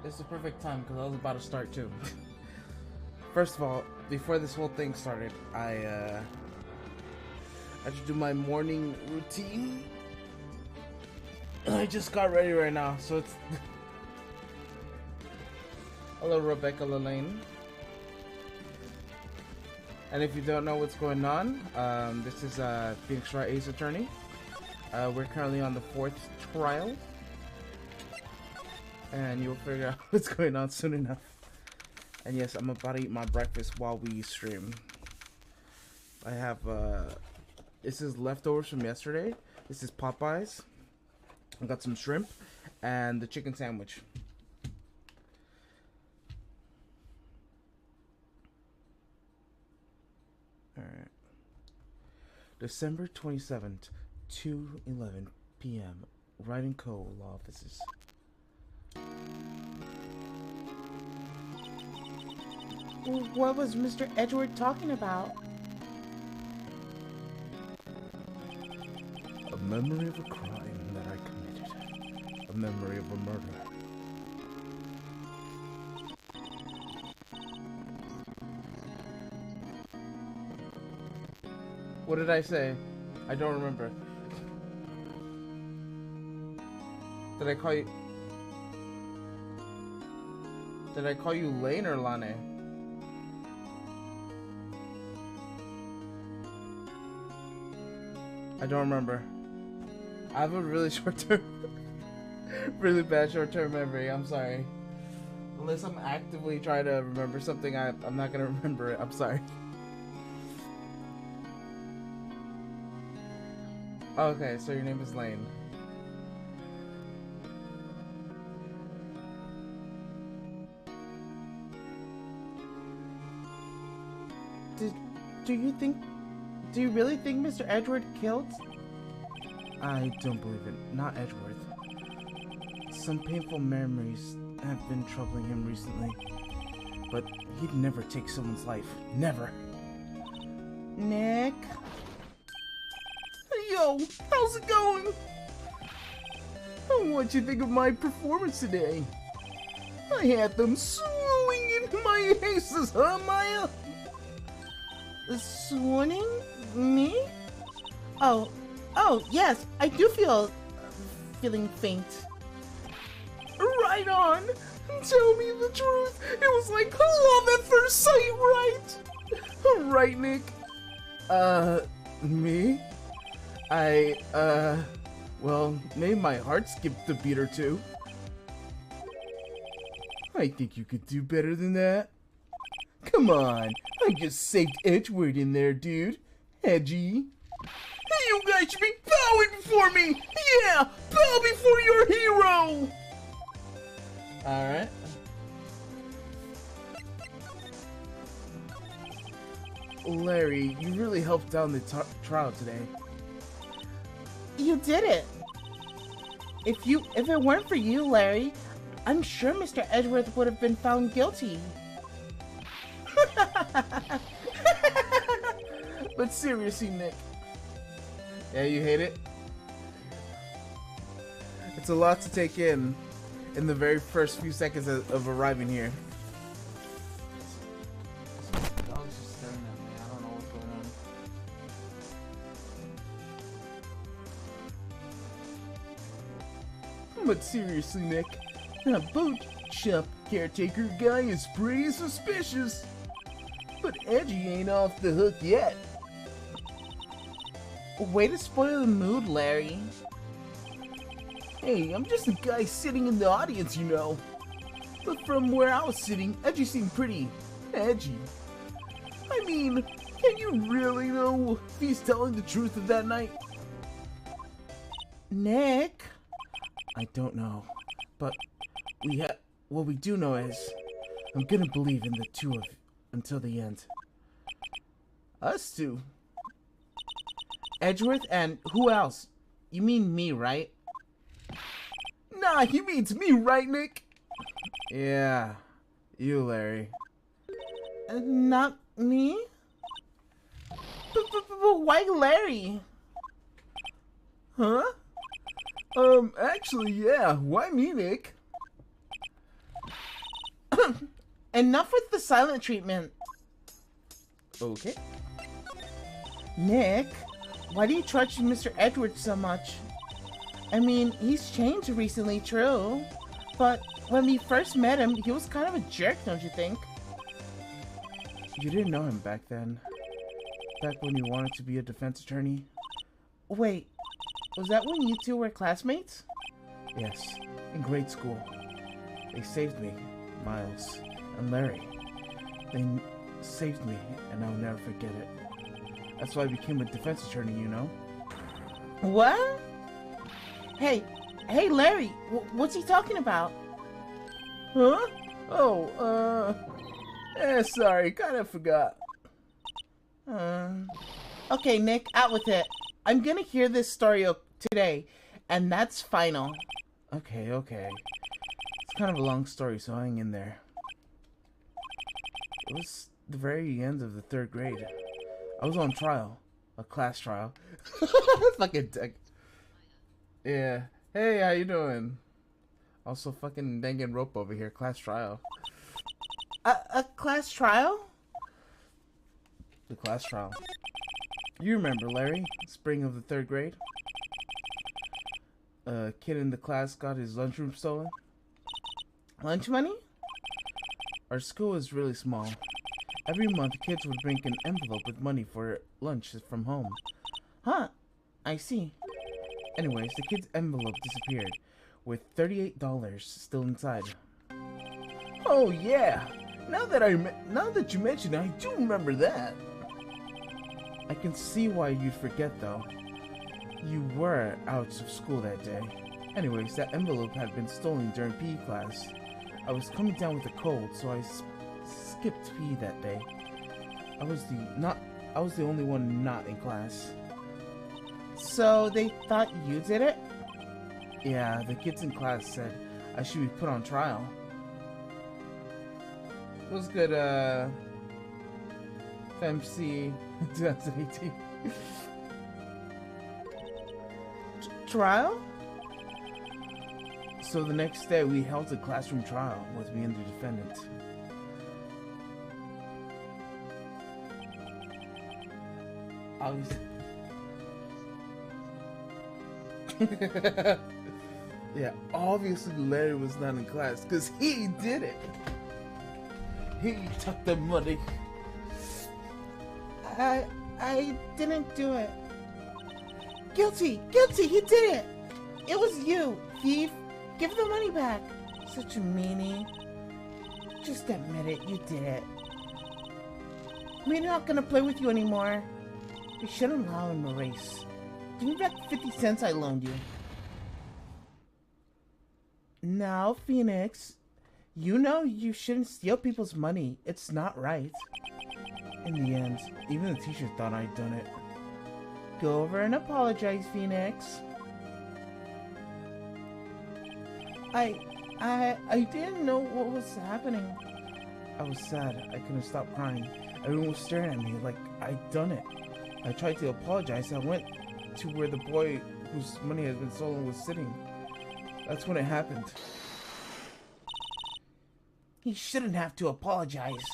It's the perfect time because I was about to start too. First of all, before this whole thing started, I should do my morning routine. I just got ready right now, so it's hello Rebecca Lelaine. And if you don't know what's going on, this is Phoenix Wright Ace Attorney. We're currently on the 4th trial. And you'll figure out what's going on soon enough. And yes, I'm about to eat my breakfast while we stream. I have, this is leftovers from yesterday. This is Popeyes. I got some shrimp and the chicken sandwich. Alright. December 27th, 2:11 p.m. Wright & Co. Law Offices. What was Mr. Edgeworth talking about? A memory of a crime that I committed. A memory of a murder. What did I say? I don't remember. Did I call you... Did I call you Lane or Lane? I don't remember. I have a really short-term, really bad short-term memory. I'm sorry. Unless I'm actively trying to remember something, I'm not gonna remember it. I'm sorry. Okay, so your name is Lane. Do you really think Mr. Edgeworth killed? I don't believe it. Not Edgeworth. Some painful memories have been troubling him recently. But he'd never take someone's life. Never. Nick? Yo, how's it going? What'd you think of my performance today? I had them swooning into my aces, huh, Maya? Swooning? Me? Oh, yes, I do feeling faint. Right on! Tell me the truth! It was like love at first sight, right? Right, Nick? Me? Well, maybe my heart skipped a beat or two. I think you could do better than that. Come on, I just saved Edgeworth in there, dude. Edgy. Hey, you guys should be bowing before me! Yeah! Bow before your hero! Alright. Larry, you really helped down the trial today. You did it! If it weren't for you, Larry, I'm sure Mr. Edgeworth would have been found guilty. But seriously, Nick. Yeah, you hate it? It's a lot to take in the very first few seconds of arriving here. This dog's just staring at me. I don't know what's going on. But seriously, Nick, that boat shop caretaker guy is pretty suspicious. But Edgy ain't off the hook yet. Way to spoil the mood, Larry. Hey, I'm just a guy sitting in the audience, you know. But from where I was sitting, Edgy seemed pretty edgy. I mean, can you really know if he's telling the truth of that night? Nick? I don't know, but what we do know is I'm gonna believe in the two of you until the end. Us two. Edgeworth and who else? You mean me, right? Nah, he means me, right, Nick? Yeah, you, Larry. Not me? But why Larry? Huh? Actually, yeah. Why me, Nick? Enough with the silent treatment. Okay. Nick, why do you trust Mr. Edwards so much? I mean, he's changed recently, true. But when we first met him, he was kind of a jerk, don't you think? You didn't know him back then. Back when you wanted to be a defense attorney? Wait, was that when you two were classmates? Yes, in grade school. They saved me, Miles and Larry. They saved me, and I'll never forget it. That's why I became a defense attorney, you know? What? Hey, Larry, what's he talking about? Huh? Oh, sorry, kinda forgot. Okay, Nick, out with it. I'm gonna hear this story today, and that's final. Okay. It's kind of a long story, so hang in there. It was the very end of the 3rd grade. I was on trial. A class trial. Fucking dick. Yeah. Hey, how you doing? Also fucking dangin' rope over here. Class trial. A class trial? The class trial. You remember, Larry? Spring of the 3rd grade? A kid in the class got his lunchroom stolen. Lunch money? Our school is really small. Every month, kids would bring an envelope with money for lunch from home. Huh. I see. Anyways, the kid's envelope disappeared, with $38 still inside. Oh yeah! Now that you mention it, I do remember that. I can see why you'd forget, though. You were out of school that day. Anyways, that envelope had been stolen during PE class. I was coming down with a cold, so I skipped PE that day. I was the only one not in class. So they thought you did it? Yeah, the kids in class said I should be put on trial. What's good, FMC 2018? Trial? So the next day we held a classroom trial with me and the defendant. Yeah, obviously Larry was not in class because he did it. He took the money. I didn't do it. Guilty, he did it. It was you, thief. Give the money back. Such a meanie. Just admit it, you did it. We're not gonna play with you anymore. We shouldn't allow him to race. Give me back the 50 cents I loaned you. Now, Phoenix, you know you shouldn't steal people's money. It's not right. In the end, even the teacher thought I'd done it. Go over and apologize, Phoenix. I didn't know what was happening. I was sad. I couldn't stop crying. Everyone was staring at me like I'd done it. I tried to apologize. I went to where the boy whose money had been stolen was sitting. That's when it happened. He shouldn't have to apologize.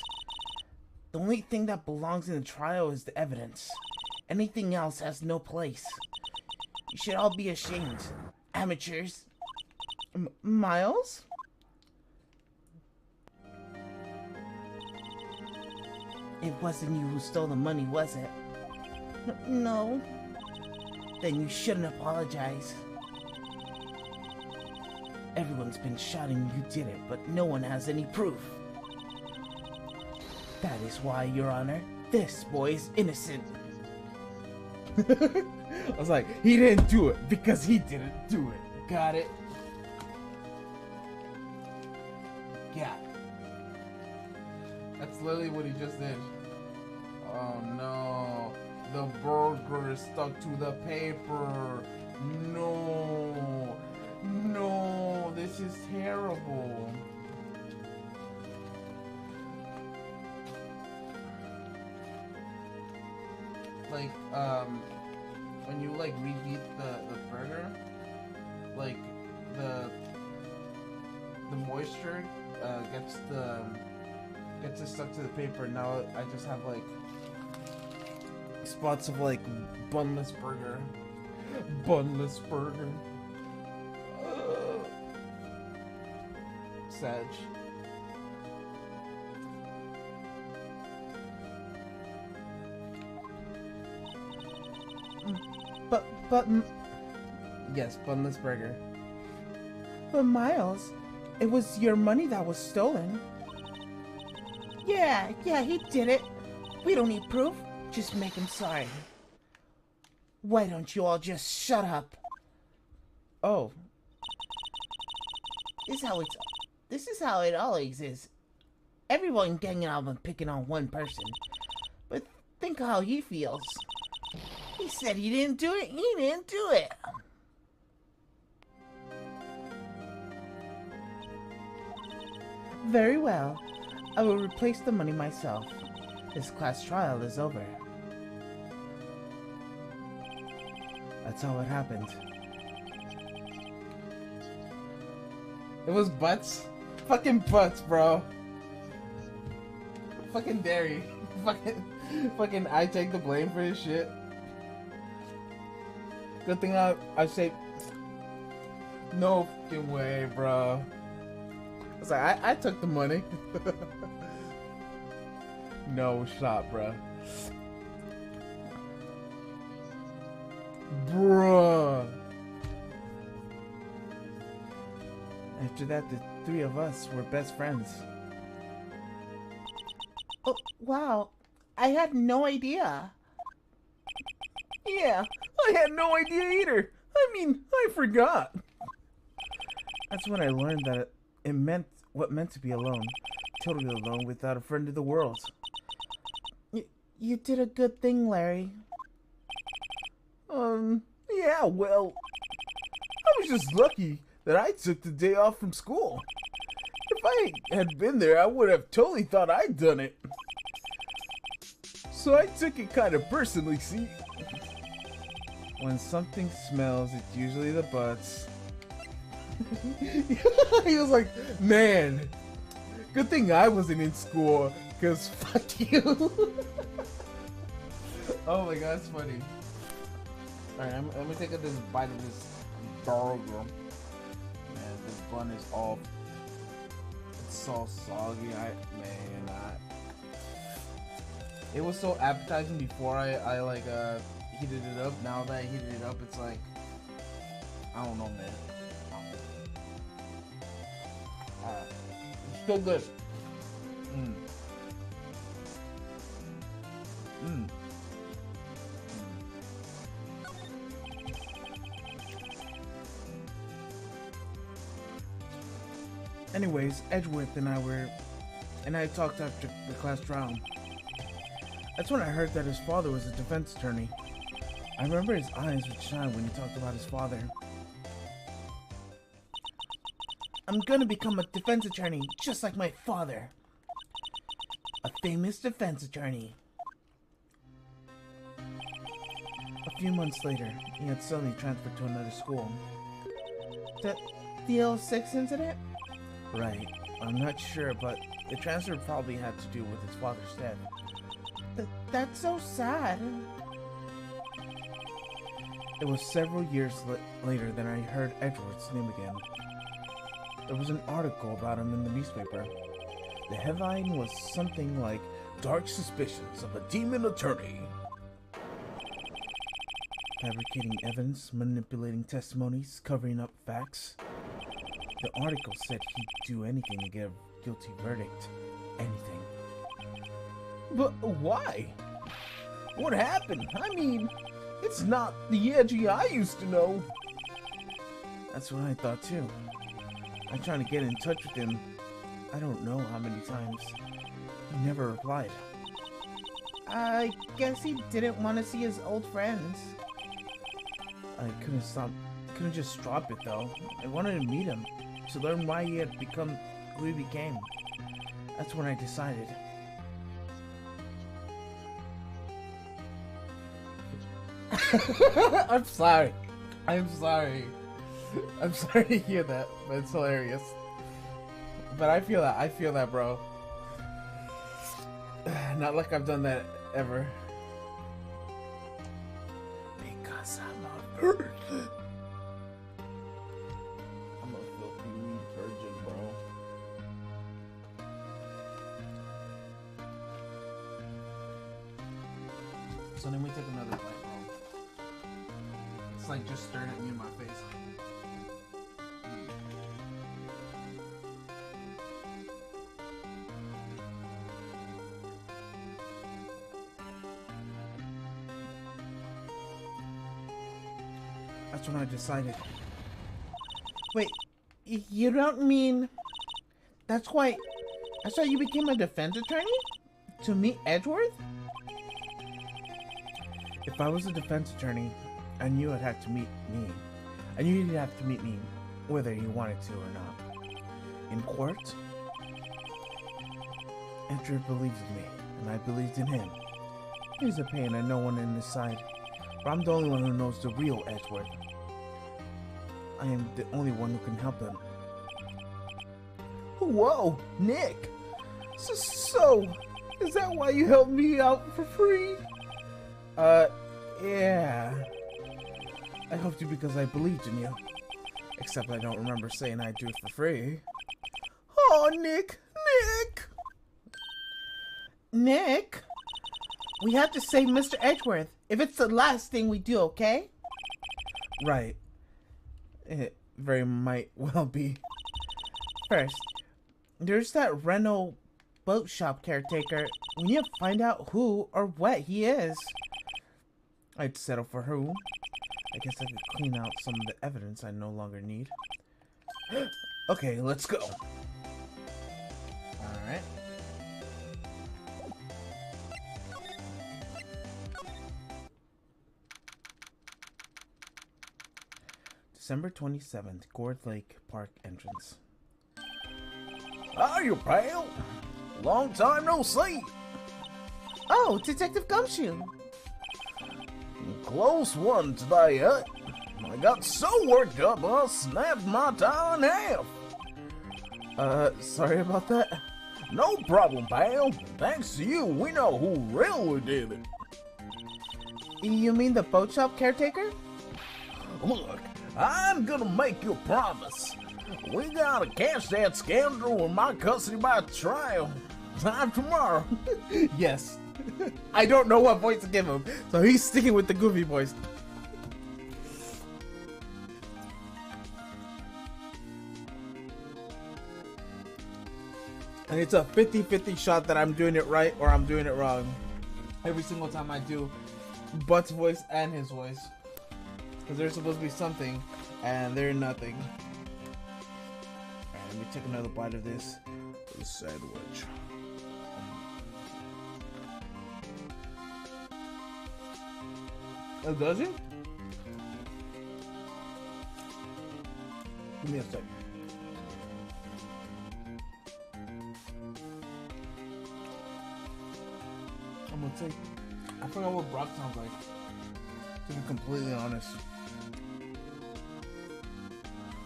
The only thing that belongs in the trial is the evidence. Anything else has no place. You should all be ashamed. Amateurs. Miles? It wasn't you who stole the money, was it? No. Then you shouldn't apologize. Everyone's been shouting you did it, but no one has any proof. That is why, Your Honor, this boy is innocent. I was like, he didn't do it because he didn't do it. Got it? Yeah. That's literally what he just did. Oh no. The burger is stuck to the paper. No. No. This is terrible. Like, when you like reheat the burger, like the moisture gets it stuck to the paper. Now I just have like spots of like bunless burger. Bunless burger. Sag. But Yes, bunless burger. But Miles, it was your money that was stolen. Yeah, he did it. We don't need proof. Just make him sorry. Why don't you all just shut up? Oh. This is how it always is. Everyone ganging up and picking on one person. But think how he feels. He said he didn't do it. He didn't do it. Very well. I will replace the money myself. This class trial is over. That's how it happened. It was butts. Fucking butts, bro. Fucking dairy. Fucking I take the blame for this shit. Good thing I say no fucking way, bro. I was like, I took the money. No shot, bro. Bruh. After that, the three of us were best friends. Oh, wow. I had no idea. Yeah, I had no idea either. I mean, I forgot. That's when I learned that it meant what meant to be alone. Totally alone without a friend in the world. You did a good thing, Larry. Yeah, well, I was just lucky that I took the day off from school. If I had been there, I would have totally thought I'd done it. So I took it kind of personally, see? When something smells, it's usually the butts. He was like, man, good thing I wasn't in school, because fuck you. Oh my god, that's funny. Alright, I'm gonna take this bite of this burger. Man, this bun is all, it's so soggy. It was so appetizing before I like heated it up. Now that I heated it up, it's like, I don't know, man. It's still good. Anyways, Edgeworth and I talked after the class trial. That's when I heard that his father was a defense attorney. I remember his eyes would shine when he talked about his father. I'm gonna become a defense attorney, just like my father. A famous defense attorney. A few months later, he had suddenly transferred to another school. The 06 incident? Right. I'm not sure, but the transfer probably had to do with his father's death. That's so sad. It was several years later that I heard Edward's name again. There was an article about him in the newspaper. The headline was something like, "Dark Suspicions of a Demon Attorney." Fabricating evidence, manipulating testimonies, covering up facts. The article said he'd do anything to get a guilty verdict. Anything. But why? What happened? I mean, it's not the Edgy I used to know. That's what I thought too. I tried to get in touch with him. I don't know how many times. He never replied. I guess he didn't want to see his old friends. I couldn't just drop it though. I wanted to meet him, to learn why he had become who he became. That's when I decided. I'm sorry. I'm sorry. I'm sorry to hear that, but it's hilarious. But I feel that, bro. Not like I've done that ever. Because I'm a virgin. I'm a filthy weed virgin, bro. So then we take another bite, bro. It's like just staring at me in my face. That's when I decided. Wait, you don't mean... That's why you became a defense attorney? To meet Edgeworth? If I was a defense attorney, I knew I'd have to meet me. I knew you'd have to meet me, whether you wanted to or not. In court, Edgeworth believes in me, and I believed in him. He's a pain and no one in his side, but I'm the only one who knows the real Edgeworth. I am the only one who can help him. Whoa, Nick! So, is that why you helped me out for free? Yeah. I helped you because I believed in you. Except I don't remember saying I'd do it for free. Oh, Nick! Nick? We have to save Mr. Edgeworth, if it's the last thing we do, okay? Right. It very might well be. First, there's that Renault boat shop caretaker. We need to find out who or what he is. I'd settle for who. I guess I could clean out some of the evidence I no longer need. Okay, let's go. Alright. December 27th, Gourd Lake Park entrance. Hiya, pal! Long time no see! Oh, Detective Gumshoe! Close one today, huh? I got so worked up I snapped my tie in half. Sorry about that. No problem, pal. Thanks to you, we know who really did it. You mean the boat shop caretaker? Look, I'm gonna make you a promise. We gotta catch that scoundrel in my custody by trial time tomorrow. Yes. I don't know what voice to give him, so he's sticking with the goofy voice. And it's a 50-50 shot that I'm doing it right or I'm doing it wrong. Every single time I do Butt's voice and his voice. Because there's supposed to be something, and they're nothing. Alright, let me take another bite of this sandwich. Oh, does it? Give me a sec. I'm gonna take... I forgot what Brock sounds like, to be completely honest.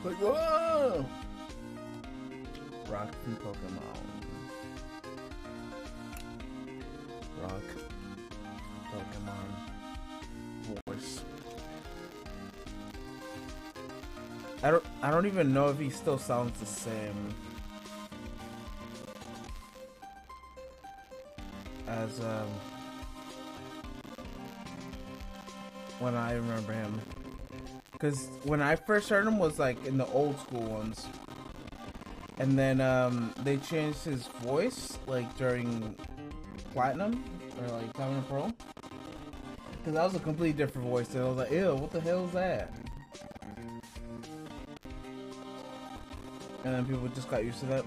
Like, whoa! Rock the Pokemon. Rock Pokemon voice. I don't even know if he still sounds the same as when I remember him. Because when I first heard him was like in the old school ones. And then they changed his voice like during Platinum or like Diamond and Pearl. Because that was a completely different voice. And I was like, ew, what the hell is that? And then people just got used to that.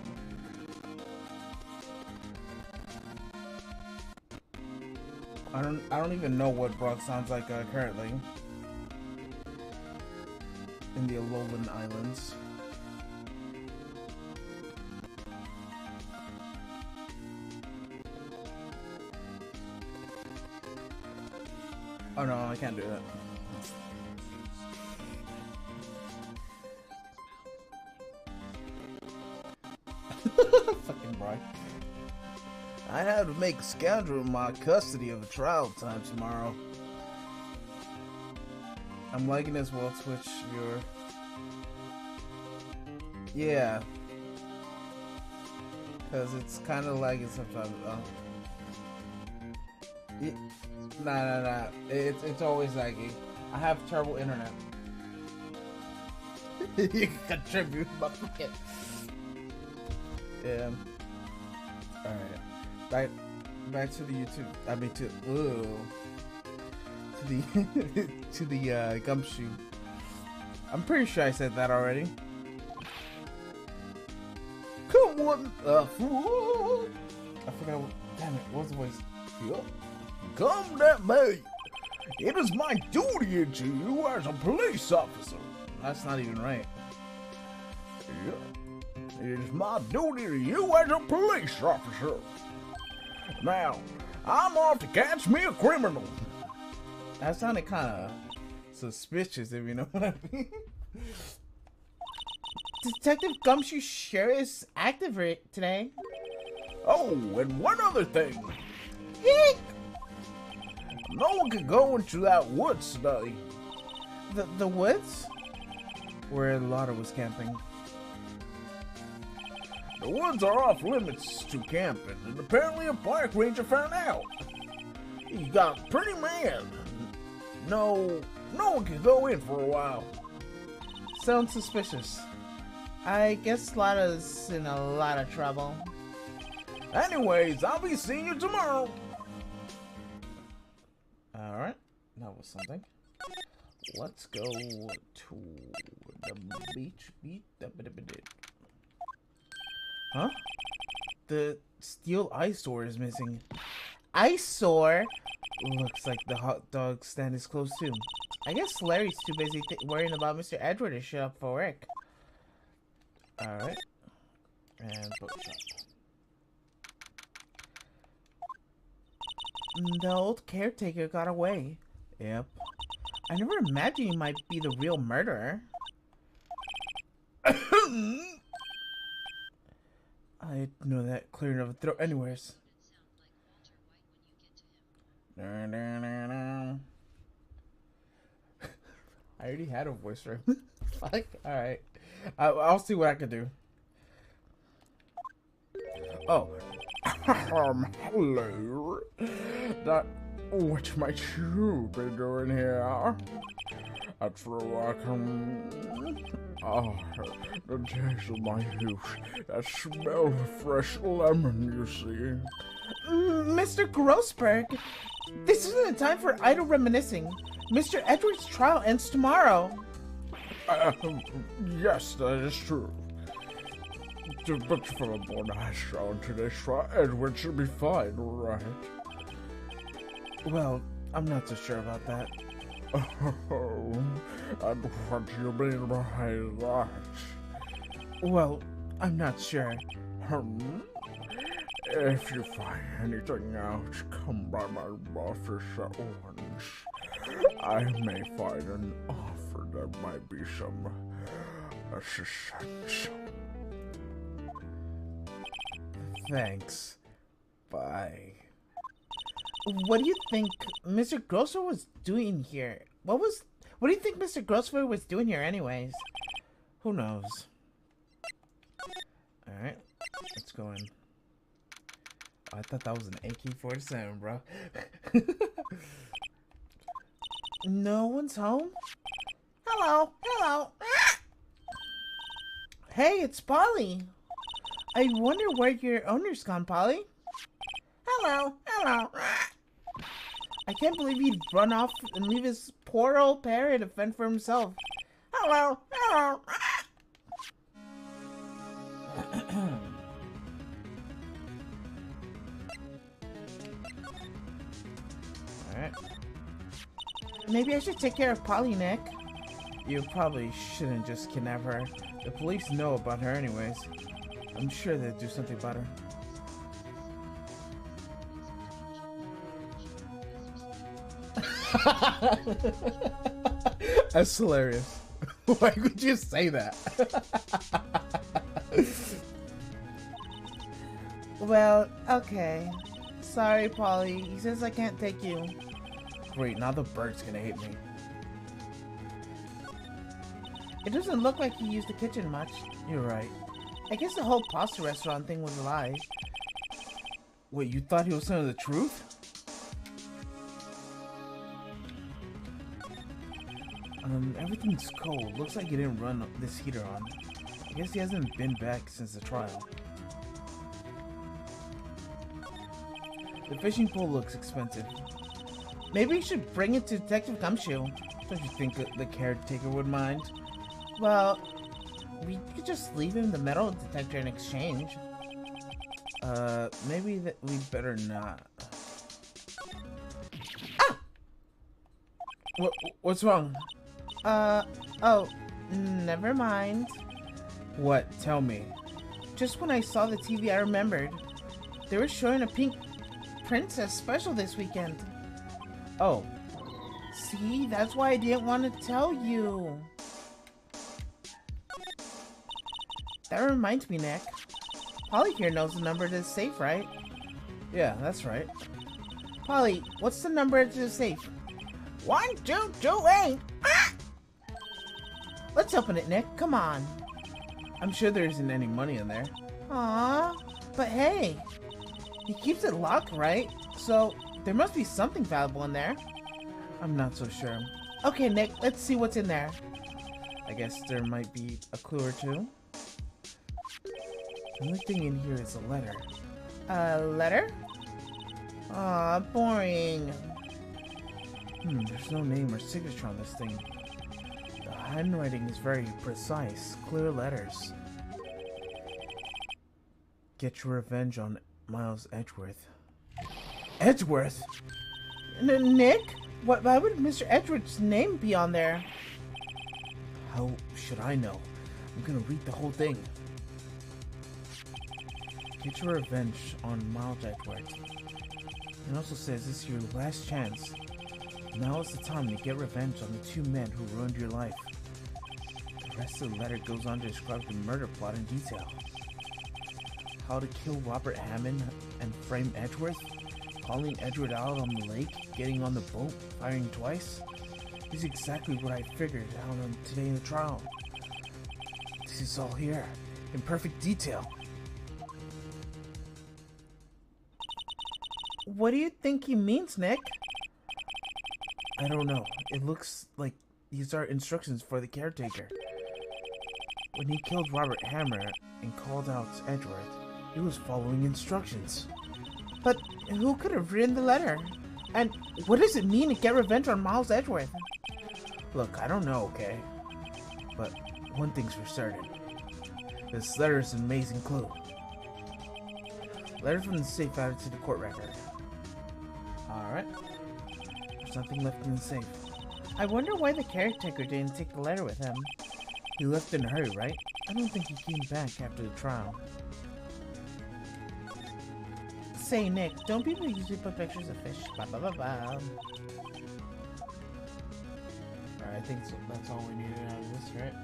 I don't even know what Brock sounds like currently in the Alolan Islands. Oh no, I can't do that. Fucking Brock. I have to make a scoundrel in my custody of a trial time tomorrow. I'm liking this. We'll switch your... Yeah. Because it's kind of lagging sometimes. Nah. It's always laggy. I have terrible internet. You can contribute, motherfucker. Yeah. Alright. Back to the YouTube. I mean to the gumshoe. I'm pretty sure I said that already. Come on, fool. I forgot what, damn it, what was the voice? Yup. Come that way. It is my duty to you as a police officer. That's not even right. Yep. It is my duty to you as a police officer. Now, I'm off to catch me a criminal. That sounded kind of suspicious, if you know what I mean. Detective Gumshoe sure is active today. Oh, and one other thing. Eek! No one can go into that woods today. The woods? Where Lotta was camping. The woods are off limits to camping, and apparently a park ranger found out. He got pretty mad. No one can go in for a while. Sounds suspicious. I guess Lotta's in a lot of trouble. Anyways, I'll be seeing you tomorrow. Alright, that was something. Let's go to the beach. Huh? The steel eyesore is missing. Eyesore? Looks like the hot dog stand is closed too. I guess Larry's too busy worrying about Mr. Edward to show up for work. Alright. And bookshop. The old caretaker got away. Yep. I never imagined he might be the real murderer. I know that clearing of a throat anyways. I already had a voice for him. Fuck. Alright. I'll see what I can do. Oh. Hello. What might you be doing here? That's welcome. Ah, the taste of my youth. That smell of fresh lemon, you see. Mr. Grossberg, this isn't a time for idle reminiscing. Mr. Edward's trial ends tomorrow. Yes, that is true. But for a born high on today's trial, Edward should be fine, right? Well, I'm not so sure about that. Oh, and what do you mean by that? Well, I'm not sure. If you find anything out, come by my office at once. I may find an offer that might be some assistance. Thanks. Bye. What do you think Mr. Grosser was doing here? What do you think Mr. Grosser was doing here anyways? Who knows? Alright, let's go in. Oh, I thought that was an AK-47, bro. No one's home? Hello, hello. Hey, it's Polly. Hey, Polly, what are you doing here? Nothing. Hey, I wonder where your owner's gone, Polly. Hello, hello. I can't believe he'd run off and leave his poor old parrot to fend for himself. Hello, hello. Alright. Maybe I should take care of Polly, Nick. You probably shouldn't just kidnap her. The police know about her anyways. I'm sure they'll do something about her. That's hilarious. Why would you say that? Well, okay. Sorry, Polly. He says I can't take you. Great, now the bird's gonna hate me. It doesn't look like he used the kitchen much. You're right. I guess the whole pasta restaurant thing was a lie. Wait, you thought he was telling the truth? Everything's cold. Looks like he didn't run this heater on. I guess he hasn't been back since the trial. The fishing pole looks expensive. Maybe you should bring it to Detective Gumshoe. Don't you think the caretaker would mind? Well, we could just leave him the metal detector in exchange. Maybe that we better not. Ah! What's wrong? Oh, never mind. What? Tell me. Just when I saw the TV, I remembered. They were showing a Pink Princess special this weekend. Oh. See, that's why I didn't want to tell you. That reminds me, Nick. Polly here knows the number to the safe, right? Yeah, that's right. Polly, what's the number to the safe? 1228. Ah! Let's open it, Nick. Come on. I'm sure there isn't any money in there. Aw, but hey, he keeps it locked, right? So there must be something valuable in there. I'm not so sure. Okay, Nick, let's see what's in there. I guess there might be a clue or two. The only thing in here is a letter. A letter? Aw, boring. There's no name or signature on this thing. The handwriting is very precise, clear letters. Get your revenge on Miles Edgeworth. Edgeworth? Nick? Why would Mr. Edgeworth's name be on there? How should I know? I'm gonna read the whole thing. Get your revenge on Miles Edgeworth. It also says this is your last chance. Now is the time to get revenge on the two men who ruined your life. The rest of the letter goes on to describe the murder plot in detail. How to kill Robert Hammond and frame Edgeworth, calling Edgeworth out on the lake, getting on the boat, firing twice. This is exactly what I figured out on today in the trial. This is all here, in perfect detail. What do you think he means, Nick? I don't know. It looks like these are instructions for the caretaker. When he killed Robert Hammer and called out Edgeworth, he was following instructions. But who could have written the letter? And what does it mean to get revenge on Miles Edgeworth? Look, I don't know, okay? But one thing's for certain. This letter is an amazing clue. Letter from the safe added to the court record. Alright. There's nothing left in the safe. I wonder why the caretaker didn't take the letter with him. He left in a hurry, right? I don't think he came back after the trial. Say, Nick, don't people usually put pictures of fish? Ba ba ba ba. Alright, I think that's all we needed out of this, right?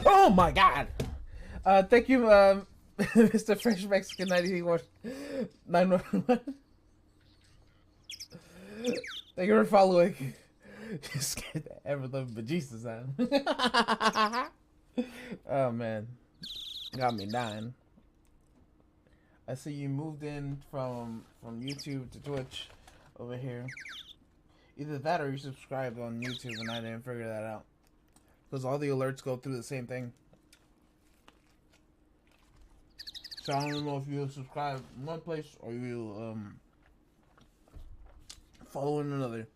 Oh my god! Thank you, Mr. Fresh Mexican 911. Thank you for following. You scared the ever-loving bejesus out. Oh man. Got me dying. I see you moved in from YouTube to Twitch over here. Either that or you subscribed on YouTube and I didn't figure that out. Because all the alerts go through the same thing. So I don't know if you subscribe in one place or you follow in another.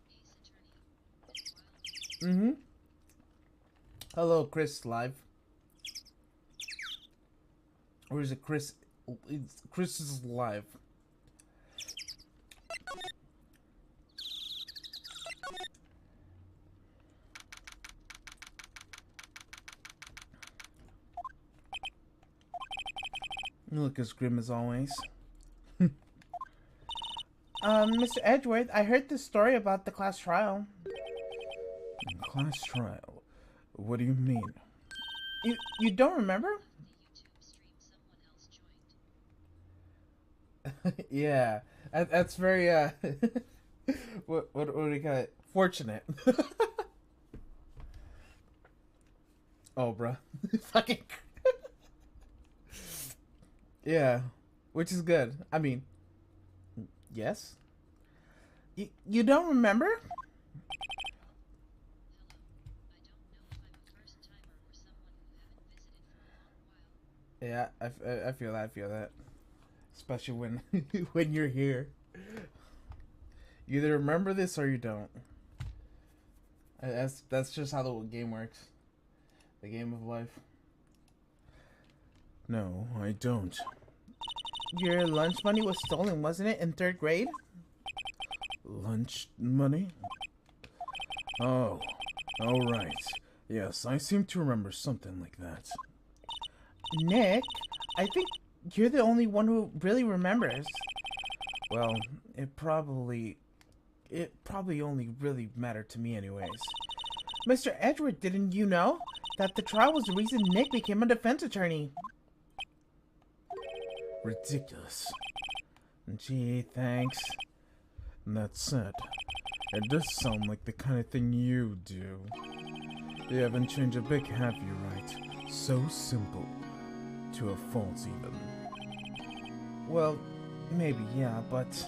Hello, Chris Live. Or is it Chris? Chris is live. You look as grim as always. Mr. Edgeworth, I heard this story about the class trial. Class trial? What do you mean? You don't remember? Yeah, that's very what do you call it? Fortunate. Oh, bruh. Fucking. Yeah, which is good. I mean, yes. You don't remember? Yeah, I feel that. I feel that. Especially when when you're here. You either remember this or you don't. That's just how the game works. The game of life. No, I don't. Your lunch money was stolen, wasn't it, in 3rd grade? Lunch money? Oh, all right. Yes, I seem to remember something like that. Nick, I think you're the only one who really remembers. Well, it probably only really mattered to me anyways. Mr. Edward, didn't you know that the trial was the reason Nick became a defense attorney? Ridiculous. Gee, thanks. And that said, it does sound like the kind of thing you do. You haven't changed a bit, have you, right? So simple. To a fault, even. Well, maybe, yeah, but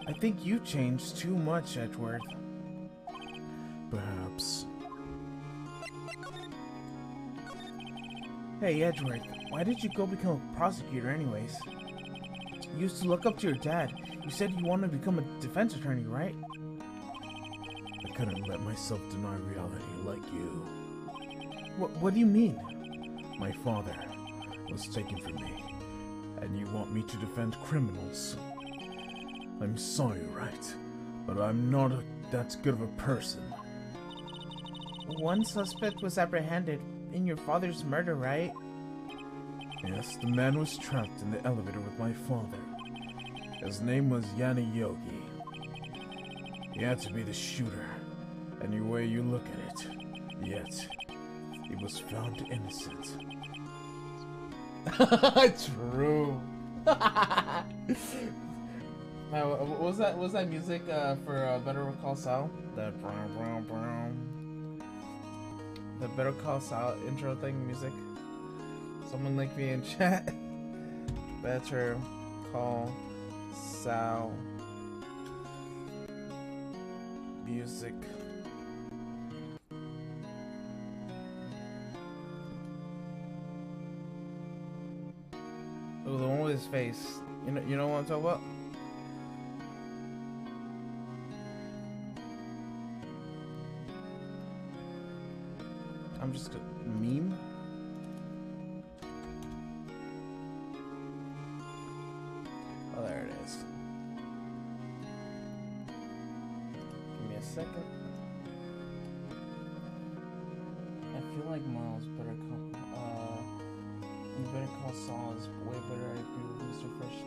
I think you changed too much, Edgeworth. Perhaps. Hey, Edgeworth, why did you go become a prosecutor anyways? You used to look up to your dad. You said you wanted to become a defense attorney, right? I couldn't let myself deny reality like you. What do you mean? My father was taken from me, and you want me to defend criminals. I'm sorry, right? But I'm not that good of a person. One suspect was apprehended in your father's murder, right? Yes, the man was trapped in the elevator with my father. His name was Yanni Yogi. He had to be the shooter, any way you look at it. Yet, he was found innocent. True. Now, what was that music for Better Call Saul? That the Better Call Saul intro thing music. Someone link me in chat. Better Call Saul music. Oh, the one with his face. You know what I'm talking about? I'm just a meme. Oh, there it is. Give me a second. I feel like Miles Better Call Saul is way better at Mr. Fresh.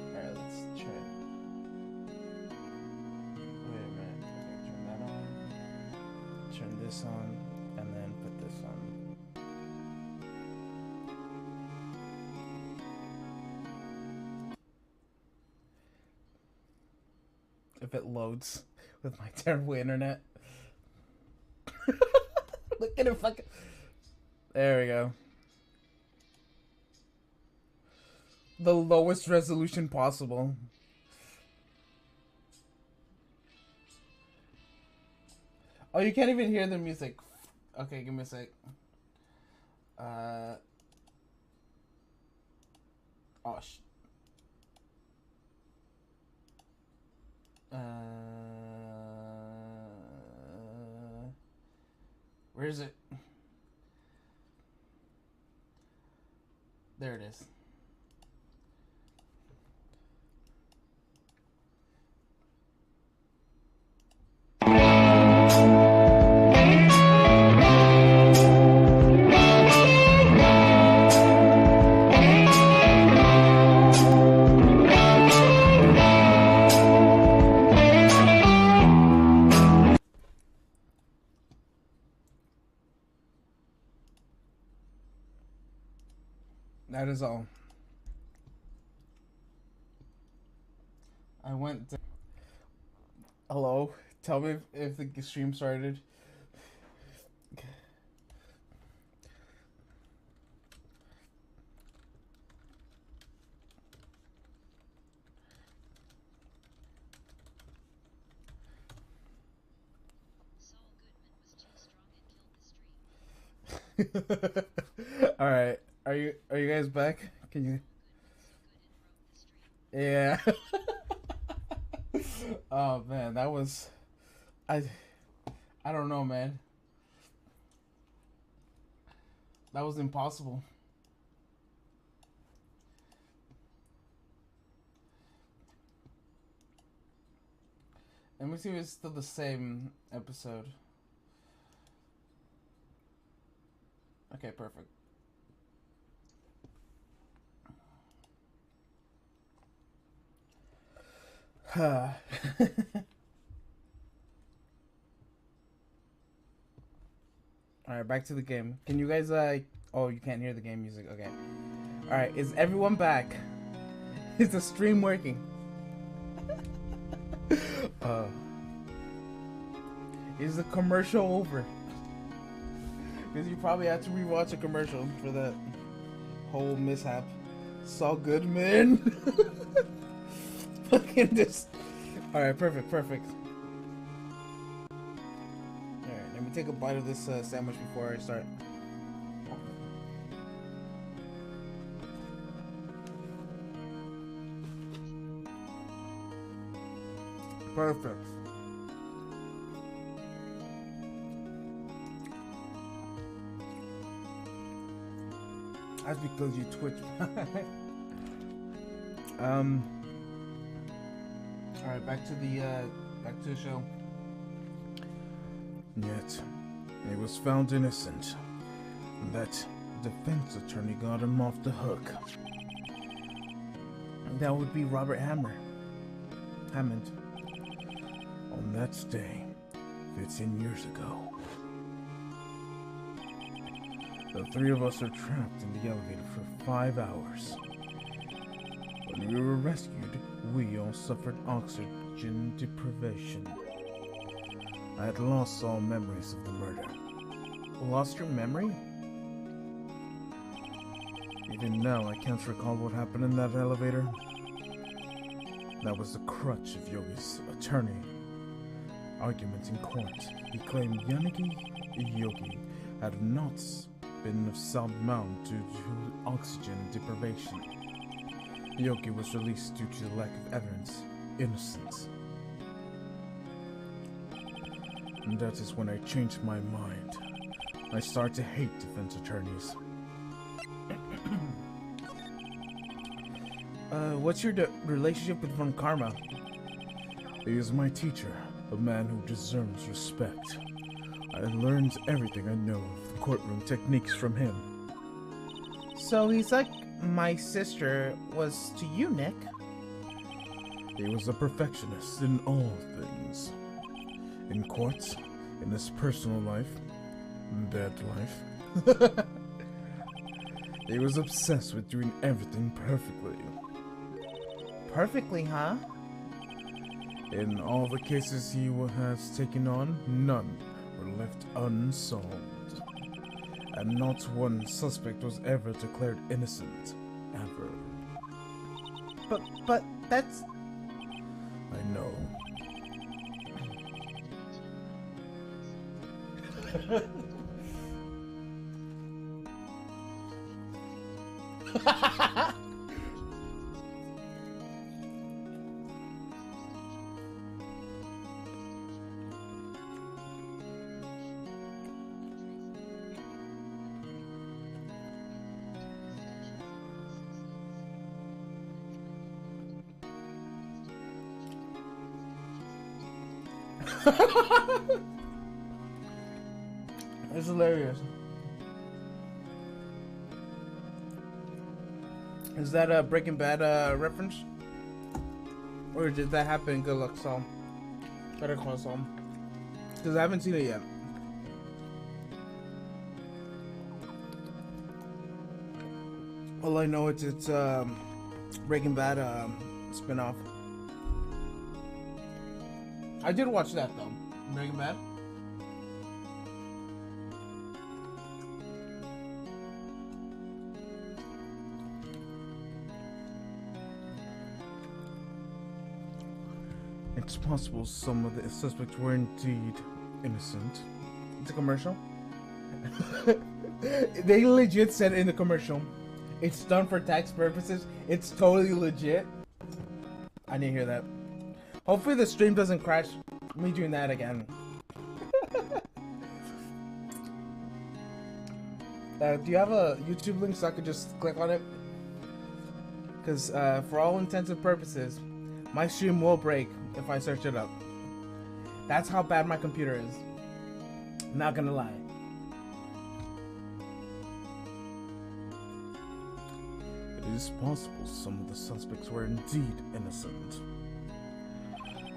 Alright, let's try it. Wait a minute. Okay, turn that on. Turn this on. And then put this on. If it loads with my terrible internet. Look at it fucking. There we go. The lowest resolution possible. Oh, you can't even hear the music. Okay, give me a sec. Oh, where is it? There it is. That is all. I went to... Hello? Tell me if the stream started. Alright. Are you guys back? Can you? Yeah. Oh man, that was I don't know, man. That was impossible. Let me see if it's still the same episode. Okay, perfect. Alright, back to the game. Can you guys, oh, you can't hear the game music. Okay. Alright, is everyone back? Is the stream working? Is the commercial over? Because you probably had to rewatch a commercial for that whole mishap. Saul Goodman. Fucking this. Alright, perfect. Alright, let me take a bite of this sandwich before I start. Perfect. That's because you twitch. Alright, back to the show. Yet, he was found innocent. That defense attorney got him off the hook. That would be Robert Hammond. On that day, 15 years ago, the three of us are trapped in the elevator for 5 hours. When we were rescued, we all suffered oxygen deprivation. I had lost all memories of the murder. Lost your memory? Even now, I can't recall what happened in that elevator. That was the crutch of Yogi's attorney. Argument in court. He claimed Yogi had not been of sound mind due to oxygen deprivation. Yogi was released due to the lack of evidence. Innocence. And that is when I changed my mind. I started to hate defense attorneys. What's your relationship with Von Karma? He is my teacher, a man who deserves respect. I learned everything I know of the courtroom techniques from him. So he's like my sister was to you, Nick. He was a perfectionist in all things. In court, in his personal life, bed life. He was obsessed with doing everything perfectly. Perfectly, huh? In all the cases he has taken on, none were left unsolved. and not one suspect was ever declared innocent. Ever. But that's... I know. It's hilarious. Is that a Breaking Bad reference? Or did that happen in Good Luck Saul? Better Call Saul. Because I haven't seen it yet. All I know is it's Breaking Bad spin-off. I did watch that though. Breaking Bad. It's possible some of the suspects were indeed innocent. It's a commercial. They legit said in the commercial, it's done for tax purposes. It's totally legit. I didn't hear that. Hopefully the stream doesn't crash me doing that again. Do you have a YouTube link so I could just click on it? Because for all intents and purposes, my stream will break if I search it up. That's how bad my computer is. Not gonna lie. It is possible some of the suspects were indeed innocent.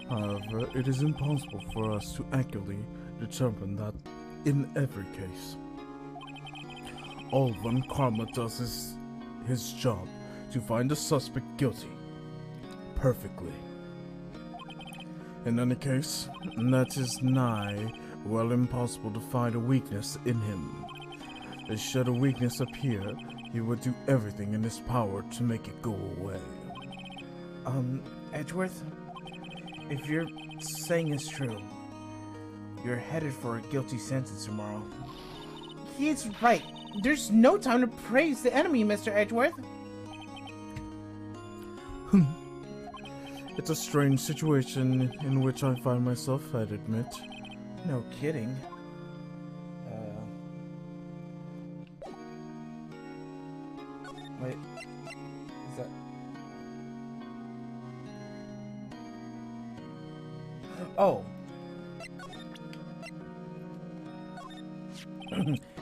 However, it is impossible for us to accurately determine that in every case. All Von Karma does is his job to find the suspect guilty. Perfectly. In any case, that is nigh well impossible to find a weakness in him. As should a weakness appear, he would do everything in his power to make it go away. Edgeworth? If you're saying is true, you're headed for a guilty sentence tomorrow. He's right. There's no time to praise the enemy, Mr. Edgeworth. It's a strange situation in which I find myself, I'd admit. No kidding. Wait. Is that... Oh.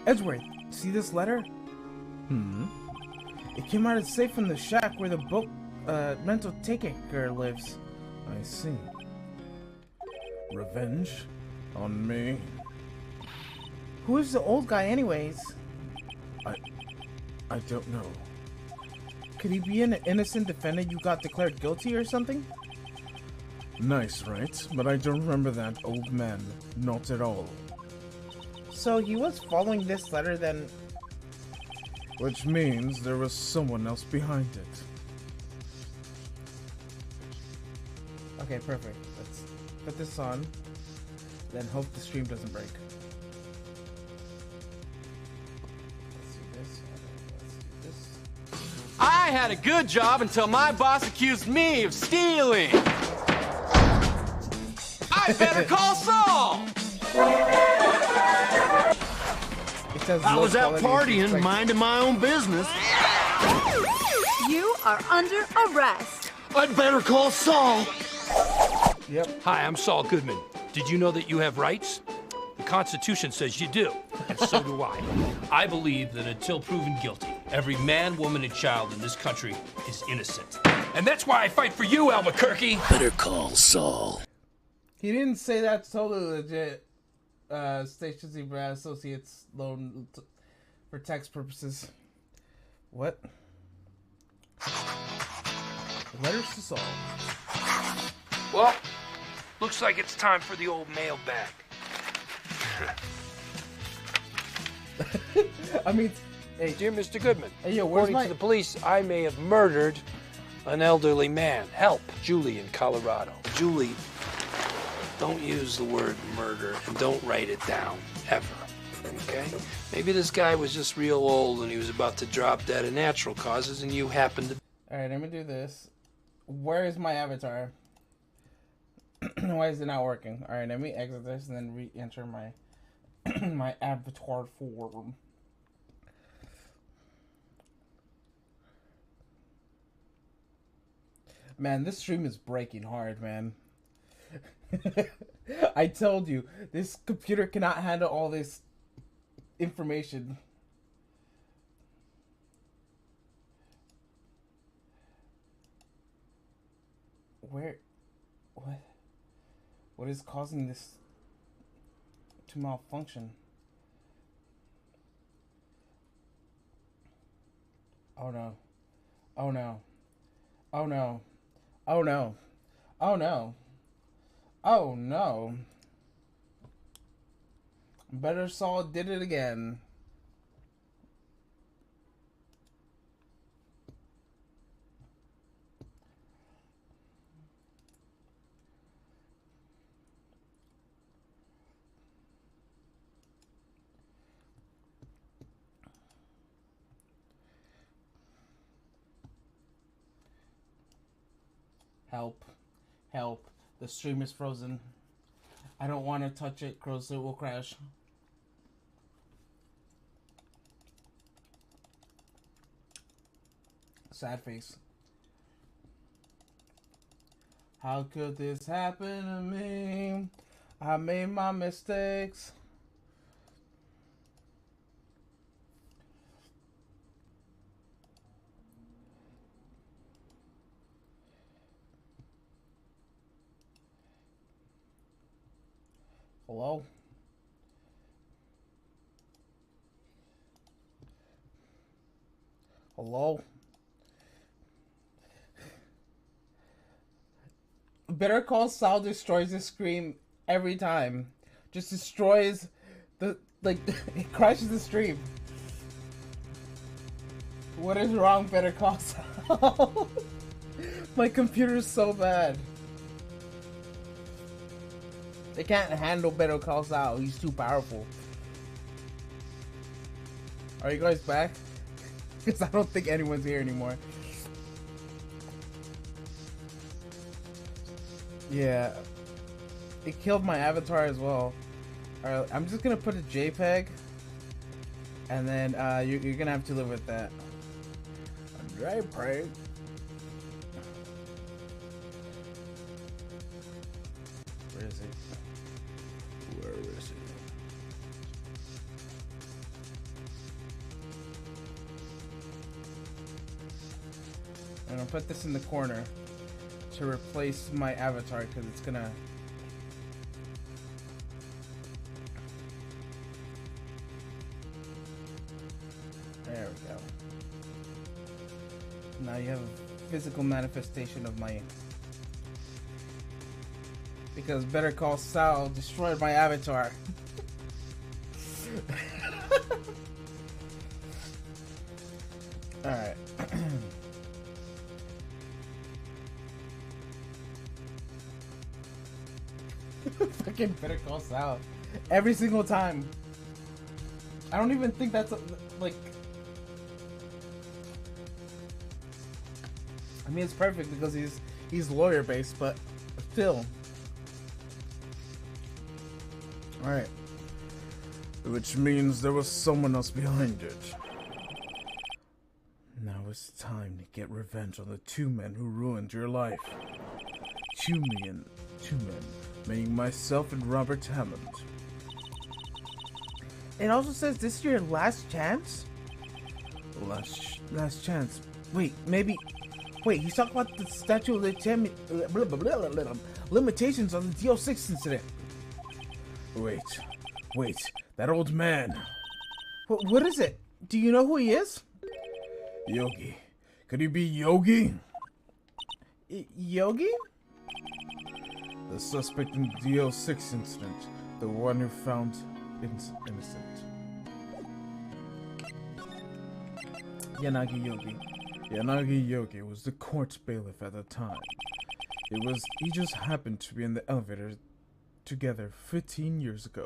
Edgeworth, see this letter? It came out of the safe from the shack where the mental taker lives. I see. Revenge? On me? Who is the old guy anyways? I don't know. Could he be an innocent defendant you got declared guilty or something? Nice, right? But I don't remember that old man. Not at all. So he was following this letter then? Which means there was someone else behind it. Okay, perfect. Let's put this on. Then hope the stream doesn't break. Let's do this. Let's do this. I had a good job until my boss accused me of stealing. I better call Saul. I was out partying, minding my own business. You are under arrest. I'd better call Saul. Yep. Hi, I'm Saul Goodman. Did you know that you have rights? The Constitution says you do, and so do I. I believe that until proven guilty, every man, woman, and child in this country is innocent. And that's why I fight for you, Albuquerque. Better call Saul. He didn't say that's totally legit. Station Zebra Associates loan for tax purposes. What? Letters to Saul. Well, looks like it's time for the old mailbag. I mean, hey, Dear Mr. Goodman, Hey, yo, where's according my- to the police, I may have murdered an elderly man. Help. Julie in Colorado. Julie, don't use the word murder and don't write it down, ever. Okay? Maybe this guy was just real old and he was about to drop dead of natural causes and you happened to... Alright, let me do this. Where is my avatar? Why is it not working? Alright, let me exit this and then re-enter my my avatar form. Man, this stream is breaking hard, man. I told you, this computer cannot handle all this information. Where? What? What is causing this to malfunction? Oh no. Oh no. Oh no. Oh no. Oh no. Oh no. Better Saul did it again. Help. Help. The stream is frozen. I don't want to touch it because it will crash. Sad face. How could this happen to me? I made my mistakes. Hello? Hello? Better Call Saul destroys the stream every time. Just destroys the, like, it crashes the stream. What is wrong, Better Call Saul? My computer is so bad. They can't handle Better Call Saul. He's too powerful. Are you guys back? Because I don't think anyone's here anymore. Yeah. It killed my avatar as well. Alright, I'm just gonna put a JPEG. And then you're gonna have to live with that. A JPEG? Where is it? Where is it? I'm gonna put this in the corner to replace my avatar because it's gonna. There we go. Now you have a physical manifestation of my. Because Better Call Saul destroyed my avatar. Alright. Fucking Better Call Saul. Every single time. I don't even think that's like. I mean, it's perfect because he's lawyer based, but still. Alright. Which means there was someone else behind it. Now it's time to get revenge on the two men who ruined your life. Two men, meaning myself and Robert Hammond. It also says this is your last chance? Last chance. Wait, maybe. Wait, he's talking about the statute of limitations on the DO6 incident. Wait, that old man. What is it? Do you know who he is? Yogi. Could he be Yogi? Yogi? The suspect in the DO6 incident. The one who found innocent. Yanagi Yogi. Yanagi Yogi was the court bailiff at the time. He just happened to be in the elevator together 15 years ago.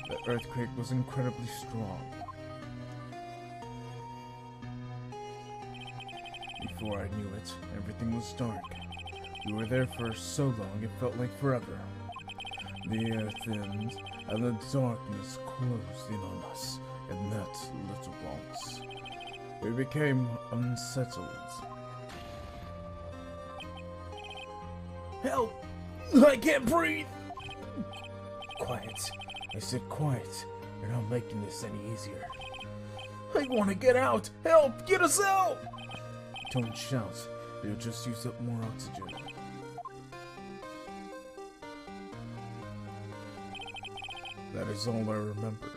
The earthquake was incredibly strong. Before I knew it, everything was dark. We were there for so long it felt like forever. The air thinned, and the darkness closed in on us in that little box. We became unsettled. Help! I can't breathe! Quiet. I said quiet. You're not making this any easier. I want to get out! Help! Get us out! Don't shout. You'll just use up more oxygen. That is all I remember.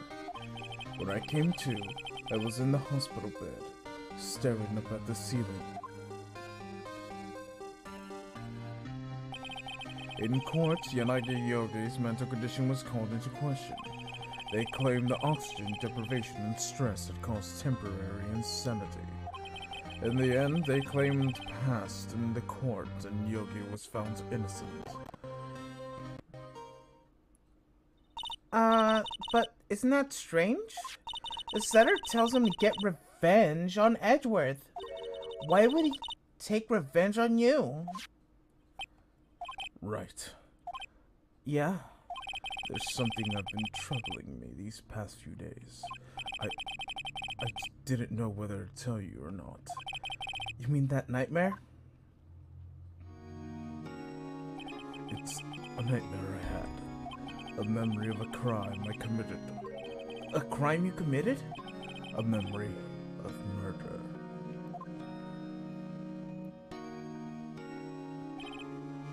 When I came to, I was in the hospital bed, staring up at the ceiling. In court, Yanagi Yogi's mental condition was called into question. They claimed the oxygen deprivation and stress had caused temporary insanity. In the end, they claimed passed in the court and Yogi was found innocent. But isn't that strange? The setter tells him to get revenge on Edgeworth. Why would he take revenge on you? Right. Yeah. There's something I've been troubling me these past few days. I didn't know whether to tell you or not. You mean that nightmare? It's a nightmare I had. A memory of a crime I committed. A crime you committed? A memory of murder.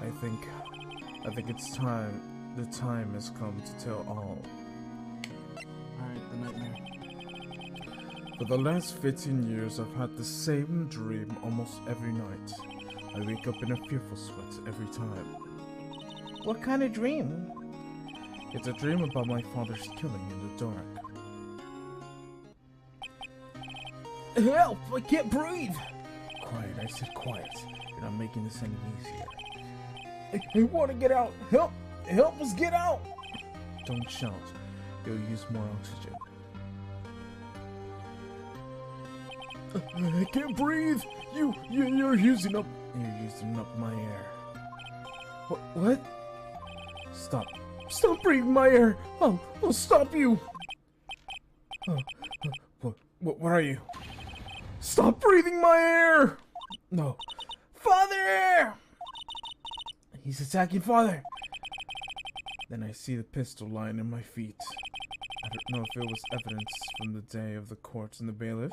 I think it's time. The time has come to tell all. Alright, the nightmare. For the last 15 years, I've had the same dream almost every night. I wake up in a fearful sweat every time. What kind of dream? It's a dream about my father's killing in the dark. Help! I can't breathe! Quiet, I said quiet. You're not making this any easier. I want to get out! Help! Help us get out! Don't shout. You'll use more oxygen. I can't breathe! You're using up... You're using up my air. What? Stop. Stop breathing my air! I'll stop you! What are you? Stop breathing my air! No. Father! He's attacking Father! Then I see the pistol lying in my feet. I don't know if it was evidence from the day of the court and the bailiff.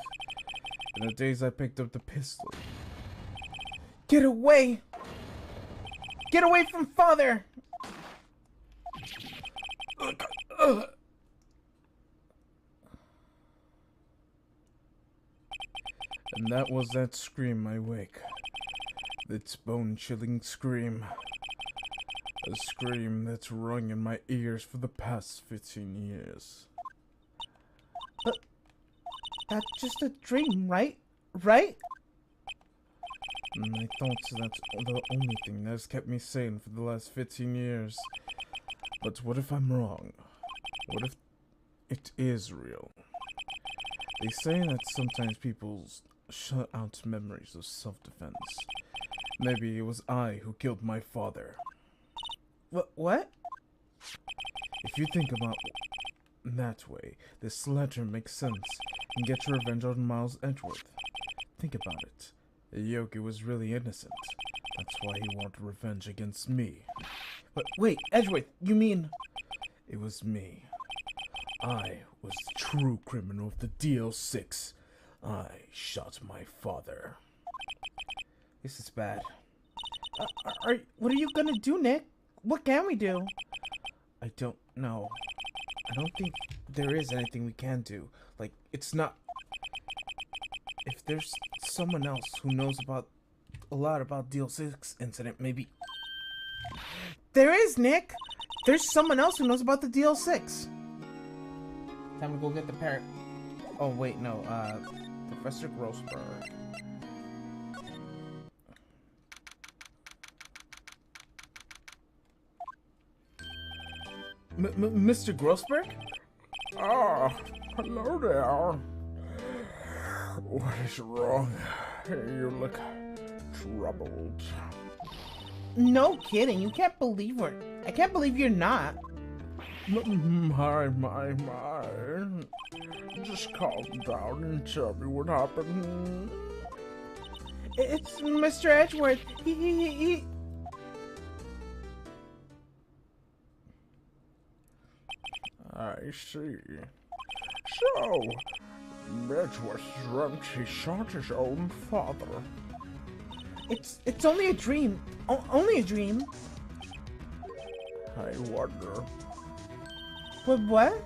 In the days I picked up the pistol. Get away! Get away from Father! And that was that scream I wake. That bone-chilling scream. A scream that's rung in my ears for the past 15 years. But that's just a dream, right? Right? And I thought that's the only thing that has kept me sane for the last 15 years. But what if I'm wrong? What if it is real? They say that sometimes people shut out memories of self-defense. Maybe it was I who killed my father. What? If you think about it that way, this letter makes sense and get your revenge on Miles Edgeworth. Think about it. Yogi was really innocent. That's why he wanted revenge against me. But wait, Edgeworth, you mean... It was me. I was the true criminal of the DL6. I shot my father. This is bad. What are you gonna do, Nick? What can we do? I don't know. I don't think there is anything we can do. Like, it's not... If there's someone else who knows a lot about DL6 incident, maybe... There is, Nick. There's someone else who knows about the DL6. Time to go get the parrot. Oh, wait, no. Professor Grossberg. Mr. Grossberg? Ah, hello there. What is wrong? You look troubled. No kidding. You can't believe her. I can't believe you're not. My. Just calm down and tell me what happened. It's Mr. Edgeworth. He... I see. So, Edgeworth dreamt he shot his own father. It's only a dream. Only a dream. I wonder. But what?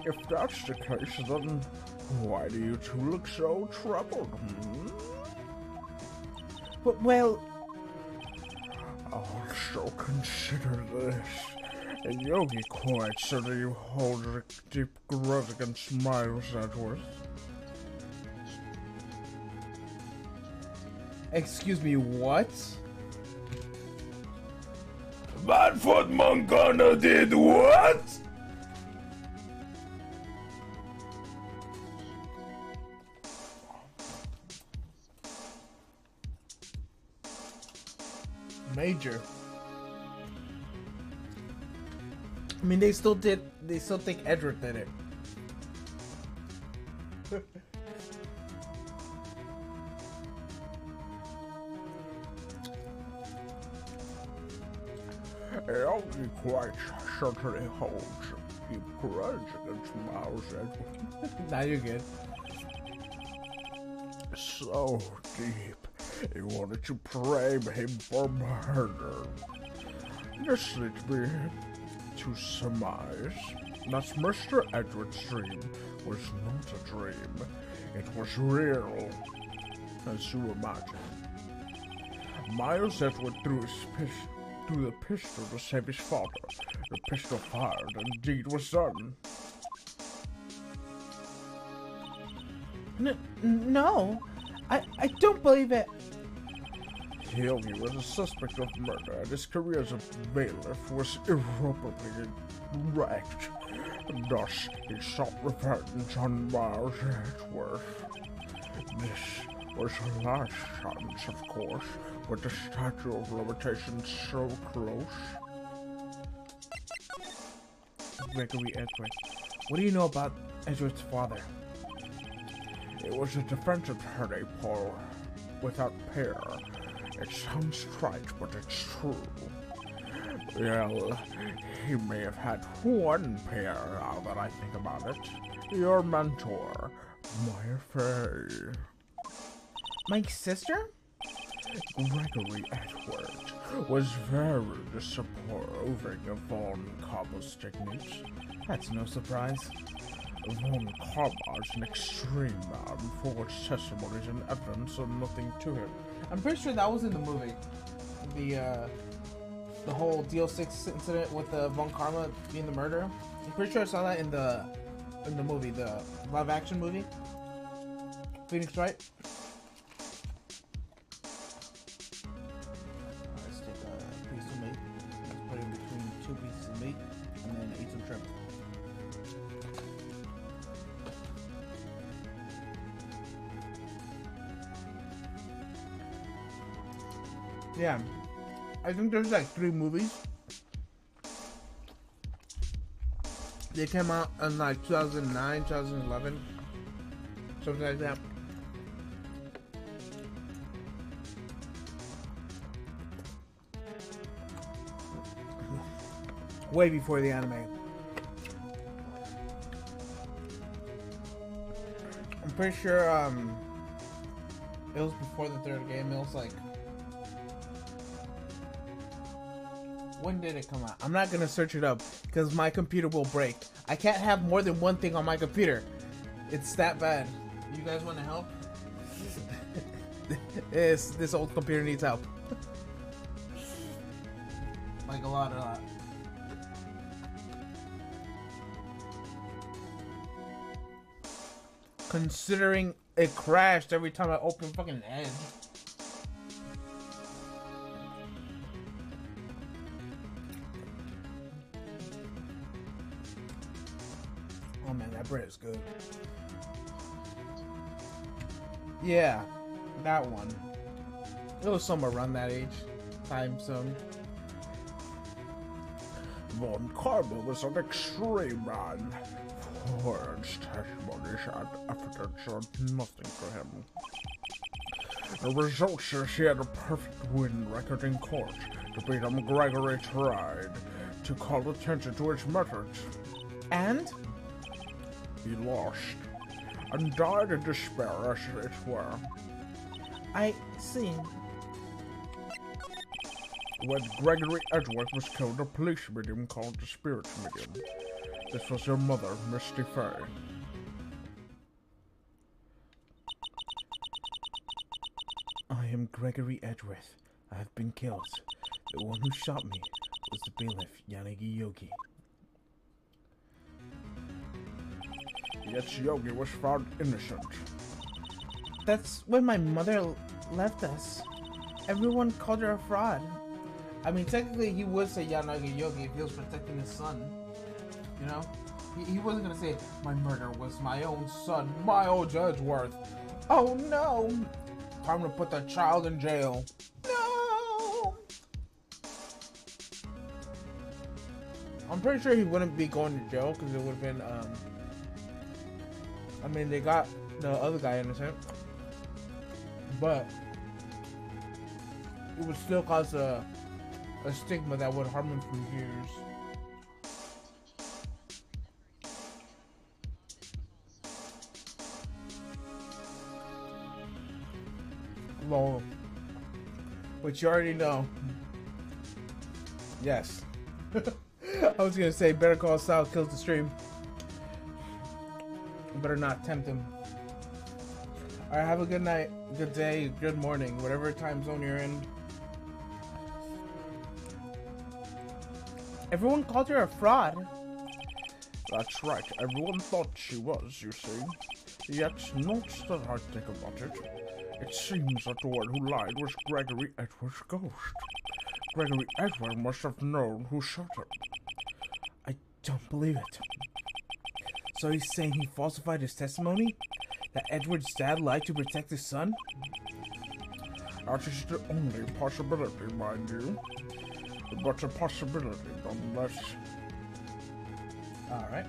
If that's the case, then why do you two look so troubled? But, well... Also consider this. A yogi quite certainly holds a deep grudge against Miles Edgeworth. Excuse me, what? Manfred Moncana did what? Major. I mean, they still think Edward did it. Yogi quite certainly holds a deep grudge against Miles Edgeworth. Now you're good. So deep, he wanted to frame him for murder. This leads me to surmise that Mr. Edward's dream was not a dream. It was real, as you imagine. Miles Edward threw the pistol to save his father. The pistol fired, and the deed was done. No, I don't believe it. Yogi was a suspect of murder, and his career as a bailiff was irreparably wrecked. Thus, he sought revenge on Miles Edgeworth. This was her last chance, of course, with the statute of limitations so close. Gregory Edgeworth. What do you know about Edgeworth's father? It was a defense attorney, Paul, without peer. It sounds trite, but it's true. Well, he may have had one peer, now that I think about it. Your mentor, Maya Fay. My sister? Gregory Edward was very disapproving of Von Karma's techniques. That's no surprise. Von Karma is an extreme man, forged testimonies and evidence and nothing to him. I'm pretty sure that was in the movie. The whole DL6 incident with the Von Karma being the murderer. I'm pretty sure I saw that in the movie, the live action movie. Phoenix Wright. Let's take a piece of meat. Let's put it in between two pieces of meat and then eat some shrimp. Yeah, I think there's like 3 movies. They came out in like 2009, 2011, something like that. Way before the anime. I'm pretty sure it was before the 3rd game. It was like, when did it come out? I'm not gonna search it up because my computer will break. I can't have more than one thing on my computer. It's that bad. You guys want to help? This old computer needs help. Like a lot of that. Considering it crashed every time I opened fucking Edge. Oh man, that bread is good. Yeah, that one. It was somewhere around that age, time zone. Von Karma was an extreme man. Warren's testimony and evidence are nothing for him. The result says he had a perfect win record in court to beat Gregory tried to call attention to his methods. And? He lost and died in despair, as it were. I see. When Gregory Edgeworth was killed, a police medium called the spirits medium. This was your mother, Misty Fay. I am Gregory Edgeworth. I have been killed. The one who shot me was the bailiff, Yanagi Yogi. Yet Yogi was found innocent. That's when my mother left us. Everyone called her a fraud. I mean, technically, he would say Yanagi Yogi if he was protecting his son. You know? He wasn't gonna say, my murder was my own son, my old Edgeworth. Oh no! Time to put that child in jail. No! I'm pretty sure he wouldn't be going to jail because it would have been, I mean, they got the other guy innocent. But it would still cause a stigma that would harm him for years. Lol. But you already know. Yes. I was gonna say Better Call Saul kills the stream. Better not tempt him. Alright, have a good night, good day, good morning, whatever time zone you're in. Everyone called her a fraud. That's right, everyone thought she was, you see. Yet, not that I think about it. It seems that the one who lied was Gregory Edward's ghost. Gregory Edward must have known who shot him. I don't believe it. So he's saying he falsified his testimony? That Edward's dad lied to protect his son? That is the only possibility, mind you. But a possibility, nonetheless. Alright.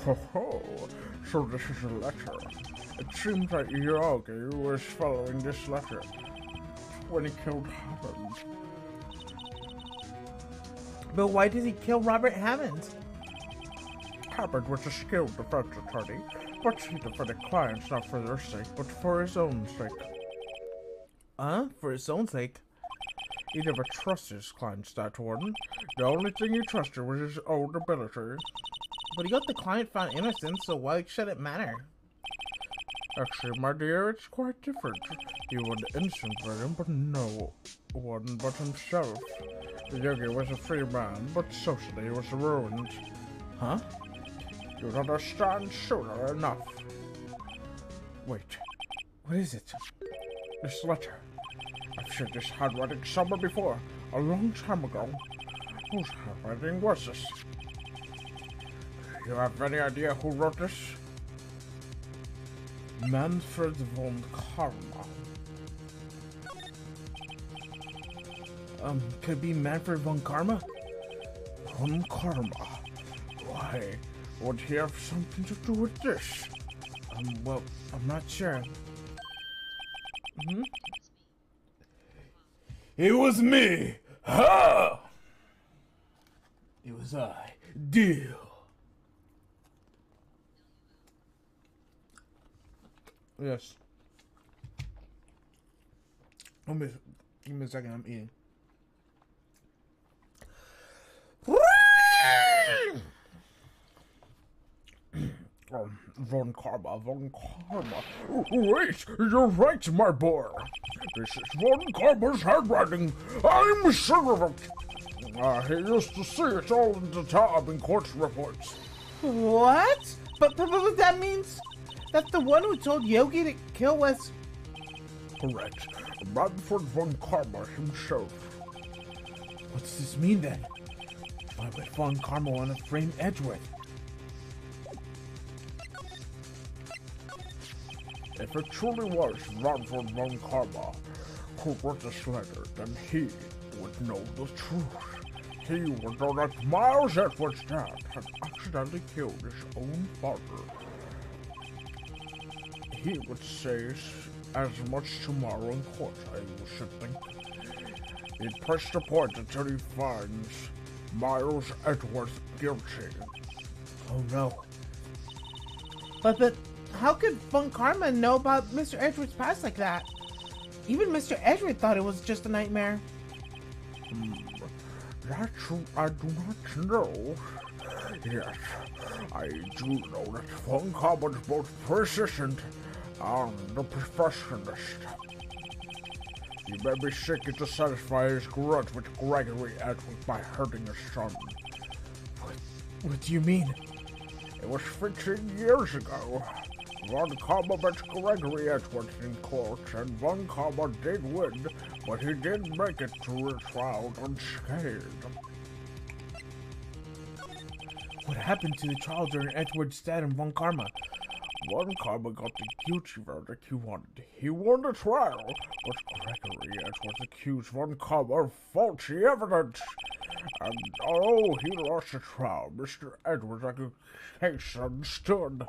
Ho ho! So this is a letter. It seems that Yogi was following this letter when he killed Hammond. But why did he kill Robert Hammond? Hammond was a skilled defense attorney, but he defended clients not for their sake, but for his own sake. For his own sake? He never trusted his clients, that warden. The only thing he trusted was his own ability. But he got the client found innocent, so why should it matter? Actually, my dear, it's quite different. He was an innocent victim, but no one but himself. The Yogi was a free man, but socially he was ruined. Huh? You'd understand sooner enough. Wait, What is it? this letter. I've seen this handwriting somewhere before, a long time ago. Whose handwriting was this? You have any idea who wrote this? Manfred von Karma. Could it be Manfred von Karma? Von Karma? Why would he have something to do with this? Well, I'm not sure. It was me! Ha! It was I. Deal. Yes. Give me a second, I'm eating. Von Karma. Wait, you're right, my boy. This is Von Karma's handwriting. I'm sure of it. He used to see it all the time in court reports. What? But that means that the one who told Yogi to kill was... Correct. Manfred Von Karma himself. What does this mean then? Why would Von Karma want to frame Edgeworth? If it truly was Manfred Von Karma who wrote this letter, then he would know the truth. He would know that Miles Edward's dad had accidentally killed his own father. He would say as much tomorrow in court, I should think. He'd press the point until he finds Miles Edwards guilty. Oh no. But how could Von Karma know about Mr. Edward's past like that? Even Mr. Edward thought it was just a nightmare. That's true, I do not know. Yes, I do know that Von Karma is both persistent and a perfectionist. He may be seeking to satisfy his grudge with Gregory Edward by hurting his son. What do you mean? It was 15 years ago. Von Karma met Gregory Edwards in court, and Von Karma did win, but he didn't make it through the trial unscathed. What happened to the trial during Edward's dad and Von Karma? Von Karma got the guilty verdict he wanted. He won the trial, but Gregory Edwards accused Von Karma of faulty evidence. And although he lost the trial, Mr. Edwards' accusation stood.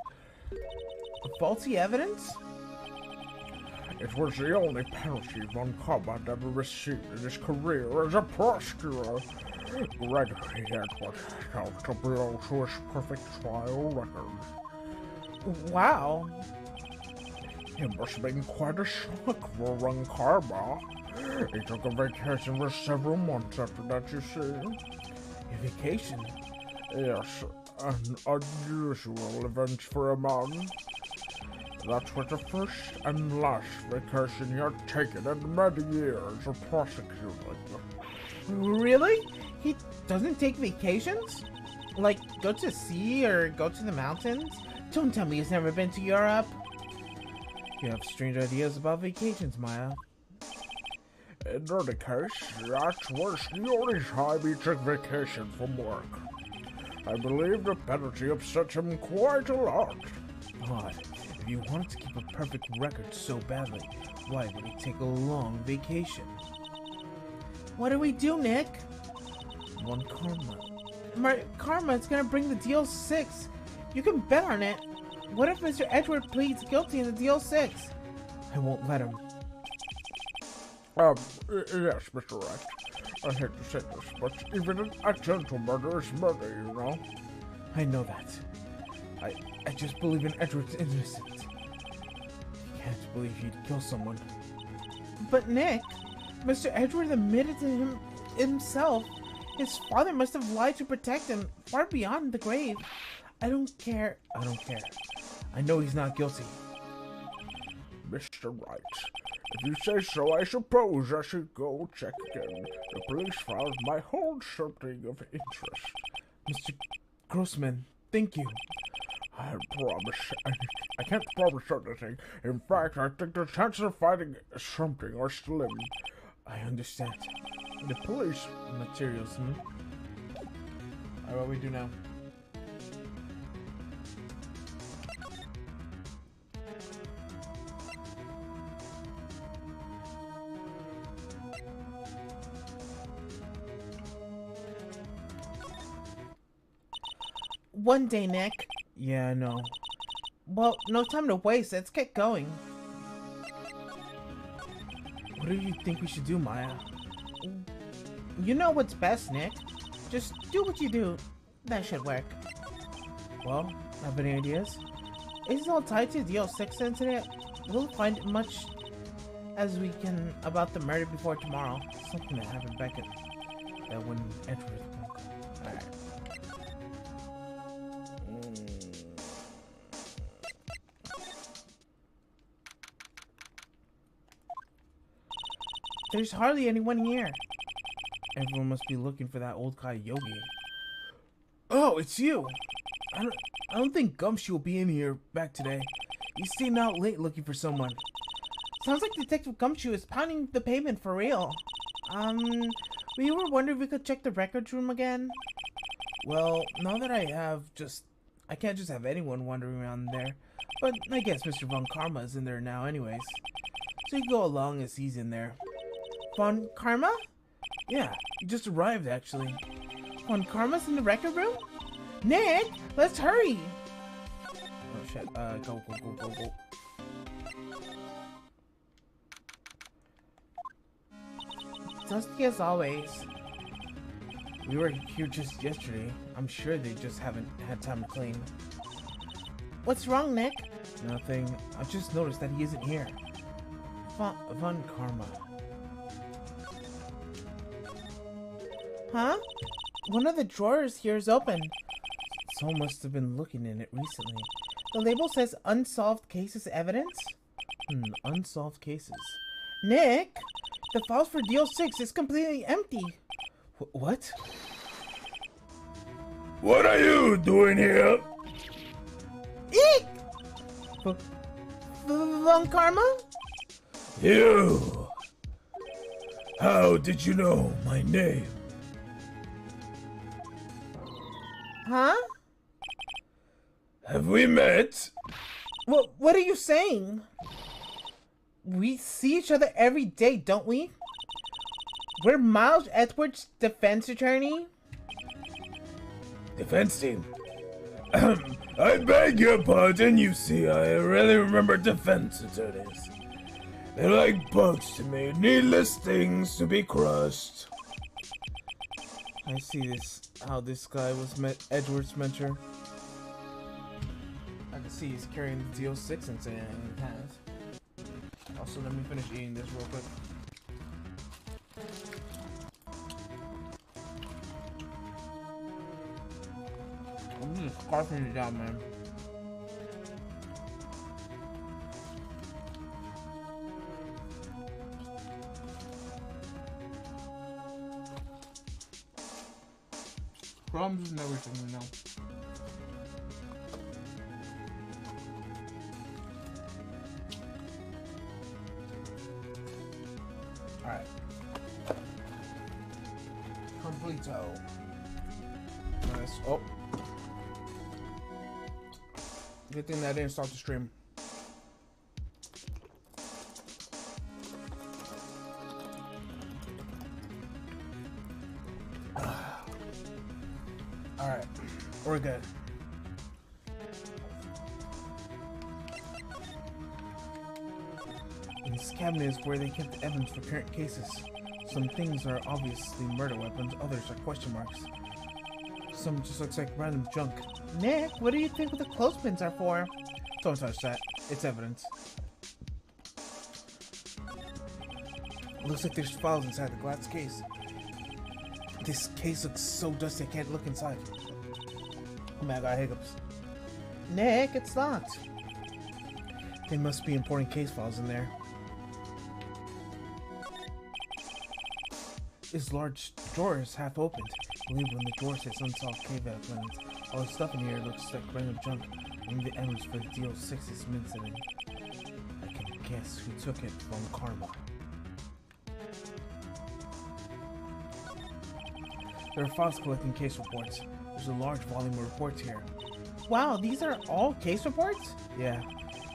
Faulty evidence? It was the only penalty Von Karma had ever received in his career as a prosecutor. Gregory Edwards helped to belong to his perfect trial record. Wow. It must have been quite a shock for Von Karma. He took a vacation for several months after that, you see. A vacation? Yes, an unusual event for a man. That was the first and last vacation he had taken in many years of prosecuting. Really? He doesn't take vacations? Like, go to sea or go to the mountains? Don't tell me he's never been to Europe. You have strange ideas about vacations, Maya. In any case, that was the only time he took vacation from work. I believe the penalty upset him quite a lot. Odd. If you wanted to keep a perfect record so badly, why would he take a long vacation? What do we do, Nick? Von Karma. Karma is gonna bring the deal 6. You can bet on it. What if Mr. Edward pleads guilty in the deal 6? I won't let him. Yes, Mr. Wright. I hate to say this, but even an accidental murder is murder, you know? I know that. I just believe in Edward's innocent. I can't believe he'd kill someone. But Nick, Mr. Edward admitted to himself. His father must have lied to protect him far beyond the grave. I don't care. I don't care. I know he's not guilty. Mr. Wright, if you say so, I suppose I should go check again. The police found my hold something of interest. Mr. Grossman, thank you. I promise. I can't promise anything. In fact, I think the chances of finding something are slim. I understand. The police... Materials, Alright, what do we do now? One day, Nick. Yeah, I know. Well, no time to waste. Let's get going. What do you think we should do, Maya? You know what's best, Nick. Just do what you do. That should work. Well, have any ideas? It's all tied to Deal 6 incident. We'll find much as we can about the murder before tomorrow. Something that happened back at that when Edward woke. Alright. There's hardly anyone here. Everyone must be looking for that old guy Yogi. Oh, it's you! I don't think Gumshoe will be in here back today. He's staying out late looking for someone. Sounds like Detective Gumshoe is pounding the pavement for real. We were wondering if we could check the records room again. Well, now that I can't just have anyone wandering around there. But I guess Mr. Von Karma is in there now anyways. So you go along as he's in there. Von Karma? Yeah, he just arrived actually. Von Karma's in the record room? Nick, let's hurry! Oh shit, go. Dusty as always. We were here just yesterday. I'm sure they just haven't had time to clean. What's wrong, Nick? Nothing. I just noticed that he isn't here. Von Karma. Huh? One of the drawers here is open. Someone must have been looking in it recently. The label says unsolved cases evidence? Unsolved cases. Nick, the files for Deal 6 is completely empty. What? What are you doing here? Eek! Von Karma? You! How did you know my name? Huh? Have we met? What are you saying? We see each other every day, don't we? We're Miles Edwards' defense attorney. Defense team. I beg your pardon, you see, I really remember defense attorneys. They're like bugs to me, needless things to be crushed. I see how this guy was Edward's mentor. I can see he's carrying the Deal 6 incident in his hands. Also, let me finish eating this real quick. I'm just scarfing it down, man. Crumbs and everything, you know. Alright. Completo. Nice. Oh. Good thing that I didn't start the stream. Alright. We're good. And this cabinet is where they kept the evidence for current cases. Some things are obviously murder weapons, others are question marks. Some just looks like random junk. Nick, what do you think the clothespins are for? Don't touch that. It's evidence. Looks like there's files inside the glass case. This case looks so dusty I can't look inside. Oh man, I got hiccups. Nick, it's locked. There must be important case files in there. This large drawer is half opened. The label in the drawer says unsolved cave evidence. All the stuff in here looks like random junk. Only the evidence for the Deal 6's incident. I can guess who took it from Karma. There are files collecting case reports. There's a large volume of reports here. Wow, these are all case reports? Yeah,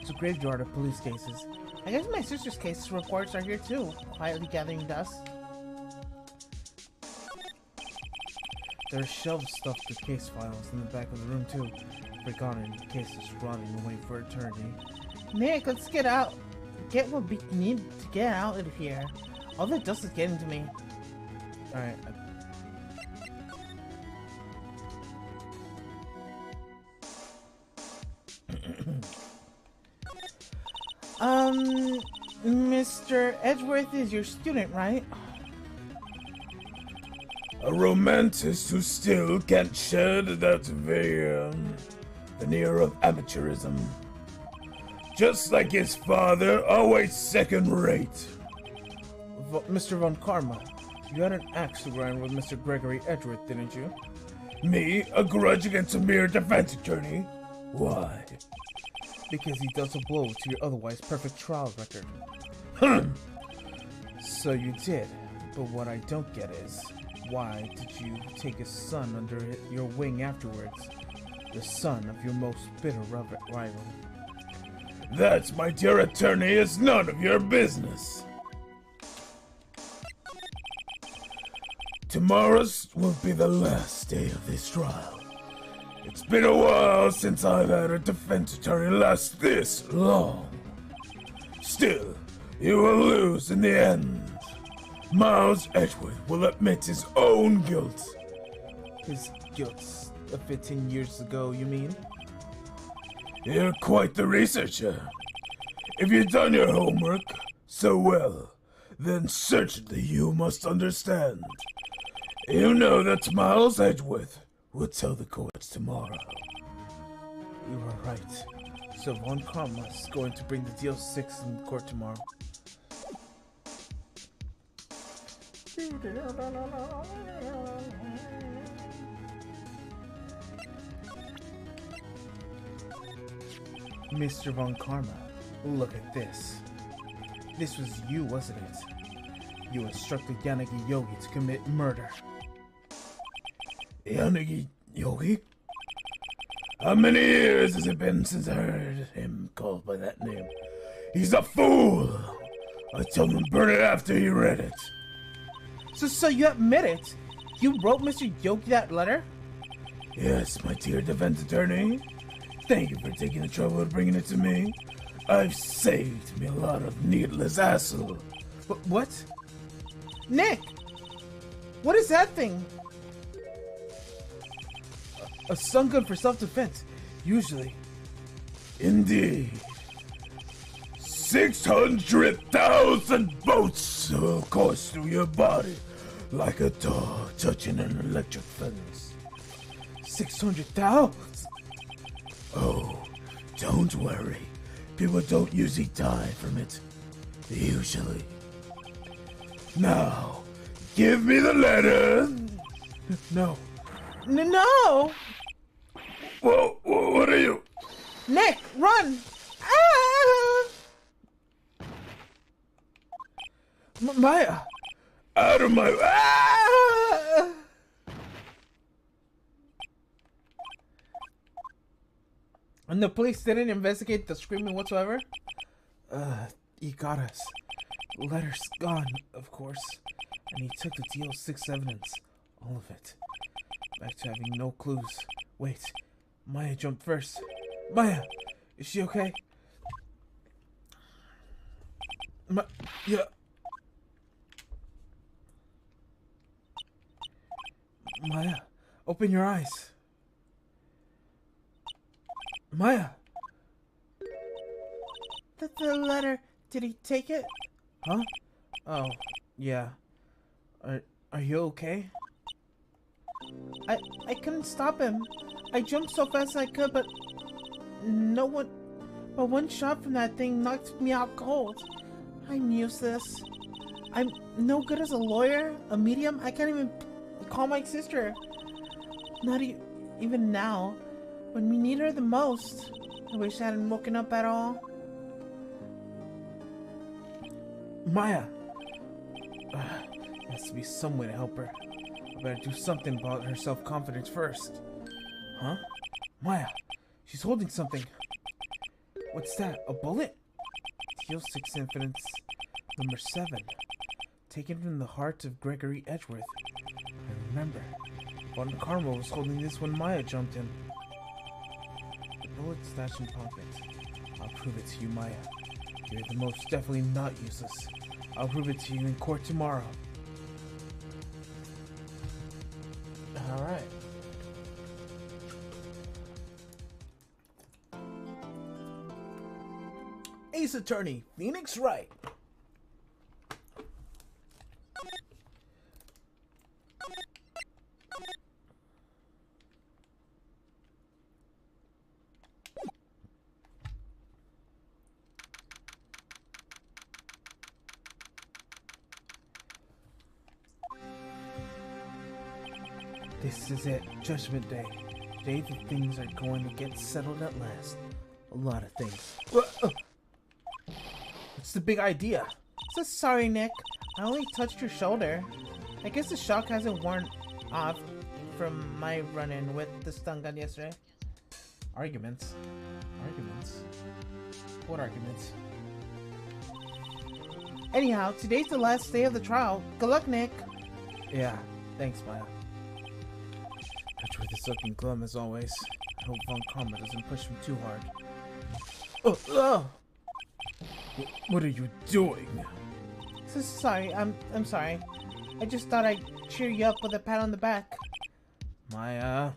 it's a graveyard of police cases. I guess my sister's case reports are here too, quietly gathering dust. There are shelves stuffed with case files in the back of the room too. Forgotten cases rotting away for eternity. Nick, let's get out. Get what we need to get out of here. All the dust is getting to me. Alright. Mr. Edgeworth is your student, right? A romanticist who still can't shed that veneer of amateurism. Just like his father, always second rate. Mr. Von Karma, you had an axe to grind with Mr. Gregory Edgeworth, didn't you? Me? A grudge against a mere defense attorney? Why? Because he dealt a blow to your otherwise perfect trial record. So you did, but what I don't get is, why did you take his son under your wing afterwards? The son of your most bitter rival. That, my dear attorney, is none of your business. Tomorrow's will be the last day of this trial. It's been a while since I've had a defense attorney last this long. Still, you will lose in the end. Miles Edgeworth will admit his own guilt. His guilt of 15 years ago, you mean? You're quite the researcher. If you've done your homework so well, then certainly you must understand. You know that Miles Edgeworth will tell the courts tomorrow. You were right. So Von Karma is going to bring the deal 6 in court tomorrow. Mr. Von Karma, look at this. This was you, wasn't it? You instructed Yanagi Yogi to commit murder. Yanagi Yogi? How many years has it been since I heard him called by that name? He's a fool! I told him to burn it after he read it. So you admit it? You wrote Mr. Yogi that letter? Yes, my dear defense attorney. Thank you for taking the trouble of bringing it to me. I've saved me a lot of needless hassle. What? Nick! What is that thing? A stun gun for self-defense, usually. Indeed. 600,000 bolts will course through your body like a dog touching an electric fence. 600,000? Oh, don't worry. People don't usually die from it. Usually. Now, give me the letter. No. No! Whoa, what are you? Nick, run! Ah! Maya! Out of my... Ah! And the police didn't investigate the screaming whatsoever? He got us. Letter's gone, of course. And he took the deal 6 evidence. All of it. Back to having no clues. Wait, Maya jumped first. Maya, is she okay? Yeah. Maya, open your eyes. Maya. The letter, did he take it? Huh? Oh, yeah. Are you okay? I couldn't stop him. I jumped so fast I could, but one shot from that thing knocked me out cold. I'm useless. I'm no good as a lawyer, a medium. I can't even call my sister. Not even now, when we need her the most. I wish I hadn't woken up at all. Maya! There has to be some way to help her. I better do something about her self-confidence first. Huh? Maya! She's holding something. What's that? A bullet? Teal 6 Infinite number 7. Taken from the heart of Gregory Edgeworth. And remember, Von Karma was holding this when Maya jumped in. The bullet stashed in pocket. I'll prove it to you, Maya. You're the most definitely not useless. I'll prove it to you in court tomorrow. Alright. Ace Attorney, Phoenix Wright. This is it. Judgment Day. Today the things are going to get settled at last. A lot of things. What's the big idea? So sorry, Nick. I only touched your shoulder. I guess the shock hasn't worn off from my run-in with the stun gun yesterday. Arguments? Arguments? What arguments? Anyhow, today's the last day of the trial. Good luck, Nick. Yeah, thanks, Maya. Edgeworth is looking glum as always. I hope Von Karma doesn't push him too hard. What are you doing? So sorry. I'm sorry. I just thought I'd cheer you up with a pat on the back. Maya,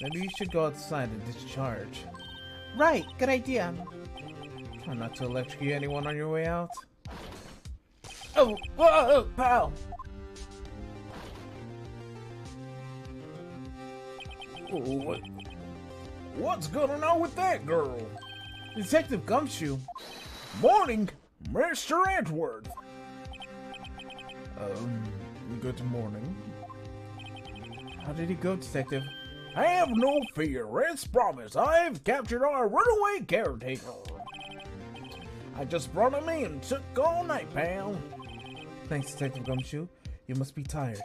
maybe you should go outside and discharge. Right, good idea. Try not to electrocute anyone on your way out. Oh, whoa, pal. What's going on with that girl? Detective Gumshoe. Morning, Mr. Edgeworth. Good morning. How did he go, Detective? Have no fear, as promised, I've captured our runaway caretaker. I just brought him in, took all night, pal. Thanks, Detective Gumshoe. You must be tired.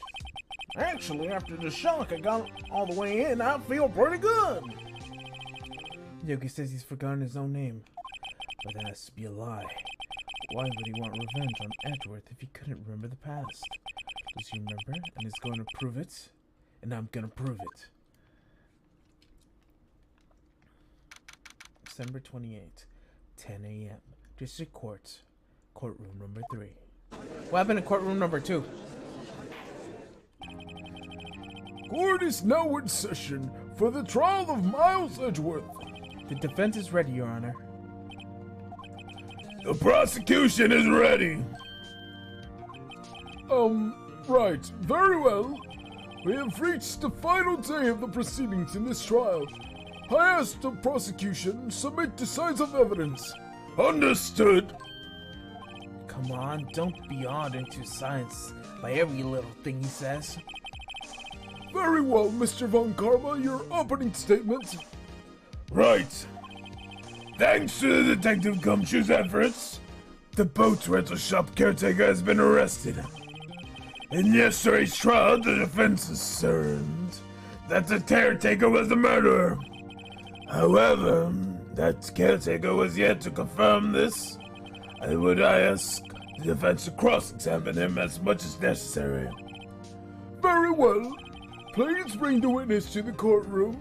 Actually, after the shock I got all the way in, I feel pretty good. Yogi says he's forgotten his own name. But that has to be a lie. Why would he want revenge on Edgeworth if he couldn't remember the past? Does he remember and is going to prove it? And I'm gonna prove it. December 28th, 10 a.m. District Court, courtroom number 3. What happened in courtroom number 2? Court is now in session for the trial of Miles Edgeworth. The defense is ready, Your Honor. The prosecution is ready. Right. Very well. We have reached the final day of the proceedings in this trial. I ask the prosecution submit the signs of evidence. Understood. Come on, don't be awed into science by every little thing he says. Very well, Mr. Von Karma, your opening statement. Right. Thanks to the Detective Gumshoe's efforts, the boat rental shop caretaker has been arrested. In yesterday's trial, the defense asserted that the caretaker was the murderer. However, that caretaker was yet to confirm this. I would ask the defense to cross-examine him as much as necessary. Very well. Please bring the witness to the courtroom.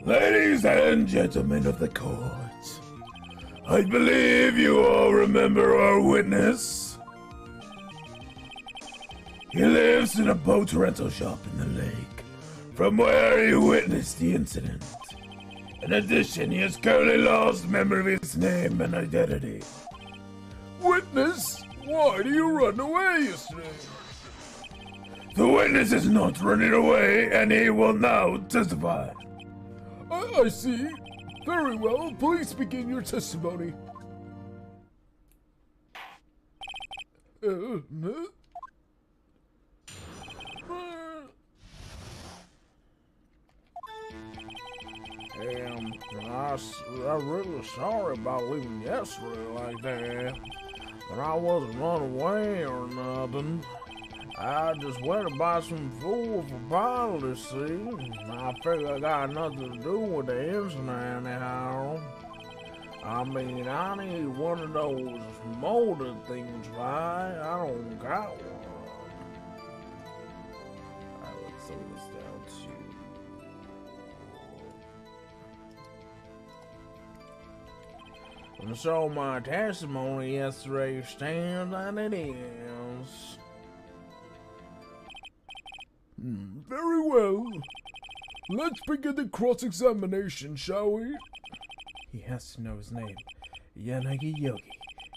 Ladies and gentlemen of the court, I believe you all remember our witness. He lives in a boat rental shop in the lake, from where he witnessed the incident. In addition, he has currently lost memory of his name and identity. Witness, why do you run away yesterday? The witness is not running away, and he will now testify. I see. Very well. Please begin your testimony. I'm really sorry about leaving yesterday like that. But I wasn't running away or nothing. I just went to buy some food for Paul to see. I figure I got nothing to do with the incident anyhow. I mean, I need one of those molded things, right? I don't got one. Alright, let's slow this down too. And so my testimony yesterday stands, and it is. Very well. Let's begin the cross-examination, shall we? He has to know his name. Yanagi Yogi.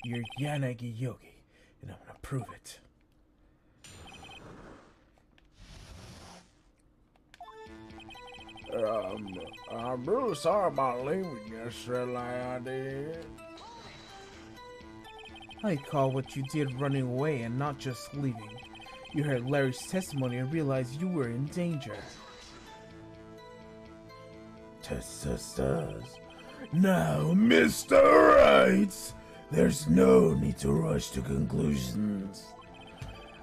You're Yanagi Yogi, and I'm gonna prove it. I'm really sorry about leaving yesterday like I did. I call what you did running away and not just leaving. You heard Larry's testimony and realized you were in danger. Now, Mr. Wright, there's no need to rush to conclusions.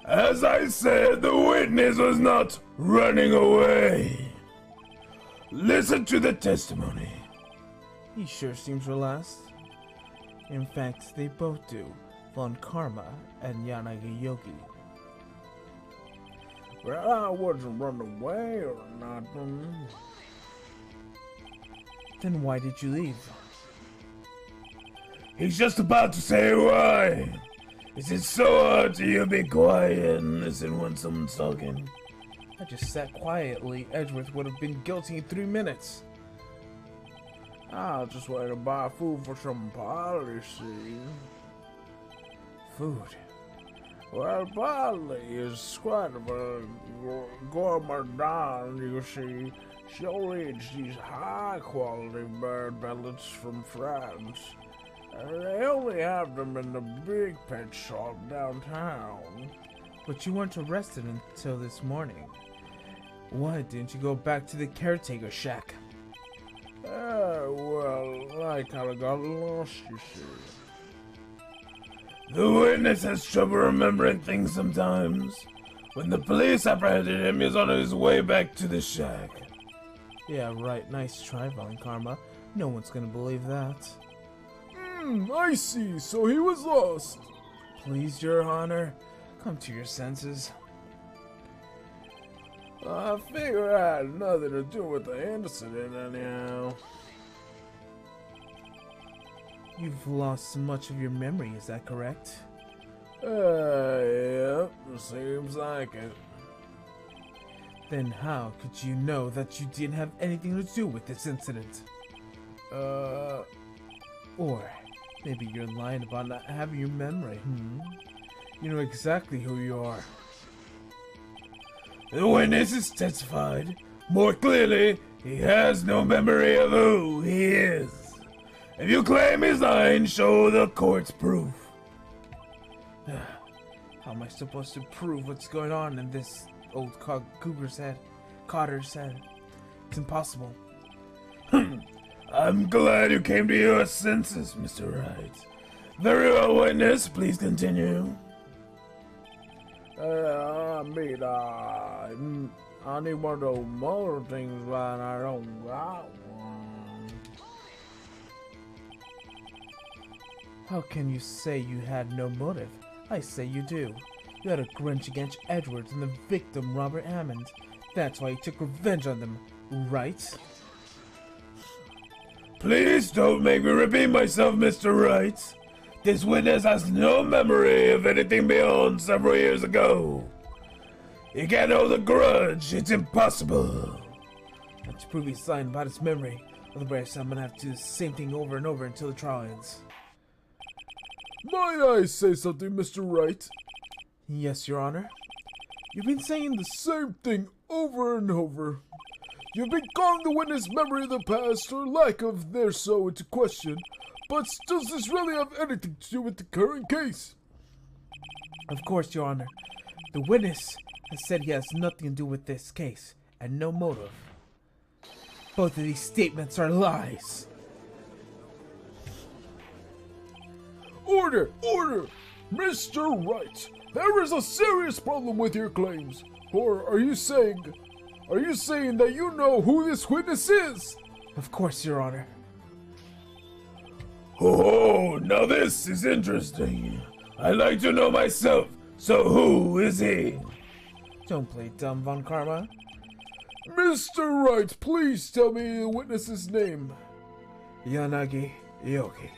As I said, the witness was not running away. Listen to the testimony. He sure seems relaxed. In fact, they both do, Von Karma and Yanagi Yogi. Well, I wasn't running away or nothing. Then why did you leave? He's just about to say why. Is it so hard to you be quiet and listen when someone's talking? I just sat quietly. Edgeworth would have been guilty in 3 minutes. I was just waiting to buy food for some policy. Food? Well, Polly is quite of a gourmand, you see. She'll eat these high-quality bird pellets from France. They only have them in the big pet shop downtown. But you weren't arrested until this morning. Why didn't you go back to the caretaker shack? Well, I kinda got lost, you see. The witness has trouble remembering things sometimes. When the police apprehended him, he was on his way back to the shack. Yeah, right. Nice try, Von Karma. No one's gonna believe that. I see. So he was lost. Please, Your Honor, come to your senses. I figure I had nothing to do with the incident anyhow. You've lost much of your memory, is that correct? Yep, seems like it. Then how could you know that you didn't have anything to do with this incident? Or maybe you're lying about not having your memory, You know exactly who you are. The witness is testified. More clearly, he has no memory of who he is. If you claim he's lying, show the court's proof. How am I supposed to prove what's going on in this old cougar's head? Cotter's head? It's impossible. I'm glad you came to your senses, Mr. Wright. Very well, witness. Please continue. I need one of those motor things, but I don't got one. How can you say you had no motive? I say you do. You had a grudge against Edwards and the victim, Robert Hammond. That's why you took revenge on them, right? Please don't make me repeat myself, Mr. Wright. This witness has no memory of anything beyond several years ago. He can't hold a grudge. It's impossible. Let's prove he's lying about his memory. Otherwise, I'm gonna have to do the same thing over and over until the trial ends. Might I say something, Mr. Wright? Yes, Your Honor. You've been saying the same thing over and over. You've been calling the witness' memory of the past or lack of thereso into question, but does this really have anything to do with the current case? Of course, Your Honor. The witness has said he has nothing to do with this case, and no motive. Both of these statements are lies. Order! Order! Mr. Wright, there is a serious problem with your claims. Or are you saying that you know who this witness is? Of course, Your Honor. Oh, now this is interesting. I'd like to know myself. So who is he? Don't play dumb, Von Karma. Mr. Wright, please tell me the witness's name. Yanagi Yogi.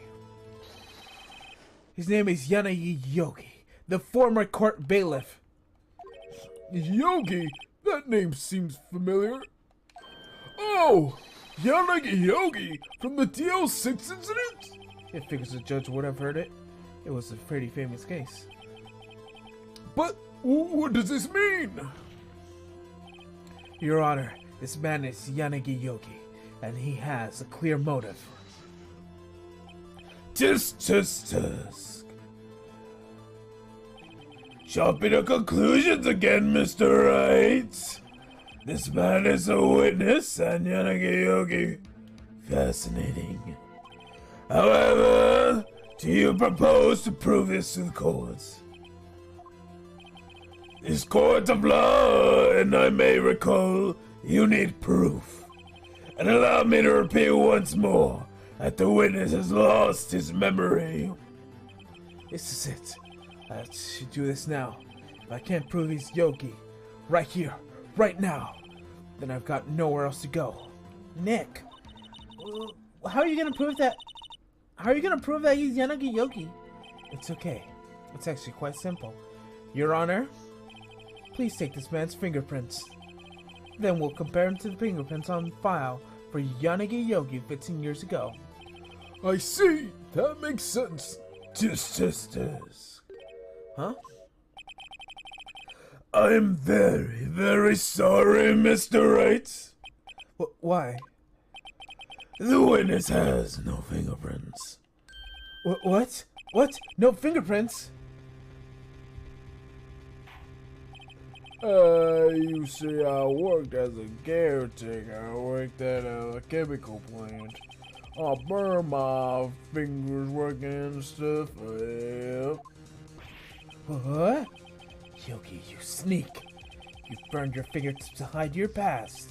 His name is Yanagi Yogi, the former court bailiff. Yogi? That name seems familiar. Oh! Yanagi Yogi from the DL6 incident? It figures the judge would have heard it. It was a pretty famous case. But what does this mean? Your Honor, this man is Yanagi Yogi, and he has a clear motive. Tisk. Jumping to conclusions again, Mr. Wright. This man is a witness, and Yanagi Yogi. Fascinating. However, do you propose to prove this to the courts? This court of law, and I may recall, you need proof. And allow me to repeat once more that the witness has lost his memory. This is it. I should do this now. If I can't prove he's Yogi, right here, right now, then I've got nowhere else to go. Nick, how are you gonna prove that? How are you gonna prove that he's Yanagi Yogi? It's okay. It's actually quite simple. Your Honor, please take this man's fingerprints. Then we'll compare him to the fingerprints on file for Yanagi Yogi 15 years ago. I see. That makes sense. Just. Huh? I'm very, very sorry, Mr. Wright. Why? The witness has no fingerprints. What? What? No fingerprints? You see, I worked as a caretaker. I worked at a chemical plant. I burned my fingers working and stuff. Yep. What? Yogi, you sneak. You burned your fingertips to hide your past.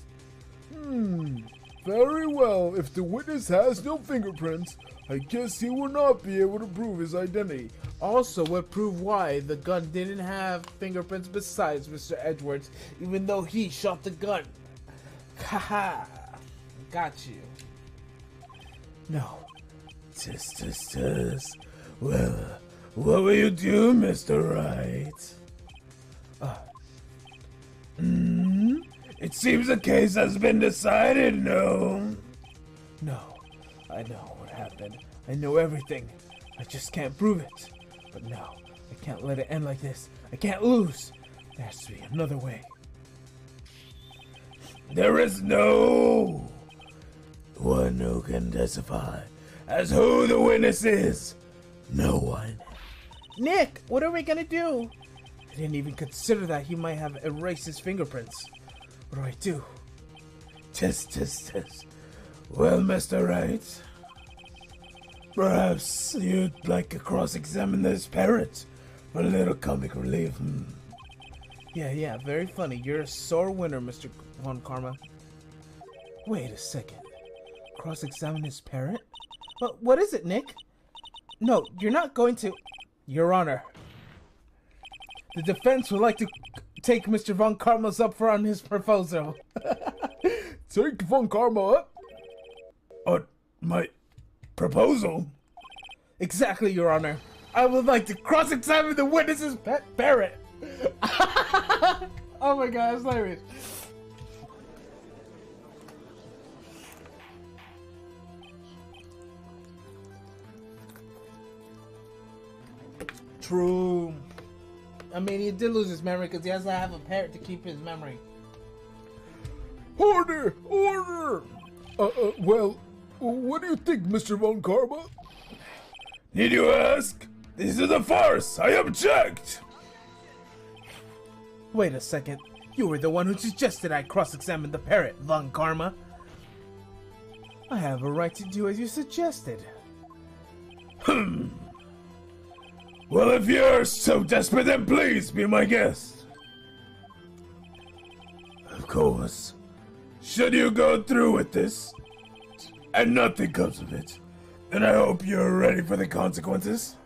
Very well. If the witness has no fingerprints, I guess he will not be able to prove his identity. Also, would prove why the gun didn't have fingerprints besides Mr. Edwards, even though he shot the gun. Haha. Got you. No. Well, what will you do, Mr. Wright? It seems the case has been decided, no? No. I know what happened. I know everything. I just can't prove it. But no, I can't let it end like this. I can't lose. There has to be another way. There is no one who can testify as who the witness is. No one. Nick, what are we gonna do? I didn't even consider that he might have erased his fingerprints. What do I do? Test. Well, Mr. Wright, perhaps you'd like to cross-examine this parrot for a little comic relief. Yeah, very funny. You're a sore winner, Mr. Von Karma. Wait a second. Cross-examine his parrot? But what is it, Nick? No, you're not going to. Your Honor, the defense would like to take Mr. Von Karma's up for on his proposal. Take Von Karma up? My proposal? Exactly, Your Honor. I would like to cross-examine the witness's pet parrot. Oh my god, that's hilarious. True. I mean, he did lose his memory because he has to have a parrot to keep his memory. Order! Well, what do you think, Mr. Von Karma? Need you ask? This is a farce! I object! Wait a second. You were the one who suggested I cross-examine the parrot, Von Karma. I have a right to do as you suggested. Well, if you're so desperate, then please be my guest. Of course. Should you go through with this, and nothing comes of it, then I hope you're ready for the consequences.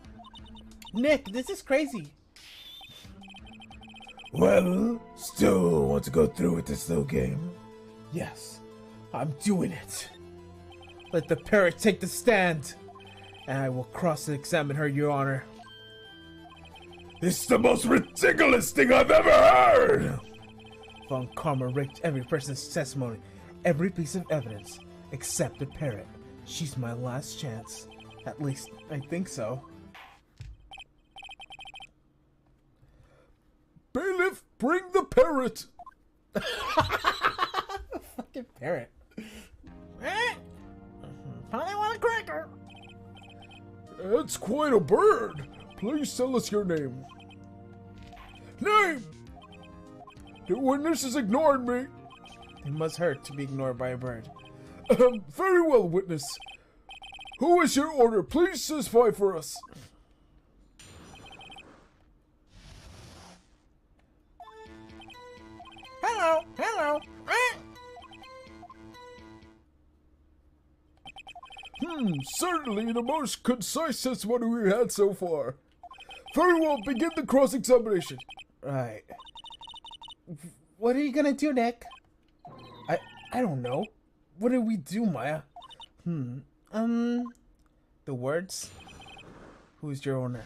Nick, this is crazy. Well, still want to go through with this little game? Yes, I'm doing it. Let the parrot take the stand, and I will cross-examine her, Your Honor. This is the most ridiculous thing I've ever heard! Von Karma raked every person's testimony, every piece of evidence, except the parrot. She's my last chance. At least, I think so. Bailiff, bring the parrot! Fucking parrot. Probably want a cracker. It's quite a bird. Please tell us your name. Name! The witness is ignoring me. It must hurt to be ignored by a bird. Very well, witness. Who is your order? Please specify for us. Hello, hello. Certainly the most concise testimony we've had so far. Very well, begin the cross-examination. Right. What are you gonna do, Nick? I don't know. What did we do, Maya? The words? Who's your owner?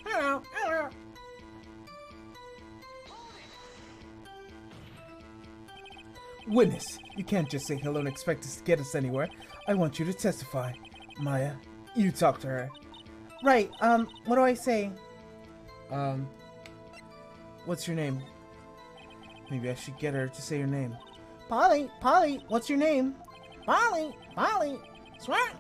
Hello, hello. Witness, you can't just say hello and expect us to get us anywhere. I want you to testify. Maya, you talk to her. Right, what do I say? What's your name? Maybe I should get her to say her name. Polly, what's your name? Polly, Swat.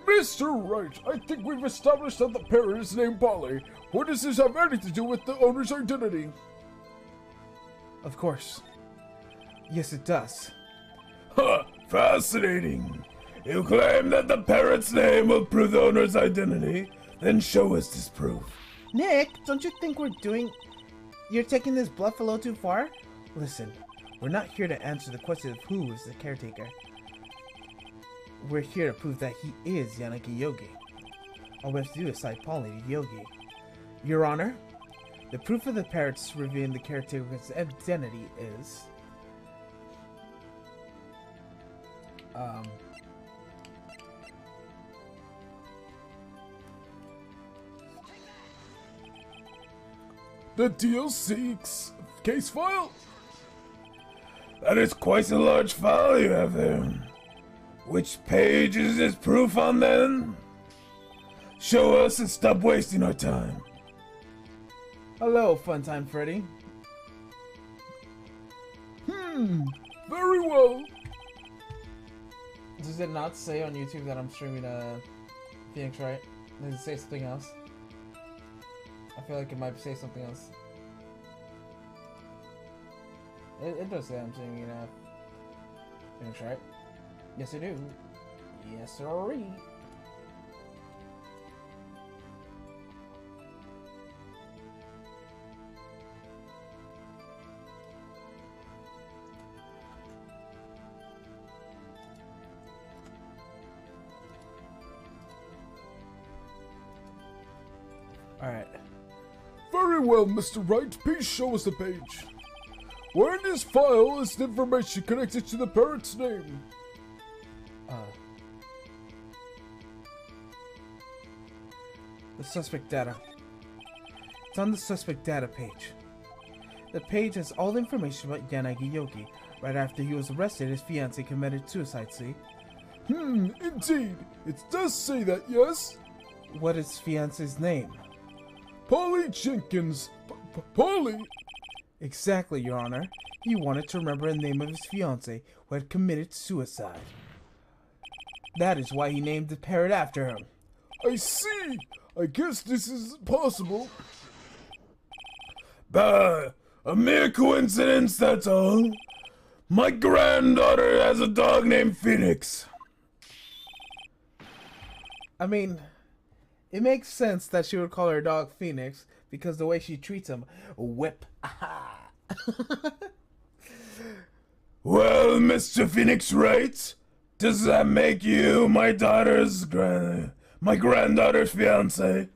Mr. Wright, I think we've established that the parrot is named Polly. What does this have anything to do with the owner's identity? Of course. Yes, it does. Ha! Fascinating. You claim that the parrot's name will prove the owner's identity? Then show us this proof. Nick, don't you think you're taking this bluff a little too far? Listen, we're not here to answer the question of who is the caretaker. We're here to prove that he is Yanagi Yogi. All we have to do is cite Polly to Yogi. Your Honor, the proof of the parrots revealing the caretaker's identity is... The DLC case file? That is quite a large file you have there. Which page is this proof on then? Show us and stop wasting our time. Hello, Funtime Freddy. Very well. Does it not say on YouTube that I'm streaming Phoenix Wright? Does it say something else? I feel like it might say something else. It does say I'm streaming Phoenix Wright. Yes, I do. Yes, sorry. Alright. Very well, Mr. Wright. Please show us the page. Where in this file is the information connected to the parrot's name? The suspect data. It's on the suspect data page. The page has all the information about Yanagi Yogi. Right after he was arrested, his fiancée committed suicide, see? Indeed. It does say that, yes? What is fiancée's name? Polly Jenkins. Polly? Exactly, Your Honor. He wanted to remember the name of his fiancée who had committed suicide. That is why he named the parrot after him. I see. I guess this is possible. Bah, a mere coincidence, that's all. My granddaughter has a dog named Phoenix. I mean, it makes sense that she would call her dog Phoenix because the way she treats him. Whip. Well, Mr. Phoenix Wright, does that make you my granddaughter's fiancé?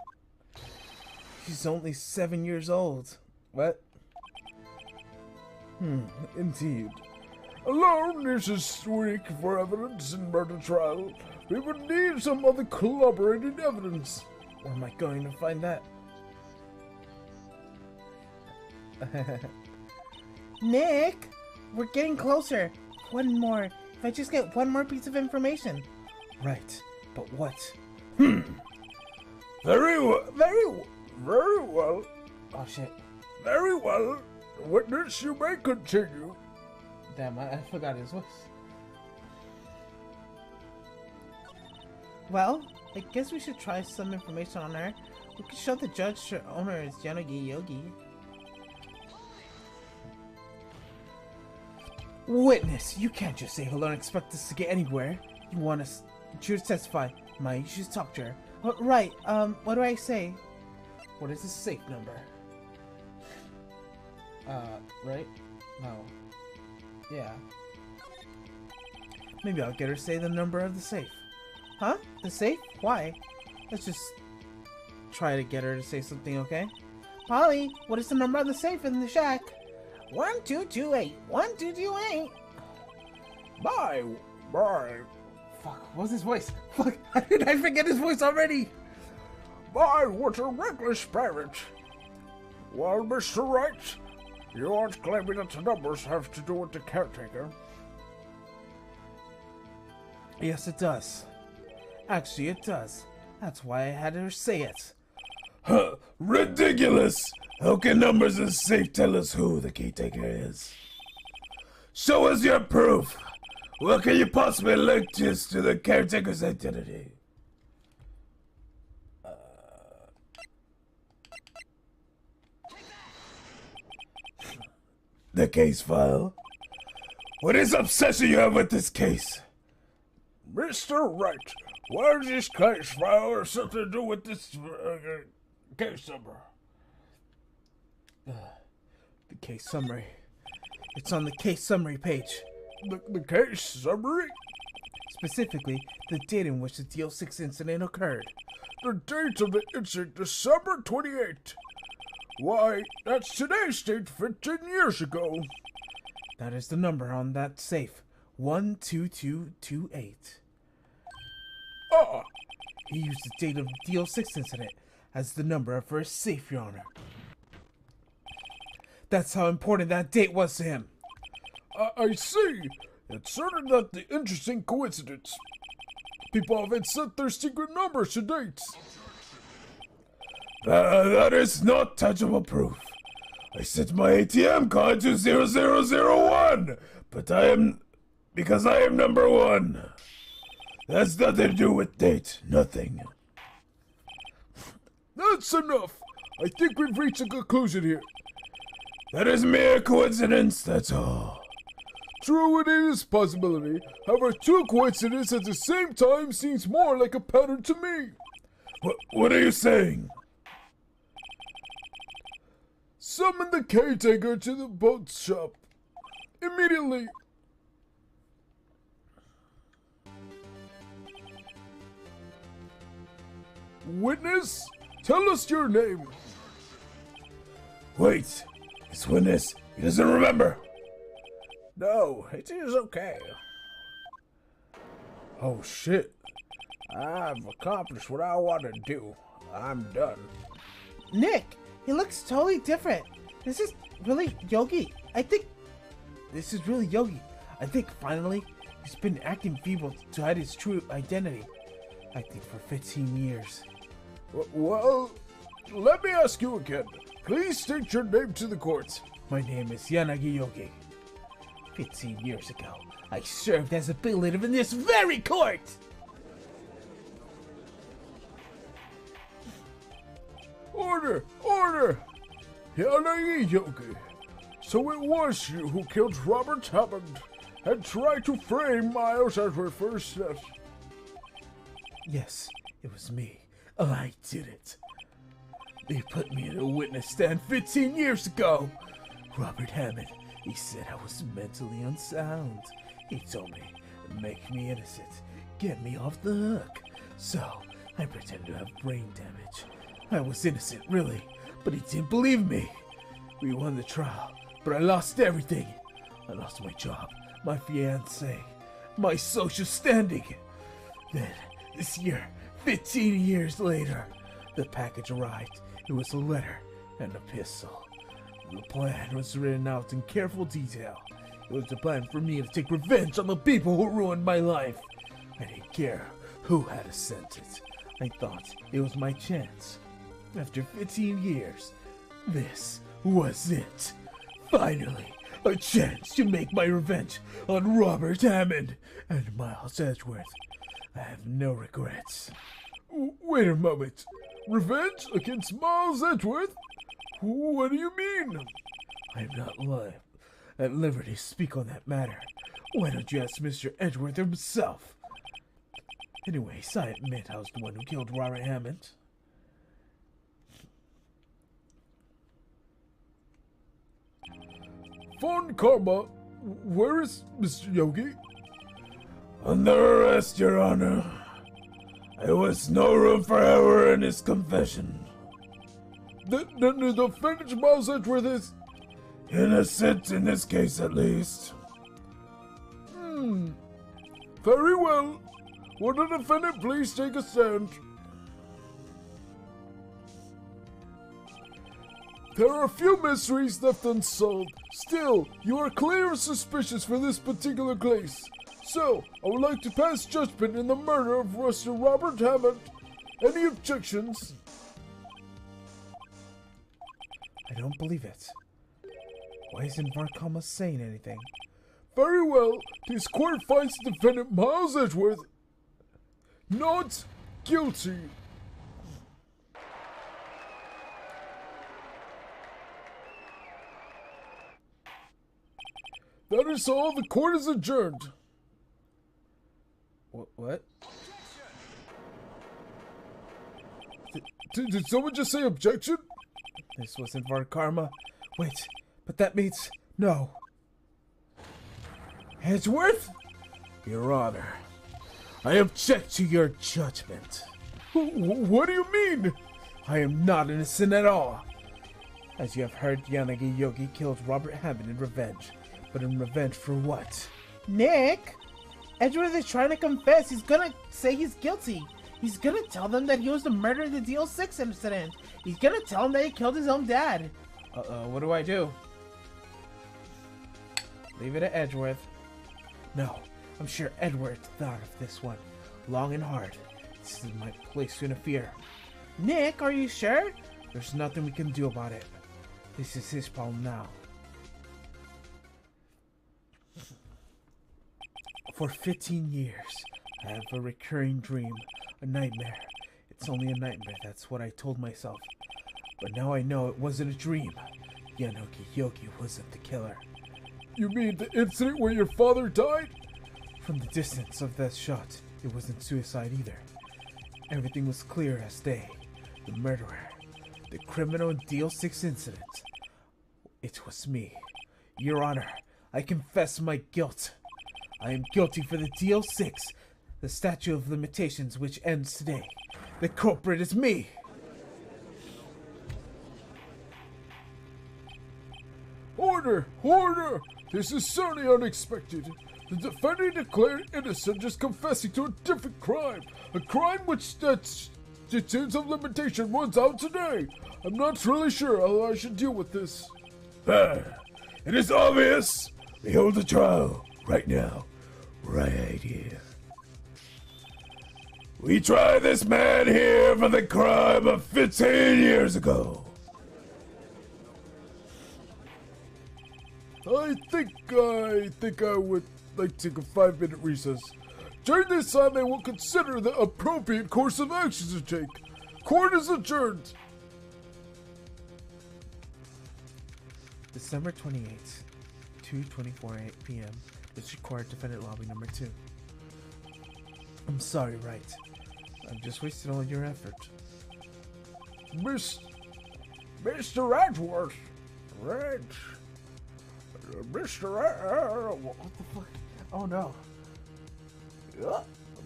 She's only 7 years old. What? Indeed. Alone is a weak for evidence in murder trial. We would need some other corroborating evidence. Where am I going to find that? Nick, we're getting closer. One more. If I just get one more piece of information. Right, but what? Very well. Oh shit. Very well. Witness, you may continue. Damn, I forgot his voice. Well, I guess we should try some information on her. We could show the judge her owner as Yanagi Yogi. Witness, you can't just say hello and expect us to get anywhere. You want us to testify. You should talk to her. Oh, right, what do I say? What is the safe number? Right? No. Yeah. Maybe I'll get her to say the number of the safe. Huh? The safe? Why? Let's just try to get her to say something, okay? Polly, what is the number of the safe in the shack? 1228. 1228. Bye. Fuck, what was his voice? Fuck, how did I forget his voice already? Bye, what a reckless spirit. Well, Mr. Wright, you aren't claiming that the numbers have to do with the caretaker. Yes, it does. Actually, it does. That's why I had her say it. Huh, ridiculous! How can numbers and safe tell us who the caretaker is? Show us your proof! What can you possibly link this to the caretaker's identity? The case file? What is the obsession you have with this case? Mr. Wright, what is this case file or something to do with this case number? The case summary. It's on the case summary page. The case summary? Specifically, the date in which the DL6 incident occurred. The date of the incident, December 28th. Why, that's today's date 15 years ago. That is the number on that safe. 12228. Ah! He used the date of the DL6 incident as the number for his safe, Your Honor. That's how important that date was to him. I see. It's certainly not the interesting coincidence. People haven't set their secret numbers to dates. That is not tangible proof. I set my ATM card to 0001, but because I am number one. That's nothing to do with date, nothing. That's enough. I think we've reached a conclusion here. That is mere coincidence, that's all. True, it is a possibility. However, two coincidences at the same time seems more like a pattern to me. What are you saying? Summon the caretaker to the boat shop. Immediately. Witness, tell us your name. Wait, it's Witness. He doesn't remember. No, it is okay. Oh shit. I've accomplished what I wanted to do. I'm done. Nick, he looks totally different. This is really Yogi. I think finally he's been acting feeble to hide his true identity. Acting for 15 years. Well, let me ask you again. Please state your name to the court. My name is Yanagi Yogi. 15 years ago, I served as a bailiff in this very court! Order! Order! Yanagi Yogi. So it was you who killed Robert Hammond and tried to frame Miles Edward for his death. Yes, it was me. I did it. They put me in a witness stand 15 years ago. Robert Hammond, he said I was mentally unsound. He told me, make me innocent, get me off the hook. So, I pretended to have brain damage. I was innocent, really, but he didn't believe me. We won the trial, but I lost everything. I lost my job, my fiancé, my social standing. Then, this year, 15 years later, the package arrived. It was a letter and a pistol. The plan was written out in careful detail. It was a plan for me to take revenge on the people who ruined my life. I didn't care who had sent it. I thought it was my chance. After 15 years, this was it. Finally, a chance to make my revenge on Robert Hammond and Miles Edgeworth. I have no regrets. Wait a moment. Revenge against Miles Edgeworth? What do you mean? I am not at liberty to speak on that matter. Why don't you ask Mr. Edgeworth himself? Anyways, I admit I was the one who killed Robert Hammond. Von Karma, where is Mr. Yogi? Under arrest, Your Honor. There was no room for error in his confession. Then the defendant Miles Edgeworth is innocent in this case, at least. Very well. Will the defendant please take a stand? There are a few mysteries left unsolved. Still, you are clear and suspicious for this particular case. So, I would like to pass judgment in the murder of Mr. Robert Hammond. Any objections? I don't believe it. Why isn't Varkama saying anything? Very well. This court finds defendant Miles Edgeworth not guilty. That is all. The court is adjourned. What? Did someone just say objection? This wasn't Varkarma. Wait, but that means no. Edgeworth? Your Honor, I object to your judgment. What do you mean? I am not innocent at all. As you have heard, Yanagi Yogi killed Robert Hammond in revenge. But in revenge for what? Nick, Edgeworth is trying to confess. He's gonna say he's guilty. He's gonna tell them that he was the murderer in the DL6 incident. He's gonna tell them that he killed his own dad. What do I do? Leave it to Edgeworth. No, I'm sure Edgeworth thought of this one long and hard. This is my place to interfere. Nick, are you sure? There's nothing we can do about it. This is his problem now. For 15 years, I have a recurring dream, a nightmare. It's only a nightmare, that's what I told myself. But now I know it wasn't a dream. Yanagi Yogi wasn't the killer. You mean the incident where your father died? From the distance of that shot, it wasn't suicide either. Everything was clear as day. The murderer, the criminal in DL6 incident. It was me. Your Honor, I confess my guilt. I am guilty for the DL6, the statute of limitations which ends today. The culprit is me! Order! Order! This is certainly unexpected. The defendant declared innocent just confessing to a different crime. A crime which the statute of limitation runs out today. I'm not really sure how I should deal with this. It is obvious. We hold a trial right now. Right here. We tried this man here for the crime of 15 years ago. I think I would like to take a 5-minute recess. During this time, I will consider the appropriate course of action to take. Court is adjourned. December 28th, 2:24 p.m. District Court, Defendant Lobby number 2. I'm sorry, Wright. I've just wasted all your effort. Mr. Edgeworth. Right. What the fuck? Oh no.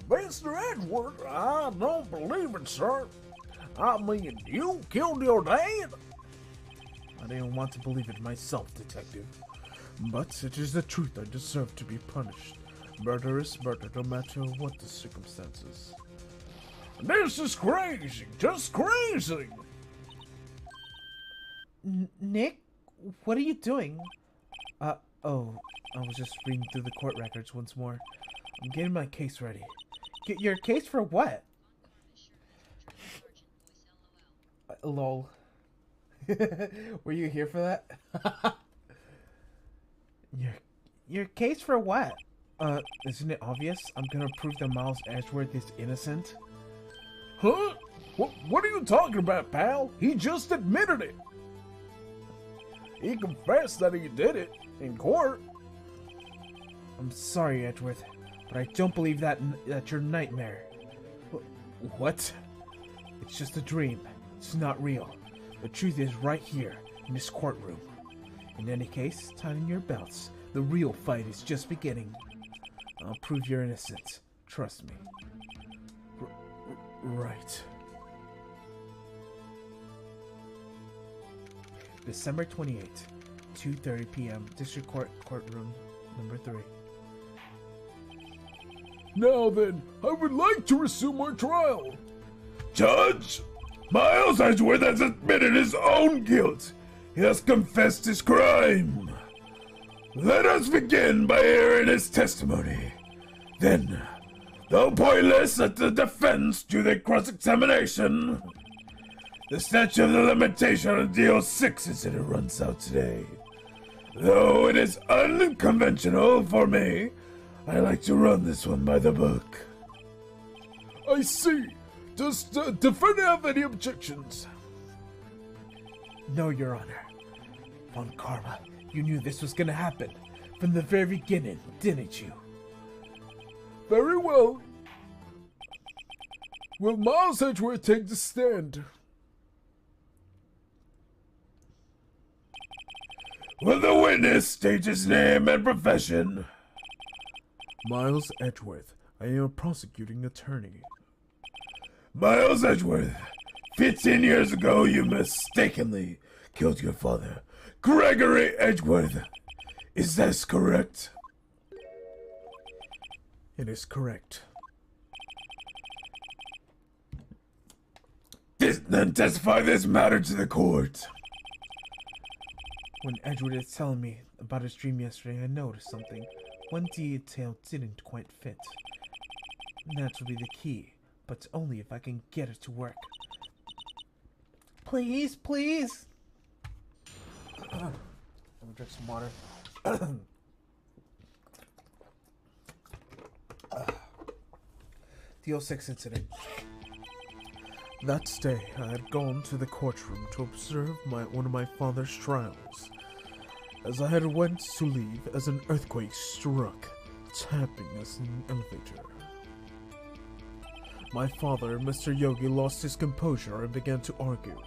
Mr. Edgeworth, I don't believe it, sir. I mean, you killed your dad? I didn't want to believe it myself, Detective. But it is the truth. I deserve to be punished. Murder is murder, no matter what the circumstances. This is crazy. Just crazy. Nick, what are you doing? Oh, I was just reading through the court records once more. I'm getting my case ready. Get your case for what? Lol. Were you here for that? Your case for what? Isn't it obvious? I'm gonna prove that Miles Edgeworth is innocent. Huh? What are you talking about, pal? He just admitted it. He confessed that he did it in court. I'm sorry, Edgeworth, but I don't believe that's your nightmare. What? It's just a dream. It's not real. The truth is right here, in this courtroom. In any case, tighten your belts. The real fight is just beginning. I'll prove your innocence. Trust me. Right. December 28th, 2:30 p.m. District Court, courtroom number 3. Now then, I would like to resume our trial. Judge, Miles Edgeworth has admitted his own guilt. He has confessed his crime. Let us begin by hearing his testimony. Then, though pointless at the defense due to cross-examination, the statute of limitation on DO6 incident runs out today. Though it is unconventional for me, I like to run this one by the book. I see. Does the defendant have any objections? No, Your Honor. Von Karma, you knew this was gonna happen from the very beginning, didn't you? Very well. Will Miles Edgeworth take the stand? Will the witness state his name and profession? Miles Edgeworth. I am a prosecuting attorney. Miles Edgeworth, 15 years ago you mistakenly killed your father, Gregory Edgeworth. Is this correct? It is correct. Then testify this matter to the court. When Edward is telling me about his dream yesterday, I noticed something. One detail didn't quite fit. Naturally the key, but only if I can get it to work. Please, please! Let me drink some water. The 06 incident. That day, I had gone to the courtroom to observe one of my father's trials. As I had went to leave, as an earthquake struck, tapping us in an elevator. My father, Mr. Yogi, lost his composure and began to argue.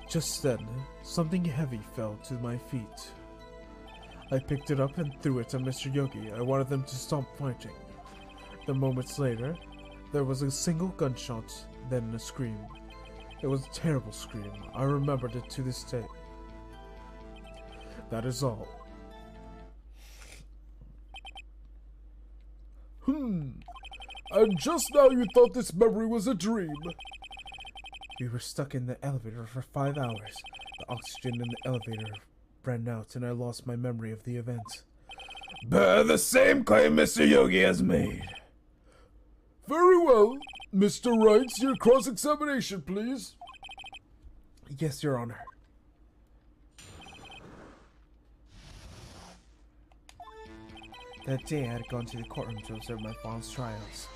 Just then, something heavy fell to my feet. I picked it up and threw it at Mr. Yogi. I wanted them to stop fighting. Then moments later, there was a single gunshot, then a scream. It was a terrible scream. I remembered it to this day. That is all. And just now you thought this memory was a dream. We were stuck in the elevator for 5 hours. The oxygen in the elevator ran out and I lost my memory of the event. Bear the same claim Mr. Yogi has made. Very well. Mr. Wright, your cross-examination, please. Yes, Your Honor. That day I had gone to the courtroom to observe my father's trials.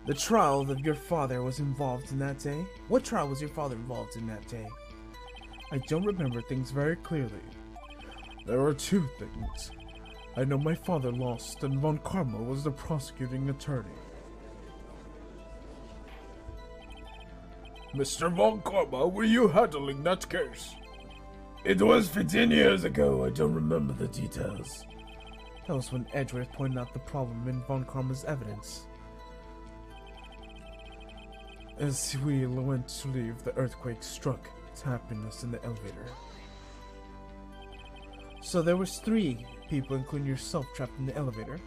The trial of your father was involved in that day? What trial was your father involved in that day? I don't remember things very clearly. There are two things. I know my father lost, and Von Karma was the prosecuting attorney. Mr. Von Karma, were you handling that case? It was 15 years ago. I don't remember the details. That was when Edgeworth pointed out the problem in Von Karma's evidence. As we went to leave, the earthquake struck, tapping us in the elevator. So there was 3 people, including yourself, trapped in the elevator?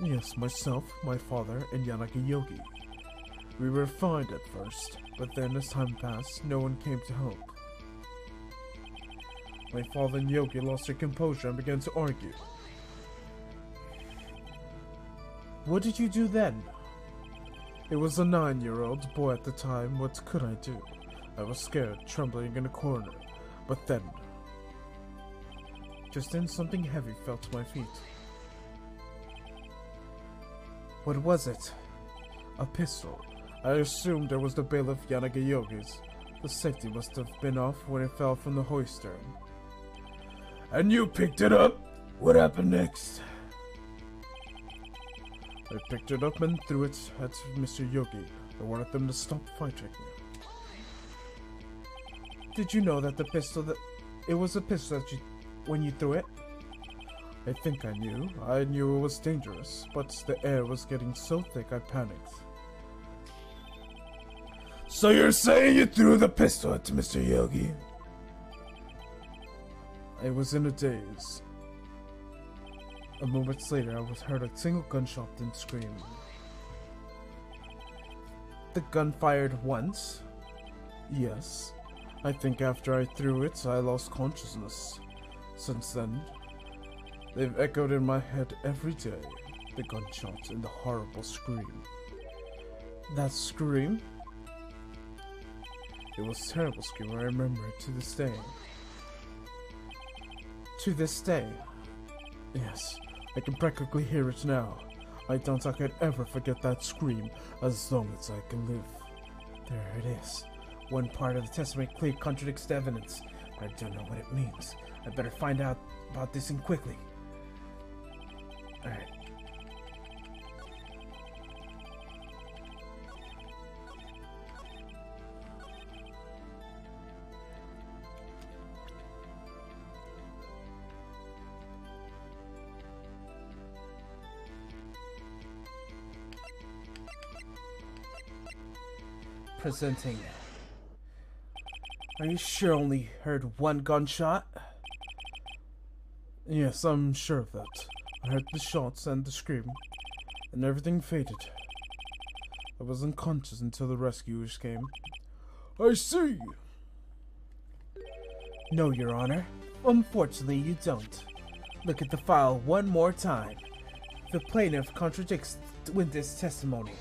Yes, myself, my father, and Yanagi Yogi. We were fine at first, but then as time passed, no one came to help. My father and Yogi lost their composure and began to argue. What did you do then? It was a 9-year-old boy at the time. What could I do? I was scared, trembling in a corner. But then... Just then something heavy fell to my feet. What was it? A pistol. I assumed it was the bailiff Yanagi-Yogi's. The safety must have been off when it fell from the hoister. And you picked it up? What happened next? I picked it up and threw it at Mr. Yogi. I wanted them to stop fighting. Did you know that it was a pistol that when you threw it? I think I knew. I knew it was dangerous, but the air was getting so thick I panicked. So you're saying you threw the pistol at Mr. Yogi? I was in a daze. A moment later, I was heard a single gunshot and scream. The gun fired once? Yes. I think after I threw it, I lost consciousness. Since then, they've echoed in my head every day. The gunshots and the horrible scream. That scream? It was a terrible scream. I remember it to this day. To this day. Yes, I can practically hear it now. I don't think I could ever forget that scream as long as I can live. There it is. One part of the testimony clearly contradicts the evidence, but I don't know what it means. I better find out about this and quickly. Alright. Presenting. Are you sure only heard one gunshot? Yes, I'm sure of that. I heard the shots and the scream, and everything faded. I was unconscious until the rescuers came. I see. No, Your Honor. Unfortunately, you don't. Look at the file one more time. The plaintiff contradicts witness testimony.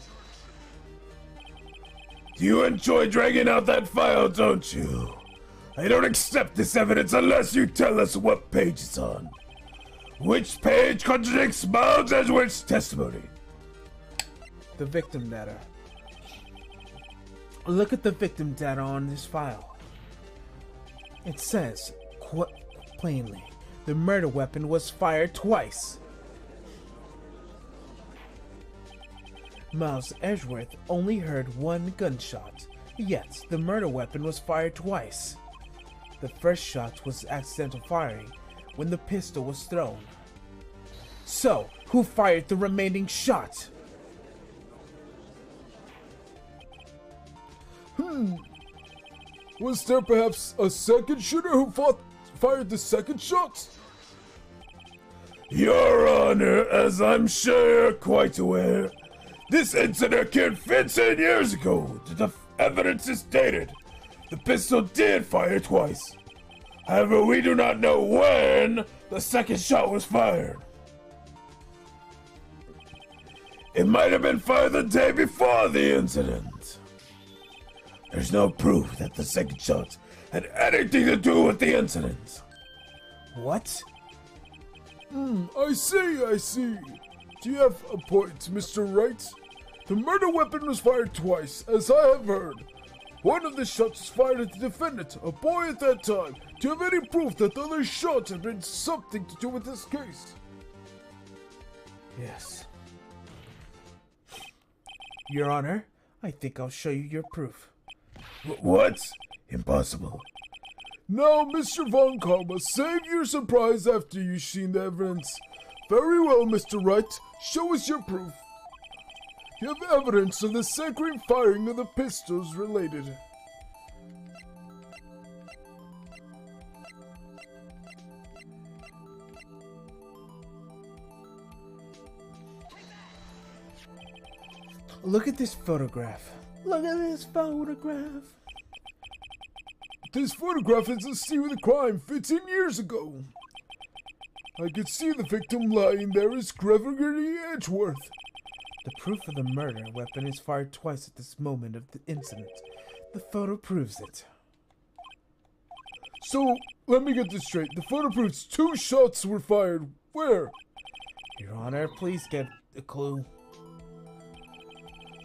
You enjoy dragging out that file, don't you? I don't accept this evidence unless you tell us what page it's on. Which page contradicts Miles Edgeworth's testimony? The victim data. Look at the victim data on this file. It says, plainly, the murder weapon was fired twice. Miles Edgeworth only heard one gunshot, yet the murder weapon was fired twice. The first shot was accidental firing when the pistol was thrown. So, who fired the remaining shot? Was there perhaps a second shooter who fired the second shot? Your Honor, as I'm sure you're quite aware, this incident occurred 15 years ago. The evidence is dated. The pistol did fire twice. However, we do not know when the second shot was fired. It might have been fired the day before the incident. There's no proof that the second shot had anything to do with the incident. What? I see. Do you have a point, Mr. Wright? The murder weapon was fired twice, as I have heard. One of the shots was fired at the defendant, a boy at that time. Do you have any proof that the other shots had been something to do with this case? Yes. Your Honor, I think I'll show you your proof. What? Impossible. Now, Mr. Von Karma, save your surprise after you've seen the evidence. Very well, Mr. Wright. Show us your proof. You have evidence of the second firing of the pistols related. Look at this photograph. Look at this photograph. This photograph is the scene of the crime 15 years ago. I could see the victim lying there as Gregory Edgeworth. The proof of the murder weapon is fired twice at this moment of the incident. The photo proves it. So, let me get this straight. The photo proves 2 shots were fired. Where? Your Honor, please get a clue.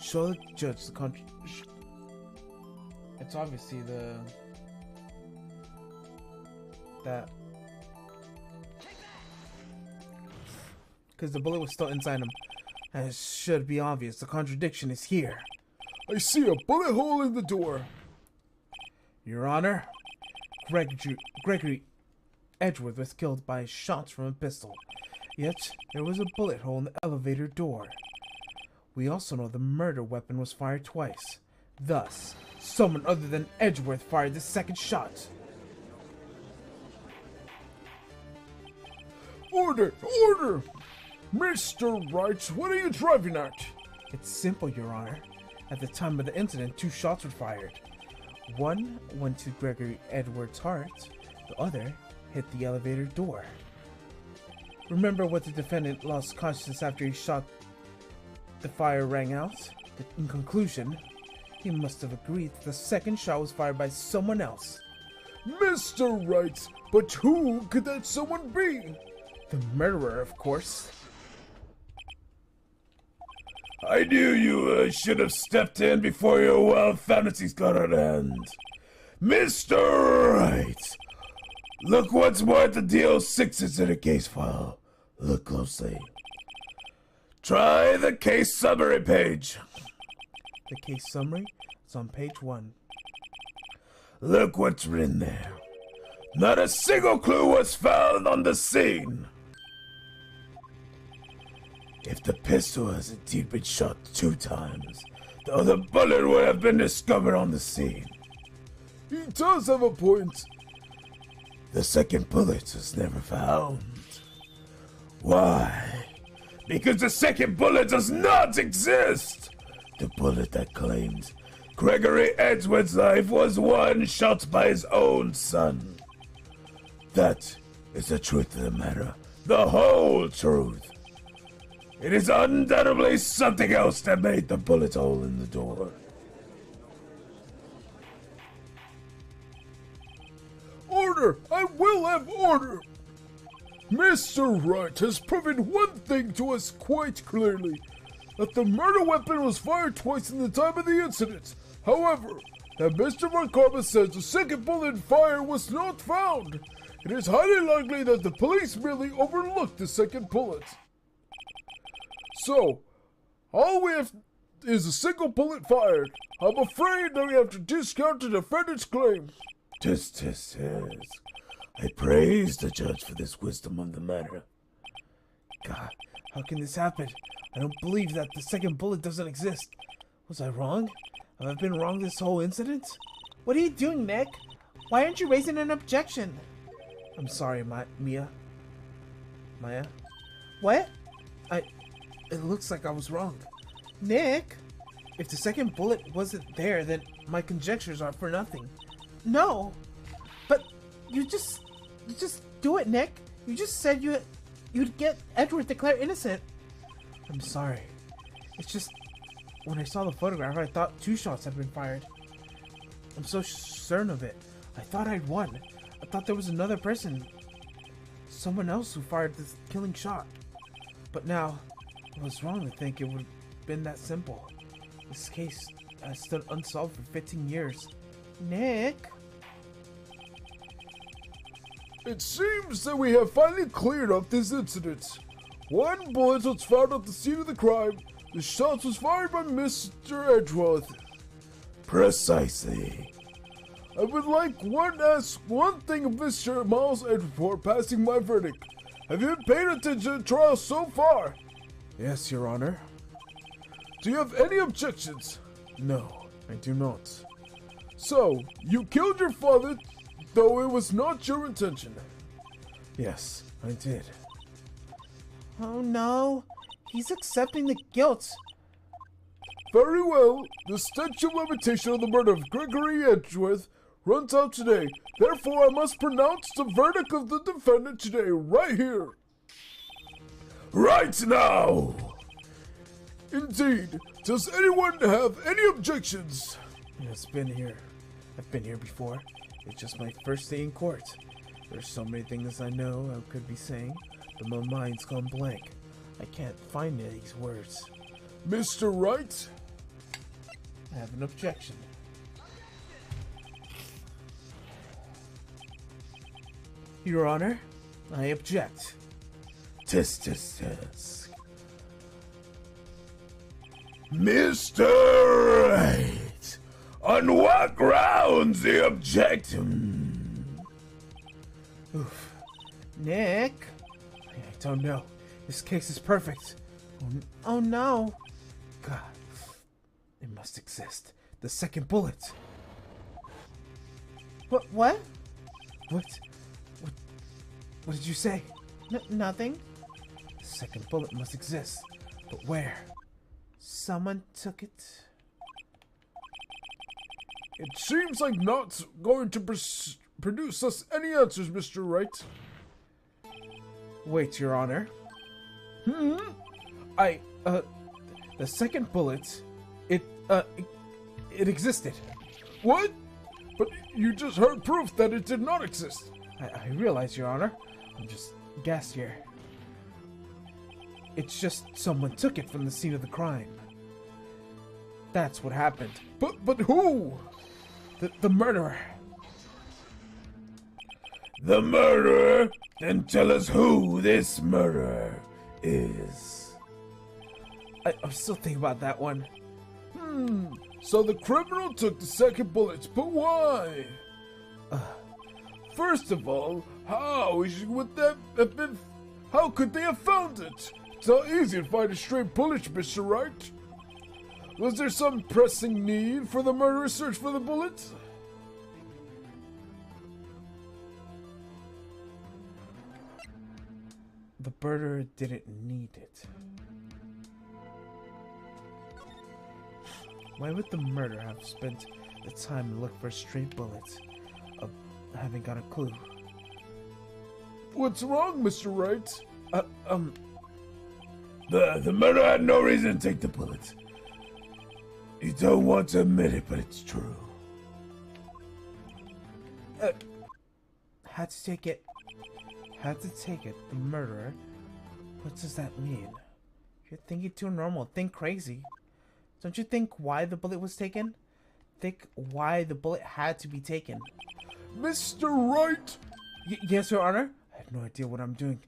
Show the judge the country. It's obviously that because the bullet was still inside him. And it should be obvious. The contradiction is here. I see a bullet hole in the door. Your Honor, Gregory Edgeworth was killed by shots from a pistol. Yet, there was a bullet hole in the elevator door. We also know the murder weapon was fired twice. Thus, someone other than Edgeworth fired the second shot. Order! Order! Mr. Wright, what are you driving at? It's simple, Your Honor. At the time of the incident, 2 shots were fired. One went to Gregory Edwards' heart, the other hit the elevator door. Remember what the defendant lost consciousness after he shot. The fire rang out. In conclusion, he must have agreed that the second shot was fired by someone else. Mr. Wright, but who could that someone be? The murderer, of course. I knew you should have stepped in before your wild fantasies got out of hand. Mr. Wright, look once more at the DO6s in the case file. Look closely. Try the case summary page. The case summary is on page 1. Look what's written there. Not a single clue was found on the scene. If the pistol has indeed been shot 2 times, the other bullet would have been discovered on the scene. He does have a point. The second bullet was never found. Why? Because the second bullet does not exist! The bullet that claimed Gregory Edgeworth's life was one shot by his own son. That is the truth of the matter. The whole truth. It is undoubtedly something else that made the bullet hole in the door. Order! I will have order! Mr. Wright has proven one thing to us quite clearly. That the murder weapon was fired twice in the time of the incident. However, that Mr. Markova says the second bullet fired was not found. It is highly likely that the police merely overlooked the second bullet. So, all we have is a single bullet fired. I'm afraid that we have to discount the defendant's claim. Tis. I praise the judge for this wisdom on the matter. God, how can this happen? I don't believe that the second bullet doesn't exist. Was I wrong? Have I been wrong this whole incident? What are you doing, Nick? Why aren't you raising an objection? I'm sorry, Maya. What? It looks like I was wrong. Nick? If the second bullet wasn't there, then my conjectures are for nothing. No. But you just do it, Nick. You just said you'd get Edward declared innocent. I'm sorry. It's just, when I saw the photograph, I thought 2 shots had been fired. I'm so certain of it. I thought I'd won. I thought there was another person. Someone else who fired this killing shot. But now, I was wrong to think it would have been that simple. This case has stood unsolved for 15 years. Nick? It seems that we have finally cleared up this incident. 1 bullet was found at the scene of the crime. The shot was fired by Mr. Edgeworth. Precisely. I would like to ask one thing of Mr. Miles Edgeworth before passing my verdict. Have you been paying attention to the trial so far? Yes, Your Honor. Do you have any objections? No, I do not. So, you killed your father, though it was not your intention. Yes, I did. Oh no. He's accepting the guilt. Very well. The statute of limitation on the murder of Gregory Edgeworth runs out today. Therefore, I must pronounce the verdict of the defendant today, right here. Right now! Indeed. Does anyone have any objections? I've been here before. It's just my first day in court. There's so many things I know I could be saying, but my mind's gone blank. I can't find these words. Mr. Wright? I have an objection. Your Honor, I object. Tisk. Mr. Wright, on what grounds do you object? Oof. Nick? I don't know. This case is perfect. Oh no. God. It must exist. The second bullet. What? What did you say? Nothing. The second bullet must exist. But where? Someone took it. It seems like not going to produce us any answers, Mr. Wright. Wait, Your Honor. The second bullet, it existed. What? But you just heard proof that it did not exist. I realize, Your Honor. I'm just gassed here. It's just someone took it from the scene of the crime. That's what happened. But who? The murderer. The murderer? Then tell us who this murderer is. I'm still thinking about that one. So the criminal took the second bullet, but why? First of all, how could they have found it? It's not easy to find a stray bullet, Mr. Wright. Was there some pressing need for the murderer's search for the bullet? The murderer didn't need it. Why would the murderer have spent the time to look for a stray bullet? I haven't got a clue. What's wrong, Mr. Wright? The murderer had no reason to take the bullet. You don't want to admit it, but it's true. Had to take it. The murderer? What does that mean? You're thinking too normal. Think crazy. Don't you think why the bullet was taken? Think why the bullet had to be taken. Mr. Wright! Yes, Your Honor? I have no idea what I'm doing.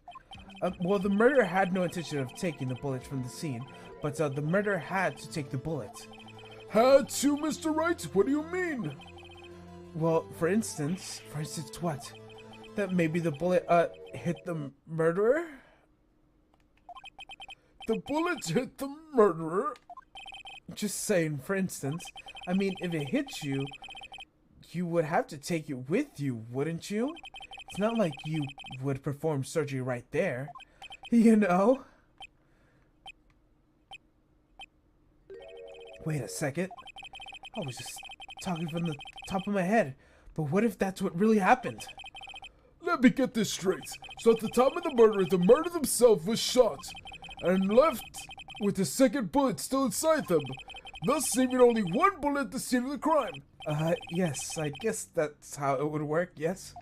Well, the murderer had no intention of taking the bullet from the scene, but the murderer had to take the bullet. Had to, Mr. Wright? What do you mean? Well, for instance what? That maybe the bullet, hit the murderer? The bullet hit the murderer? Just saying, for instance. I mean, if it hits you, you would have to take it with you, wouldn't you? It's not like you would perform surgery right there, you know? Wait a second. I was just talking from the top of my head. But what if that's what really happened? Let me get this straight. So at the time of the murderer themselves was shot and left with the second bullet still inside them, thus leaving only one bullet at the scene of the crime. Yes, I guess that's how it would work, yes?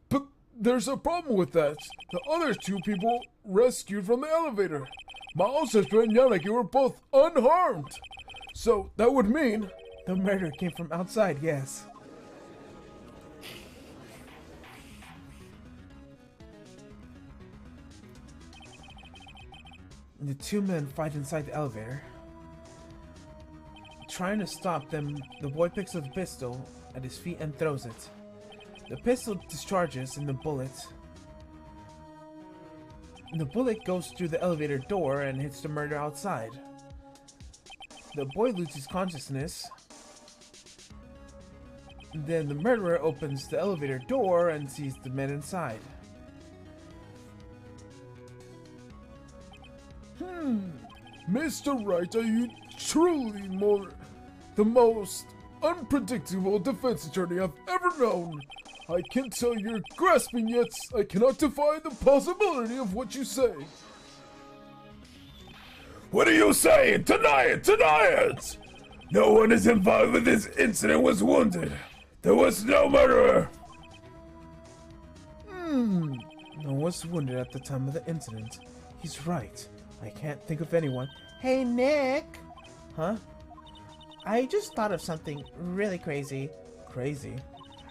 But there's a problem with that. The other two people rescued from the elevator. My sister and Yannick were both unharmed. So that would mean the murder came from outside, yes. The two men fight inside the elevator. Trying to stop them, the boy picks up the pistol at his feet and throws it. The pistol discharges and the bullet goes through the elevator door and hits the murderer outside. The boy loses consciousness. Then the murderer opens the elevator door and sees the men inside. Mr. Wright, are you truly the most unpredictable defense attorney I've ever known? I can tell you're grasping, yet I cannot defy the possibility of what you say. What are you saying? Deny it! Deny it! No one is involved with this incident was wounded. There was no murderer. No one was wounded at the time of the incident. He's right. I can't think of anyone. Hey, Nick! Huh? I just thought of something really crazy. Crazy?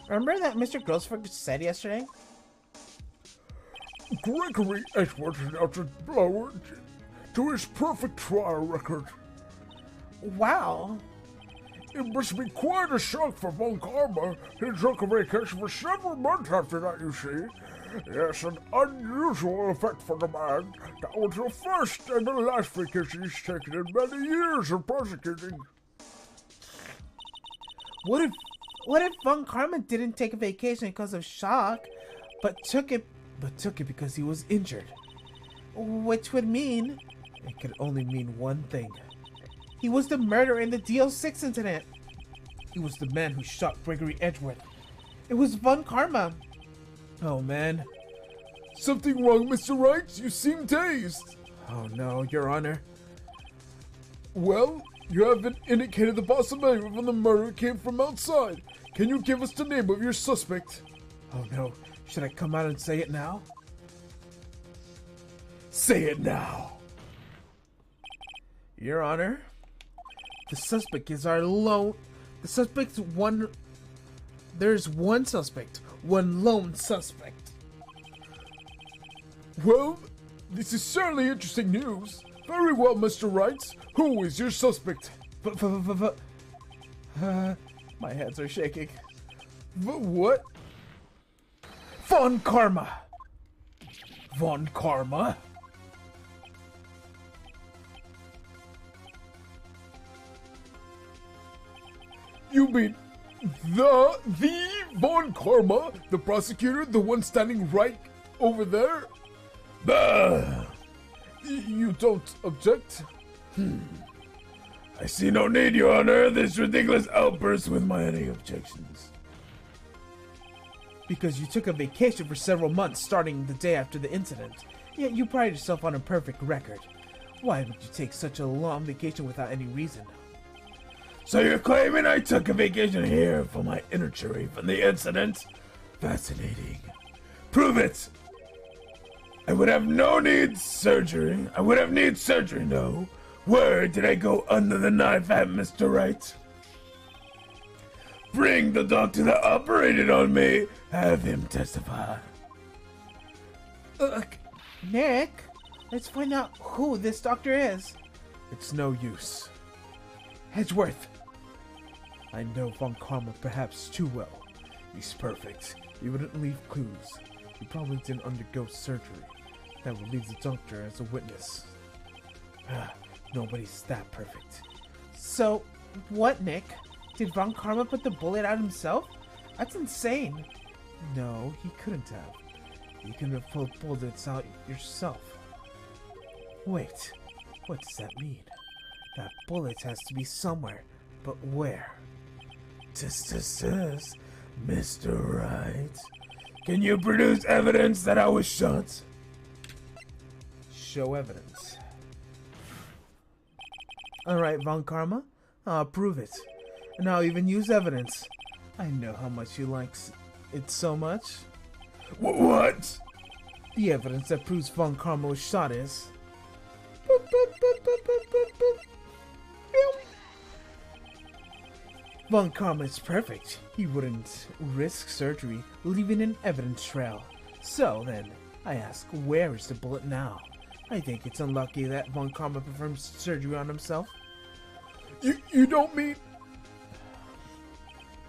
Remember that Mr. Grossberg said yesterday? Gregory Edwards announced his blow to his perfect trial record. Wow. It must be quite a shock for Von Karma. He took a vacation for several months after that, you see. Yes, an unusual effect for the man. That was the first and the last vacation he's taken in many years of prosecuting. What if Von Karma didn't take a vacation because of shock, but took it because he was injured? Which would mean It could only mean one thing. he was the murderer in the DO6 incident. He was the man who shot Gregory Edgeworth. It was Von Karma. Oh man. Something wrong, Mr. Wright? You seem dazed. Oh no, Your Honor. Well, you haven't indicated the possibility of the murder came from outside. Can you give us the name of your suspect? Oh no. Should I come out and say it now? Say it now. Your Honor, the suspect is our lone... The suspect's one... There's one suspect. One lone suspect. Well, this is certainly interesting news. Very well, Mr. Wright. Who is your suspect? My hands are shaking. What? Von Karma! Von Karma? You mean the Von Karma, the prosecutor, the one standing right over there? Bah! You don't object? I see no need, Your Honor. This ridiculous outburst with my any objections. Because you took a vacation for several months starting the day after the incident. Yet you pride yourself on a perfect record. Why would you take such a long vacation without any reason? So you're claiming I took a vacation here for my injury from the incident? Fascinating. Prove it! I would have no need surgery. I would have need surgery, no. Where did I go under the knife at, Mr. Wright? Bring the doctor that operated on me. Have him testify. Nick, let's find out who this doctor is. It's no use. Edgeworth! I know Von Karma perhaps too well. He's perfect. He wouldn't leave clues. He probably didn't undergo surgery. That would leave the doctor as a witness. Nobody's that perfect. So, what, Nick? Did Von Karma put the bullet out himself? That's insane. No, he couldn't have. You couldn't have pulled bullets out yourself. Wait, what does that mean? That bullet has to be somewhere, but where? Mr. Wright. Can you produce evidence that I was shot? Show evidence. Alright, Von Karma, I'll prove it. And I'll even use evidence. I know how much you like it so much. What? The evidence that proves Von Karma was shot is... Von Karma is perfect. He wouldn't risk surgery, leaving an evidence trail. So then, I ask, where is the bullet now? I think it's unlucky that Von Karma performed surgery on himself. You don't mean...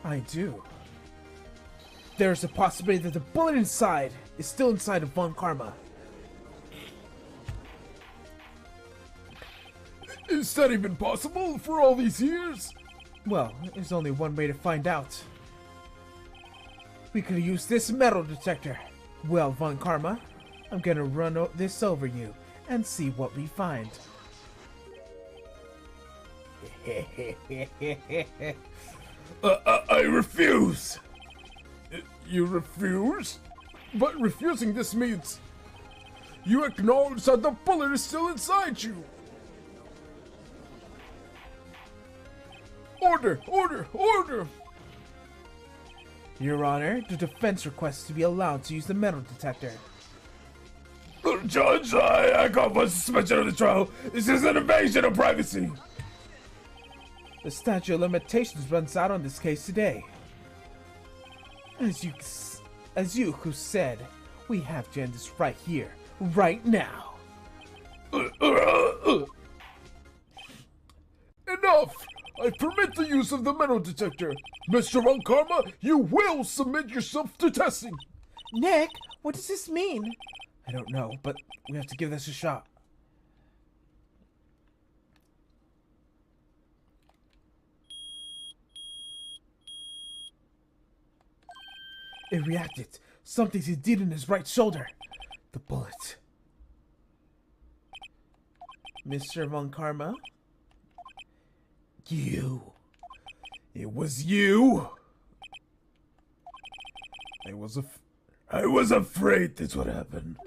I do. There's a possibility that the bullet inside is still inside of Von Karma. Is that even possible for all these years? Well, there's only one way to find out. We could use this metal detector. Well, Von Karma, I'm gonna run this over you and see what we find. I refuse. You refuse? But refusing this means you acknowledge that the bullet is still inside you. Order! Order! Order! Your Honor, the defense requests to be allowed to use the metal detector. Judge, I call for suspension of the trial. This is an invasion of privacy. The statute of limitations runs out on this case today. As you who said, we have to end this right here, right now. Enough! I permit the use of the metal detector. Mr. Von Karma, you will submit yourself to testing. Nick, what does this mean? I don't know, but we have to give this a shot. It reacted. Something's indeed in his right shoulder. The bullet. Mr. Von Karma? You. It was you. I was afraid this would happen.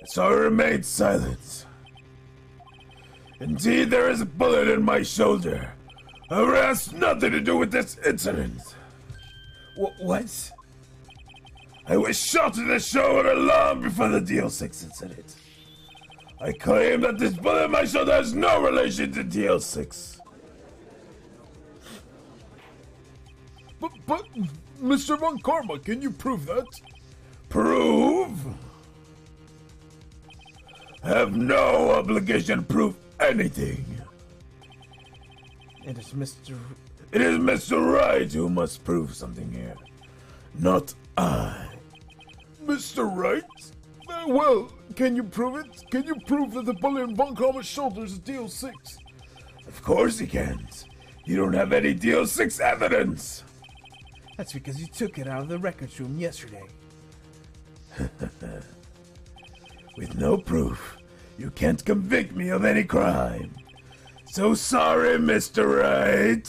So I remained silent. Indeed, there is a bullet in my shoulder. However, it has nothing to do with this incident. What? I was shot in the shoulder long before the DL6 incident. I claim that this bullet in my shoulder has no relation to DL6. But, Mr. Von Karma, can you prove that? Prove? I have no obligation to prove anything. It is Mr. It is Mr. Wright who must prove something here, not I. Mr. Wright? Well, can you prove it? Can you prove that the bullet in Von Karma's shoulder is a DL6? Of course he can't. You don't have any DL6 evidence. That's because you took it out of the records room yesterday. With no proof, you can't convict me of any crime. So sorry, Mr. Wright.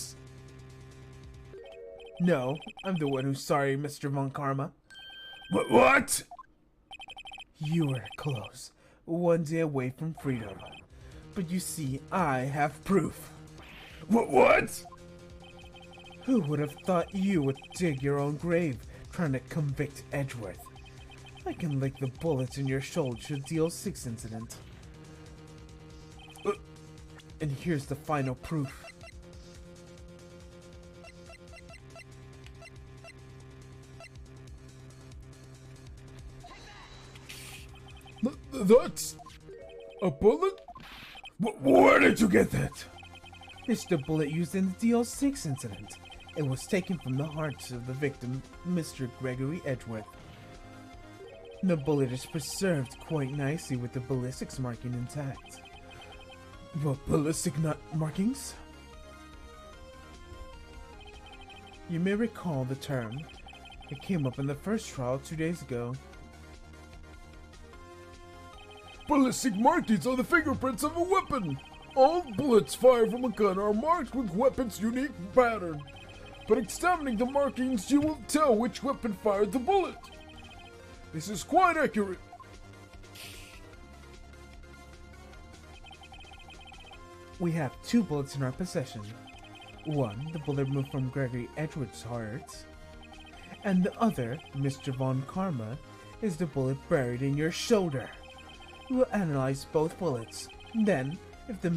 No, I'm the one who's sorry, Mr. Von Karma. What? You were close, one day away from freedom. But you see, I have proof. What? Who would have thought you would dig your own grave trying to convict Edgeworth? I can link the bullets in your shoulder to the DL6 incident. And here's the final proof. That's a bullet? Where did you get that? It's the bullet used in the DL6 incident. It was taken from the heart of the victim, Mr. Gregory Edgeworth. The bullet is preserved quite nicely with the ballistics marking intact. What ballistic markings? You may recall the term. It came up in the first trial 2 days ago. Ballistic markings are the fingerprints of a weapon. All bullets fired from a gun are marked with weapon's unique pattern. But examining the markings, you will tell which weapon fired the bullet. This is quite accurate. We have 2 bullets in our possession. One, the bullet removed from Gregory Edgeworth's heart, and the other, Mr. Von Karma, is the bullet buried in your shoulder. We will analyze both bullets. Then, if the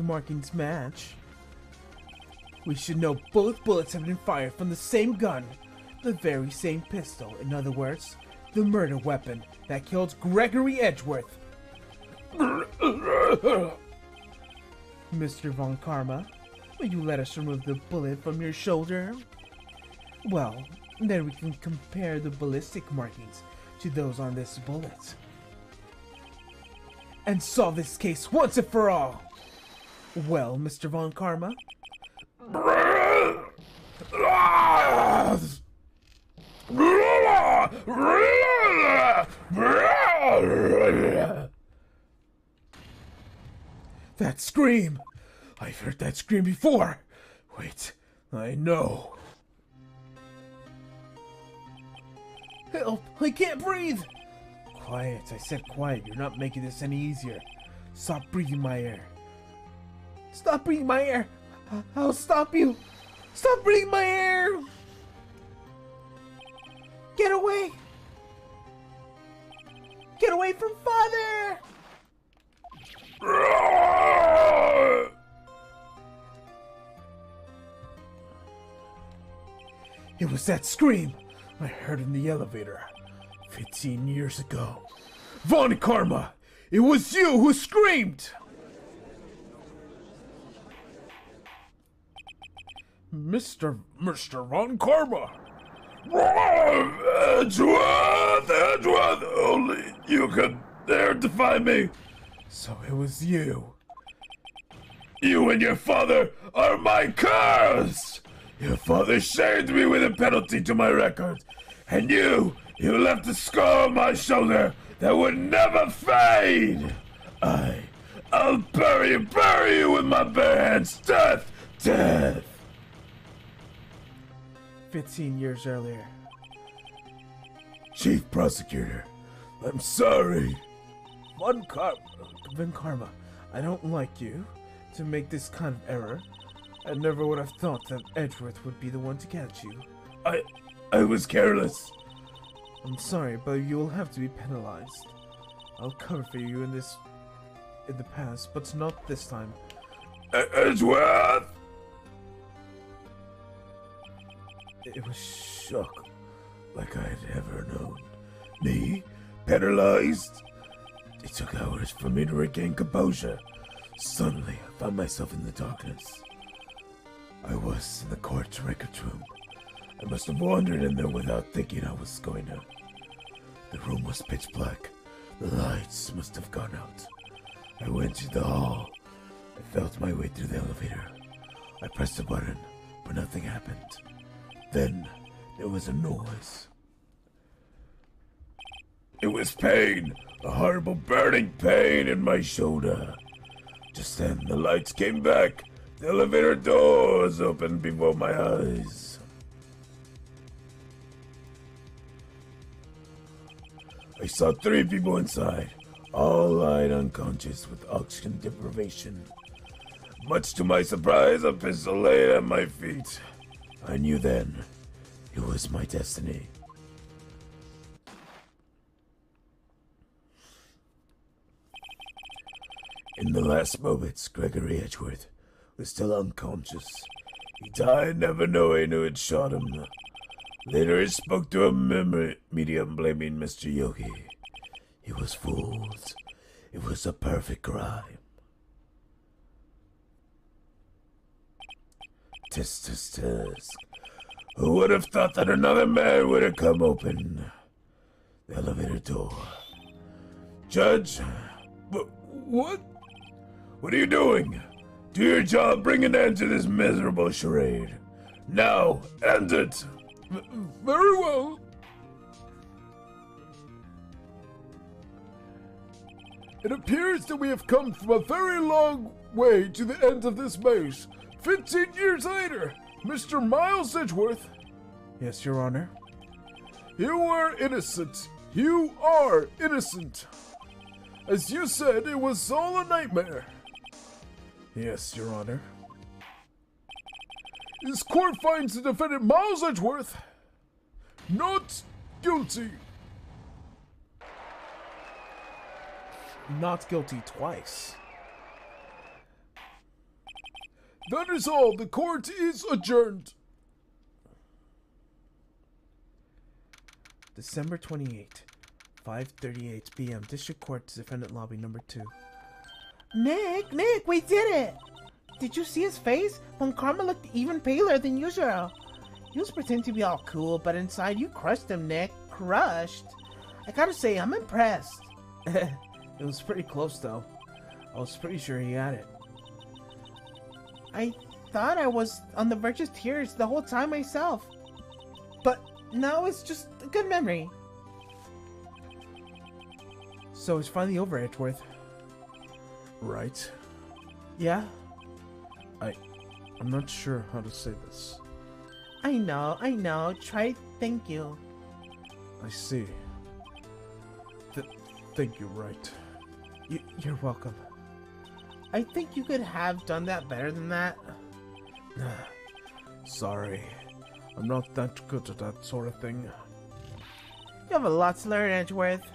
markings match, we should know both bullets have been fired from the same gun, the very same pistol. In other words, the murder weapon that killed Gregory Edgeworth. Mr. Von Karma, will you let us remove the bullet from your shoulder? Well, then we can compare the ballistic markings to those on this bullet. And solve this case once and for all. Well, Mr. Von Karma? That scream! I've heard that scream before! Wait, I know. Help! I can't breathe! Quiet, I said quiet. You're not making this any easier. Stop breathing my air. Stop breathing my air! I'll stop you! Stop breathing my air! Get away! Get away from Father! It was that scream I heard in the elevator 15 years ago. Von Karma, it was you who screamed! Mr. Von Karma! Edgeworth! Only you could dare defy me! So it was you. You and your father are my curse! Your father shamed me with a penalty to my record, and you left a scar on my shoulder that would never fade! I'll bury you with my bare hands! Death! 15 years earlier. Chief Prosecutor, I'm sorry. Von Karma, I don't like you to make this kind of error. I never would have thought that Edgeworth would be the one to catch you. I was careless. I'm sorry, but you will have to be penalized. I'll cover for you in the past, but not this time. Edgeworth! It was shock. Like I had ever known. Me? Penalized? It took hours for me to regain composure. Suddenly, I found myself in the darkness. I was in the court's records room. I must have wandered in there without thinking I was going to. The room was pitch black. The lights must have gone out. I went to the hall. I felt my way through the elevator. I pressed a button, but nothing happened. Then, there was a noise. It was pain, a horrible burning pain in my shoulder. Just then, the lights came back. The elevator doors opened before my eyes. I saw 3 people inside, all lying unconscious with oxygen deprivation. Much to my surprise, a pistol lay at my feet. I knew then it was my destiny. In the last moments, Gregory Edgeworth was still unconscious. He died never knowing who had shot him. Later, he spoke to a medium blaming Mr. Yogi. He was fooled. It was a perfect crime. Tisk. Who would have thought that another man would have come open the elevator door? Judge? What? What are you doing? Do your job, bring an end to this miserable charade. Now, end it! Very well. It appears that we have come from a very long way to the end of this maze. 15 years later, Mr. Miles Edgeworth. Yes, Your Honor. You were innocent. You are innocent. As you said, it was all a nightmare. Yes, Your Honor. This court finds the defendant Miles Edgeworth not guilty. Not guilty twice. That is all. The court is adjourned. December 28, 5:38 p.m. District Court, Defendant Lobby Number 2. Nick, we did it! Did you see his face? Von Karma looked even paler than usual. He was pretending to be all cool, but inside you crushed him, Nick. Crushed. I gotta say, I'm impressed. It was pretty close, though. I was pretty sure he had it. I thought I was on the verge of tears the whole time myself. But now it's just a good memory. So it's finally over, Edgeworth. Right? Yeah? I'm not sure how to say this. I know. Try thank you. I see. Thank you, Wright. You're welcome. I think you could have done that better than that. Sorry. I'm not that good at that sort of thing. You have a lot to learn, Edgeworth.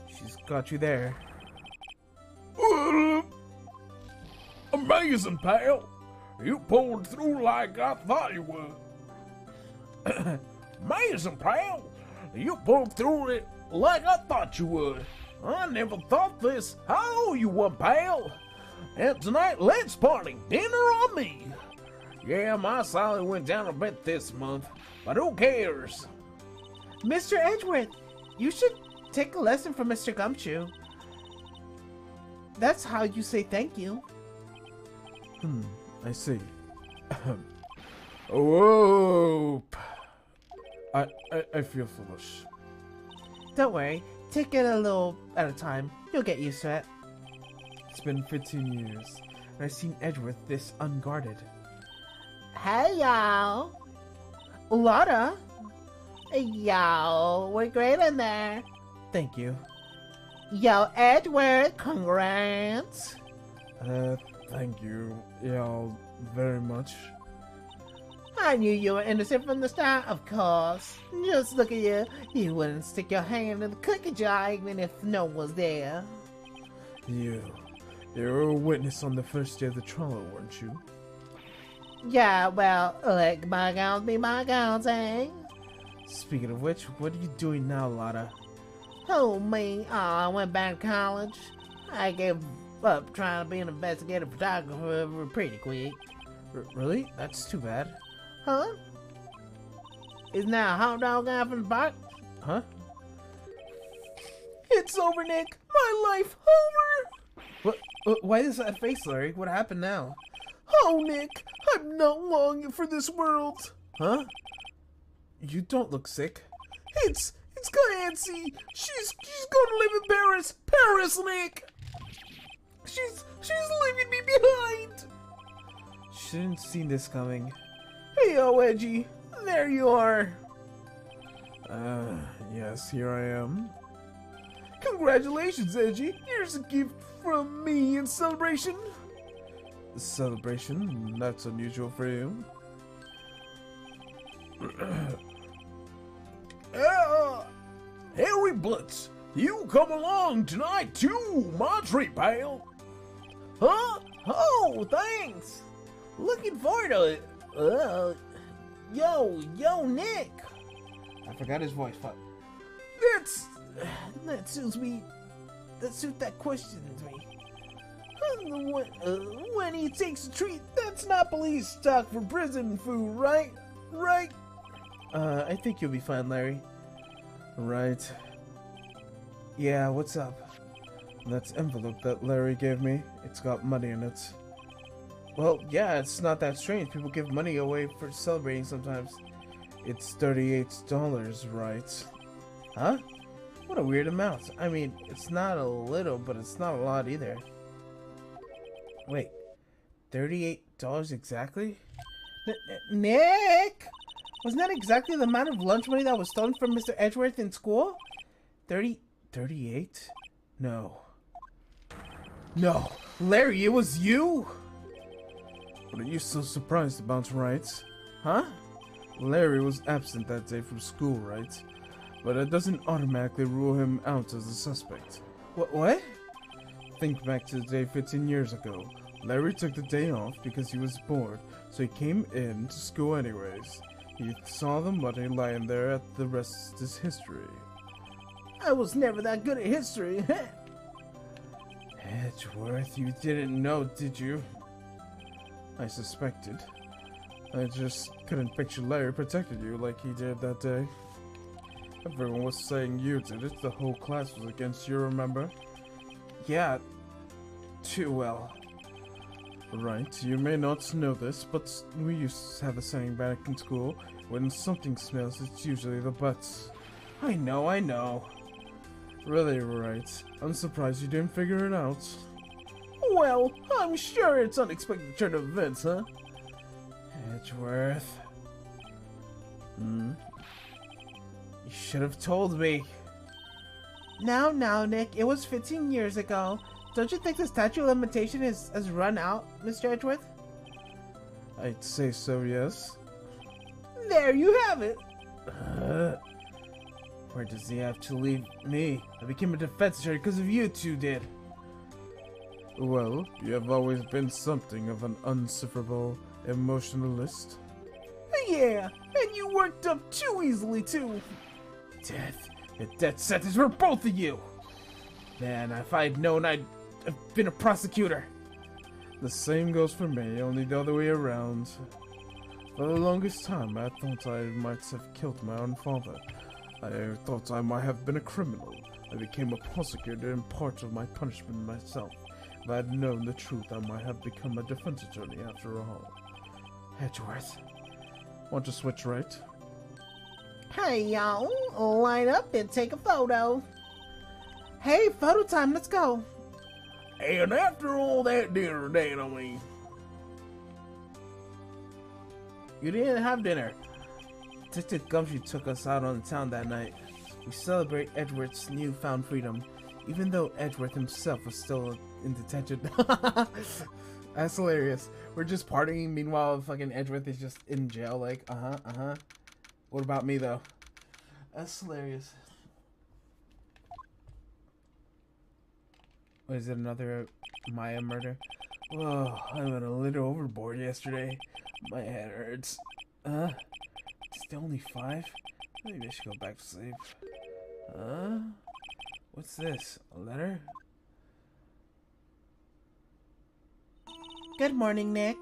She's got you there. Amazing, pal. You pulled through like I thought you would. Amazing, pal. You pulled through it like I thought you would. I never thought this how you were, pal. And tonight, let's party. Dinner on me. Yeah, my salary went down a bit this month, but who cares? Mr. Edgeworth, you should take a lesson from Mr. Gumshoe. That's how you say thank you. I see. Whoa! I feel foolish. Don't worry, take it a little at a time. You'll get used to it. It's been 15 years, and I've seen Edgeworth this unguarded. Hey, y'all. Lotta. Yo, we're great in there. Thank you. Yo, Edward, congrats. Thank you, y'all, very much. I knew you were innocent from the start, of course. Just look at you. You wouldn't stick your hand in the cookie jar even if no one was there. You were a witness on the first day of the trial, weren't you? Yeah, well, let bygones be bygones, eh? Speaking of which, what are you doing now, Lotta? Oh, me? Oh, I went back to college. I gave up trying to be an investigative photographer pretty quick. Really? That's too bad. Huh? Isn't that a hot dog guy from the park? Huh? It's over, Nick. My life over. Why is that face, Larry? What happened now? Oh, Nick, I'm not long for this world. Huh? You don't look sick. It's Clancy. She's going to live in Paris. Paris, Nick. She's leaving me behind. Shouldn't seen this coming. Hey, yo, Edgy. There you are. Yes, here I am. Congratulations, Edgy. Here's a gift from me in celebration. Celebration? That's unusual for you. Harry Blitz, you come along tonight too, my treat, pal. Huh? Oh, thanks. Looking forward to it. Yo, Nick. I forgot his voice. Fuck. That suits me. That suits that question to me. When he takes a treat, that's not police talk for prison food, right? Right? I think you'll be fine, Larry. Right. Yeah, what's up? That envelope that Larry gave me, it's got money in it. Well, yeah, it's not that strange. People give money away for celebrating sometimes. It's $38, right? Huh? What a weird amount. I mean, it's not a little, but it's not a lot either. Wait, $38 exactly? Nick! Wasn't that exactly the amount of lunch money that was stolen from Mr. Edgeworth in school? 38? No. No! Larry, it was you! What are you so surprised about, right? Huh? Larry was absent that day from school, right? But it doesn't automatically rule him out as a suspect. What? Think back to the day 15 years ago. Larry took the day off because he was bored, so he came in to school anyways. He saw the money lying there, and the rest is history. I was never that good at history. Edgeworth, you didn't know, did you? I suspected. I just couldn't picture Larry protected you like he did that day. Everyone was saying you did it. The whole class was against you, remember? Yeah, too well. Right, you may not know this, but we used to have a saying back in school, when something smells, it's usually the butts. I know. Really, right. I'm surprised you didn't figure it out. Well, I'm sure it's unexpected turn of events, huh? Edgeworth. You should have told me. Now, Nick, it was 15 years ago. Don't you think the statute of limitation has run out, Mr. Edgeworth? I'd say so, yes. There you have it. Where does he have to leave me? I became a defense attorney because of you two did. Well, you have always been something of an unsufferable emotionalist. Yeah, and you worked up too easily, too. Death. A death sentence for both of you. Man, if I'd known, I'd have been a prosecutor. The same goes for me, only the other way around. For the longest time, I thought I might have killed my own father. I thought I might have been a criminal. I became a prosecutor and part of my punishment myself. If I had known the truth, I might have become a defense attorney after all. Edgeworth, want to switch right? Hey, y'all. Line up and take a photo. Hey, photo time. Let's go. And after all that dinner, Natalie... You didn't have dinner. Detective Gumshoe took us out on the town that night. We celebrate Edgeworth's newfound freedom, even though Edgeworth himself was still in detention. That's hilarious. We're just partying, meanwhile fucking Edgeworth is just in jail, like, What about me, though? That's hilarious. Was it another Maya murder? Whoa, I went a little overboard yesterday. My head hurts. It's only 5? Maybe I should go back to sleep. What's this? A letter? Good morning, Nick.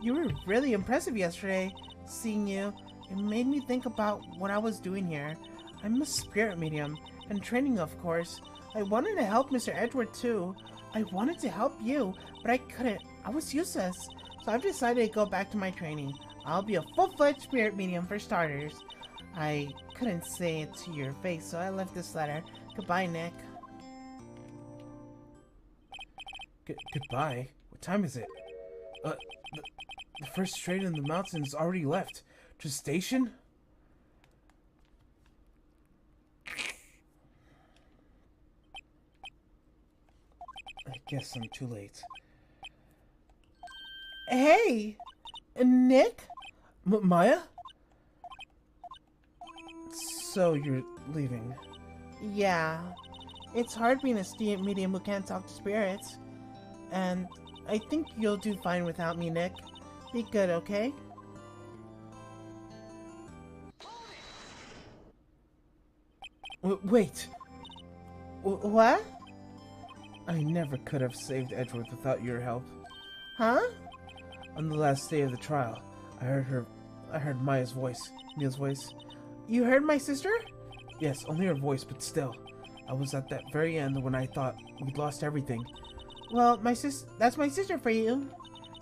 You were really impressive yesterday. Seeing you, it made me think about what I was doing here. I'm a spirit medium, and training, of course. I wanted to help Mr. Edward, too. I wanted to help you, but I couldn't. I was useless. So I've decided to go back to my training. I'll be a full-fledged spirit medium for starters. I couldn't say it to your face, so I left this letter. Goodbye, Nick. Goodbye? What time is it? The first train in the mountains already left. To the station? I guess I'm too late. Hey! Nick? Maya? So you're leaving? Yeah. It's hard being a student medium who can't talk to spirits. And I think you'll do fine without me, Nick. Be good, okay? Wait! What? I never could have saved Edgeworth without your help. Huh? On the last day of the trial, I heard Maya's voice. Mia's voice. You heard my sister? Yes, only her voice, but still. I was at that very end when I thought we'd lost everything. Well, that's my sister for you.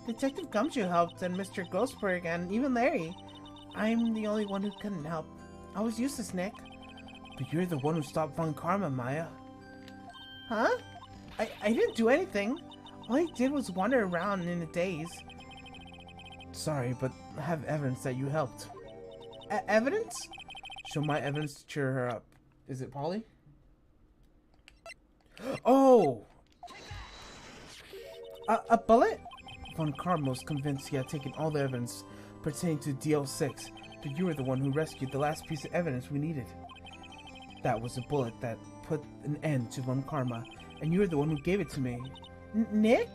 Detective Gumshoe helped, and Mr. Grossberg, and even Larry. I'm the only one who couldn't help. I was useless, Nick. But you're the one who stopped Von Karma, Maya. Huh? I didn't do anything. All I did was wander around in a daze. Sorry, but I have evidence that you helped. Evidence? Show my evidence to cheer her up. Is it Polly? Oh! A bullet? Von Karma was convinced he had taken all the evidence pertaining to DL6, but you were the one who rescued the last piece of evidence we needed. That was a bullet that put an end to Von Karma, and you were the one who gave it to me. Nick?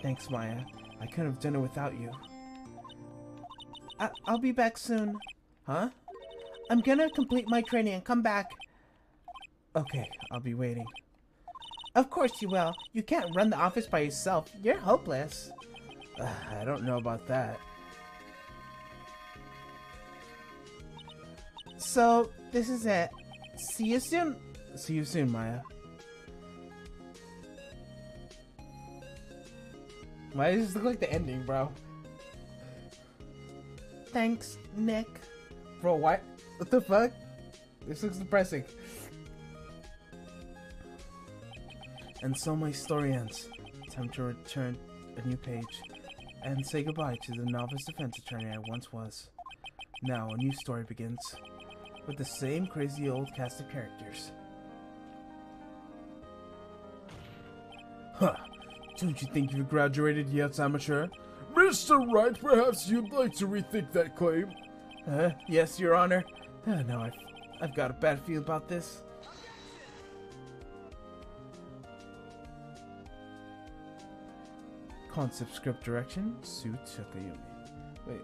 Thanks, Maya. I couldn't have done it without you. I'll be back soon. Huh? I'm gonna complete my training and come back. Okay, I'll be waiting. Of course you will. You can't run the office by yourself. You're hopeless. I don't know about that. So, this is it. See you soon. See you soon, Maya. Why does this look like the ending, bro? Thanks, Nick. Bro, what? What the fuck? This looks depressing. And so my story ends. Time to return a new page and say goodbye to the novice defense attorney I once was. Now a new story begins with the same crazy old cast of characters. Huh. Don't you think you've graduated yet, amateur? Mr. Wright, perhaps you'd like to rethink that claim? Yes, Your Honor. No, I've got a bad feel about this. Concept script direction, Sue Takayumi. Wait.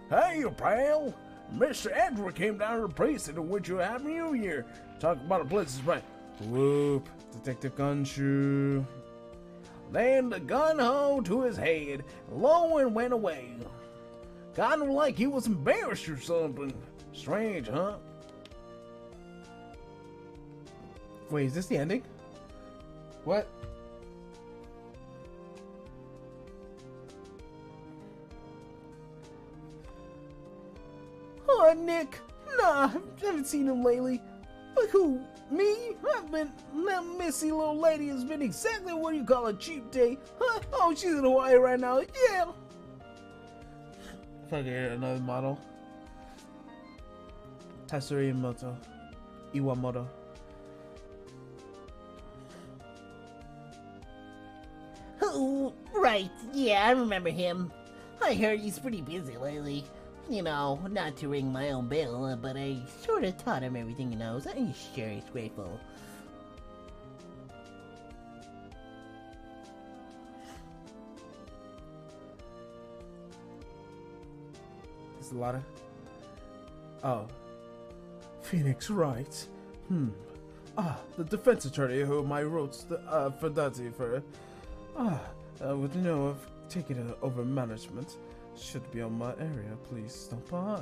Hey, pal. Mr. Edward came down to the precinct to wish you a happy new year. Talk about a place right. Whoop, Detective Gunshoe. Then the gun ho to his head, low and went away. Kind of like he was embarrassed or something. Strange, huh? Wait, is this the ending? What? Oh, Nick. Nah, I haven't seen him lately. But who? Me? That missy little lady has been exactly what you call a cheap date. Huh? Oh, she's in Hawaii right now. Yeah. Fuck it, another model. Tatsuri Iwamoto. Oh, right. Yeah, I remember him. I heard he's pretty busy lately. You know, not to ring my own bell, but I sort of taught him everything he knows. I'm sure he's grateful. There's a lot of... Oh. Phoenix Wright. The defense attorney whom I wrote the Ferdati for. With the know of taking it over management. Should be on my area. Please stop by.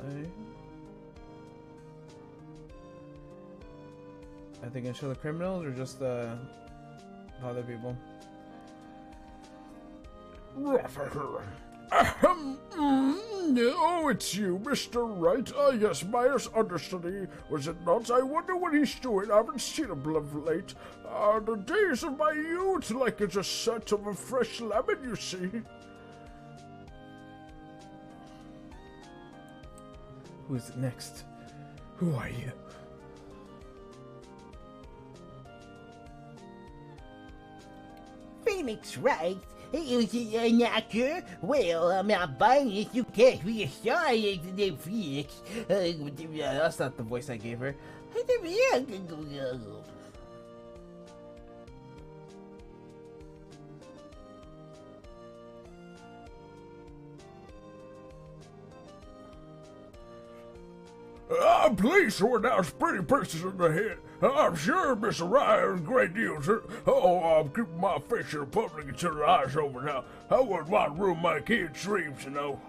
I think I show the criminals or just other people. Oh, it's you, Mr. Wright. Yes, my understudy. Was it not? I wonder what he's doing. I haven't seen him of late. The days of my youth, like it's a scent of a fresh lemon, you see. Who's next? Who are you? Phoenix Wright? Is it an actor? Well, I'm not buying it. You can't be a star named Phoenix. That's not the voice I gave her. Please to announce Pretty Princess in the Head. I'm sure Mr. Wright has a great deal, sir. I'm keeping my face in the public until the eye's over now. I wouldn't want to ruin my kids' dreams, you know.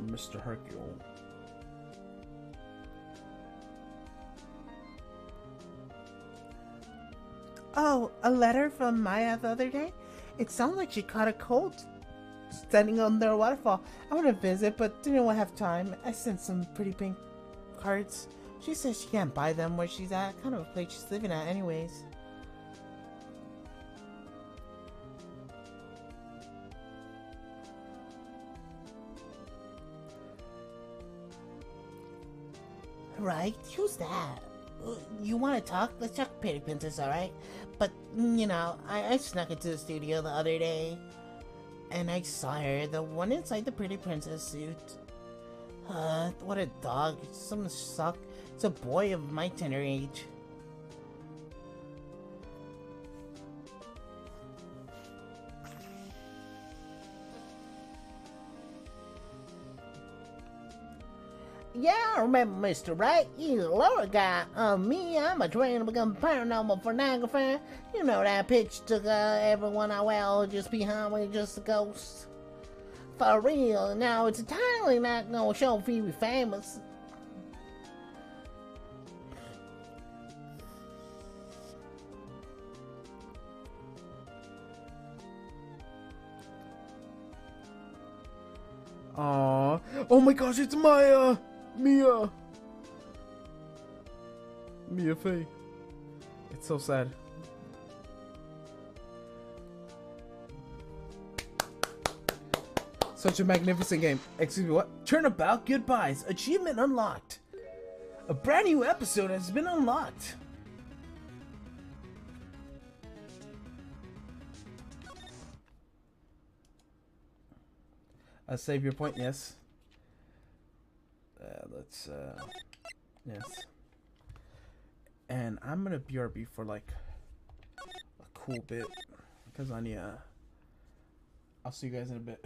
Mr. Hercule. Oh, a letter from Maya the other day? It sounds like she caught a cold standing under a waterfall. I want to visit, but didn't have time. I sent some pretty pink cards. She says she can't buy them where she's at. Kind of a place she's living at anyways. Right? Who's that? You want to talk? Let's talk Pretty Princess, alright? But, you know, I snuck into the studio the other day. And I saw her, the one inside the Pretty Princess suit. What a dog. Some suck. It's a boy of my tender age. Yeah, I remember Mr. Wright. He's a lower guy. Me, I'm a trained to become a paranormal photographer. You know that pitch took everyone I well just behind me, just a ghost. For real, now it's entirely not gonna show Phoebe famous. Aww. Oh my gosh, it's Maya! Mia Fey. It's so sad. Such a magnificent game. Excuse me, what? Turnabout goodbyes. Achievement unlocked. A brand new episode has been unlocked. Save your point, yes. Yes. And I'm gonna BRB for like a cool bit because I need I'll see you guys in a bit.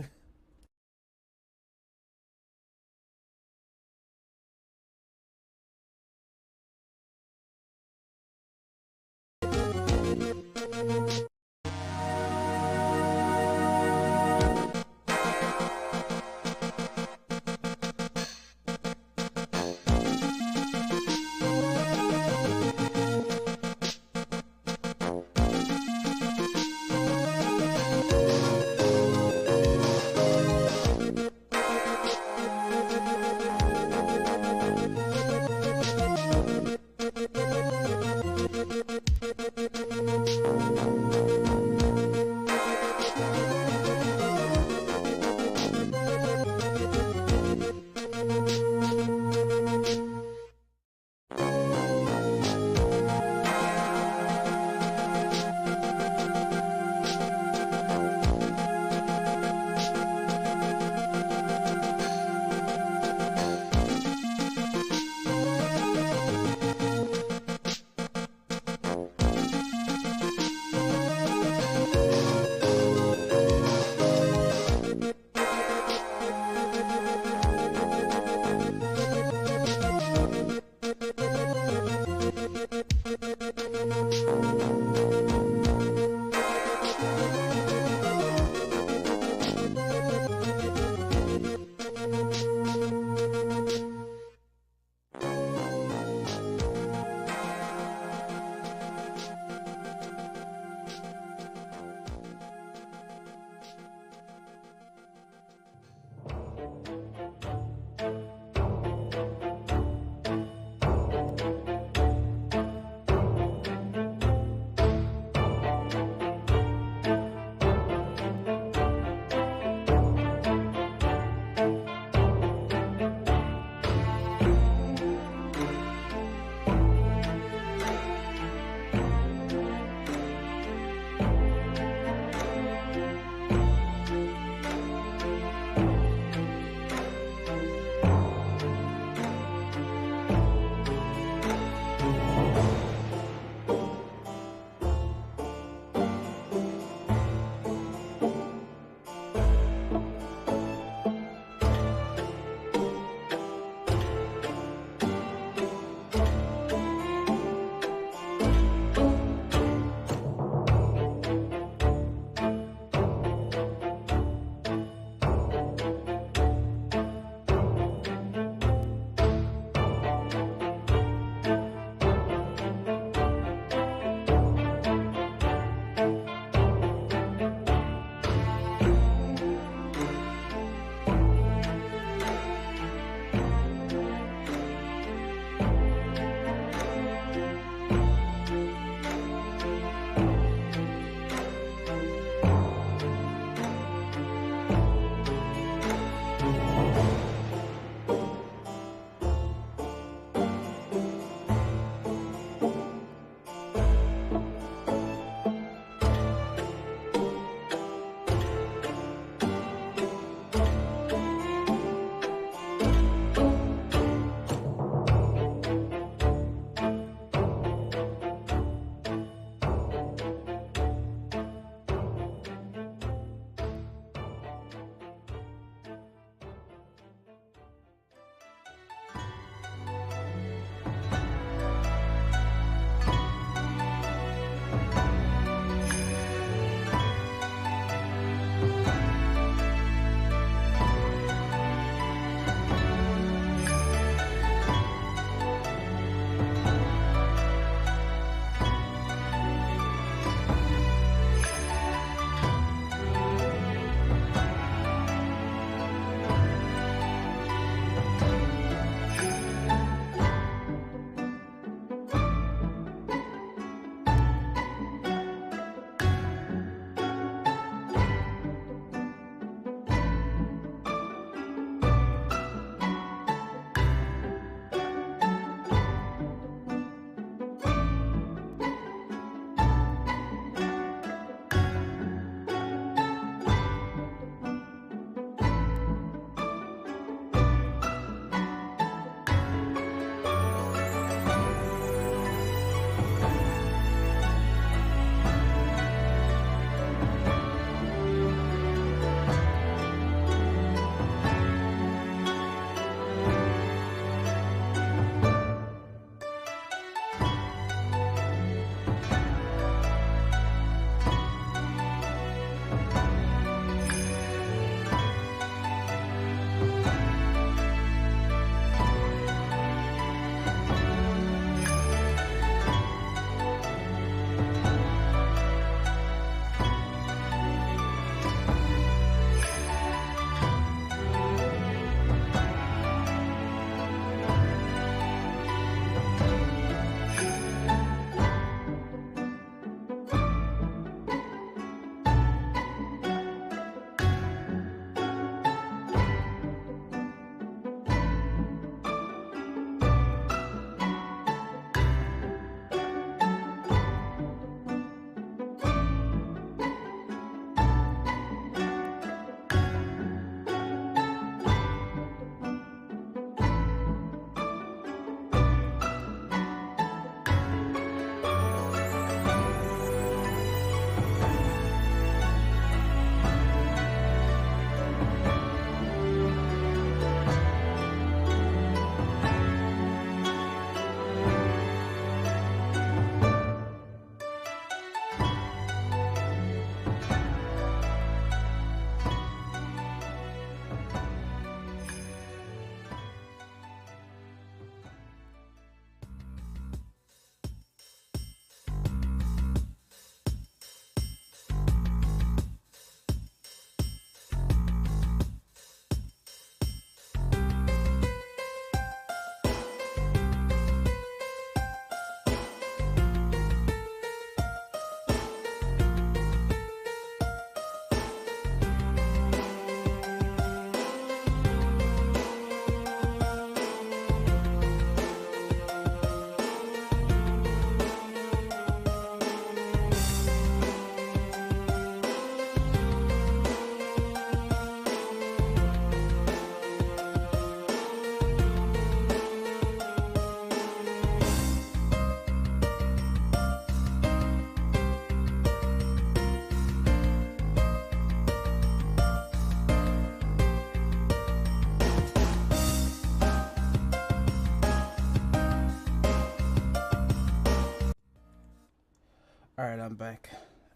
Alright, I'm back.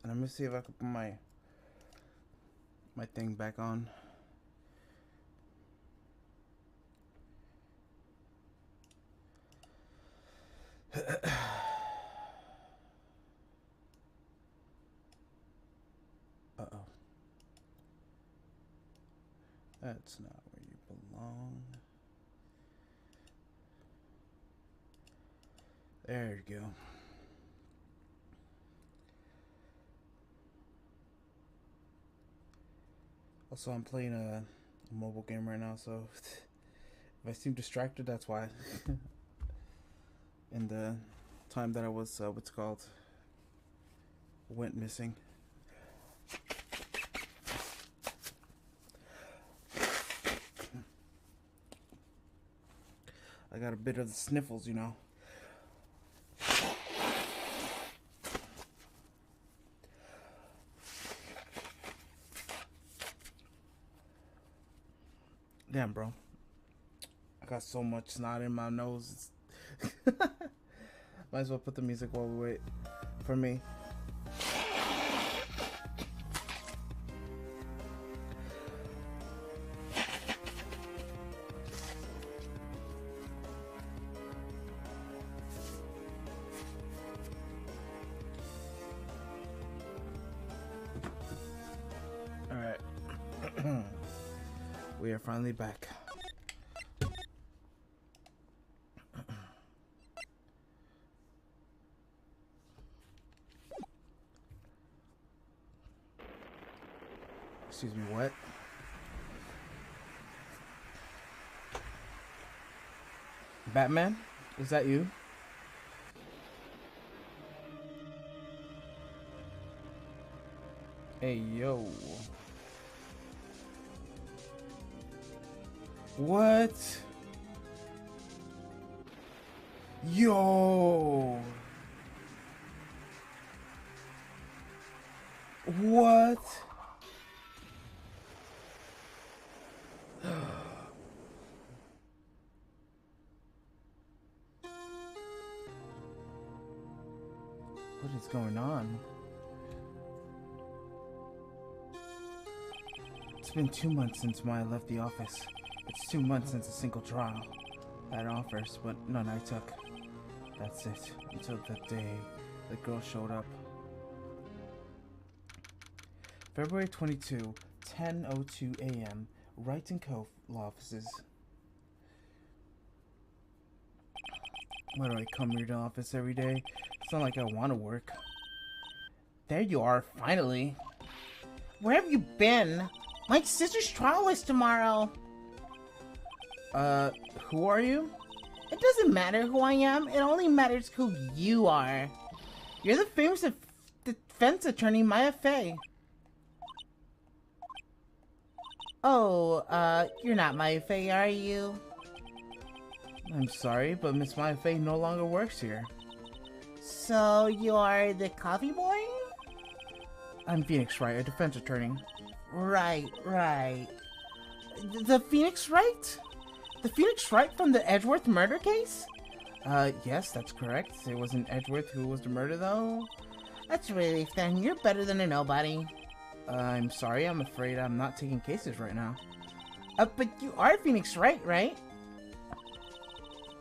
And I'm gonna see if I can put my thing back on. Uh-oh. That's not where you belong. There you go. Also, I'm playing a mobile game right now, so if I seem distracted, that's why. In the time that I was, what's it called? Went missing. I got a bit of the sniffles, you know. Damn, bro. I got so much snot in my nose. Might as well put the music while we wait for me. Alright. We are finally back. Excuse me, what? Batman? Is that you? Hey, yo. What? Yo. What? What is going on? It's been 2 months since Maya left the office. It's 2 months since a single trial. I had offers, but none I took. That's it. Until that day the girl showed up. February 22, 10:02 a.m. Wright & Co. law offices. Why do I come here to the office every day? It's not like I want to work. There you are, finally. Where have you been? My sister's trial is tomorrow. Who are you? It doesn't matter who I am. It only matters who you are. You're the famous defense attorney, Maya Fey. Oh, you're not Maya Fey, are you? I'm sorry, but Miss Maya Fey no longer works here. So, you're the coffee boy? I'm Phoenix Wright, a defense attorney. Right. The Phoenix Wright? The Phoenix Wright from the Edgeworth murder case? Yes, that's correct. It wasn't Edgeworth who was the murder, though. That's relief then. You're better than a nobody. I'm sorry, I'm afraid I'm not taking cases right now. But you are Phoenix Wright, right?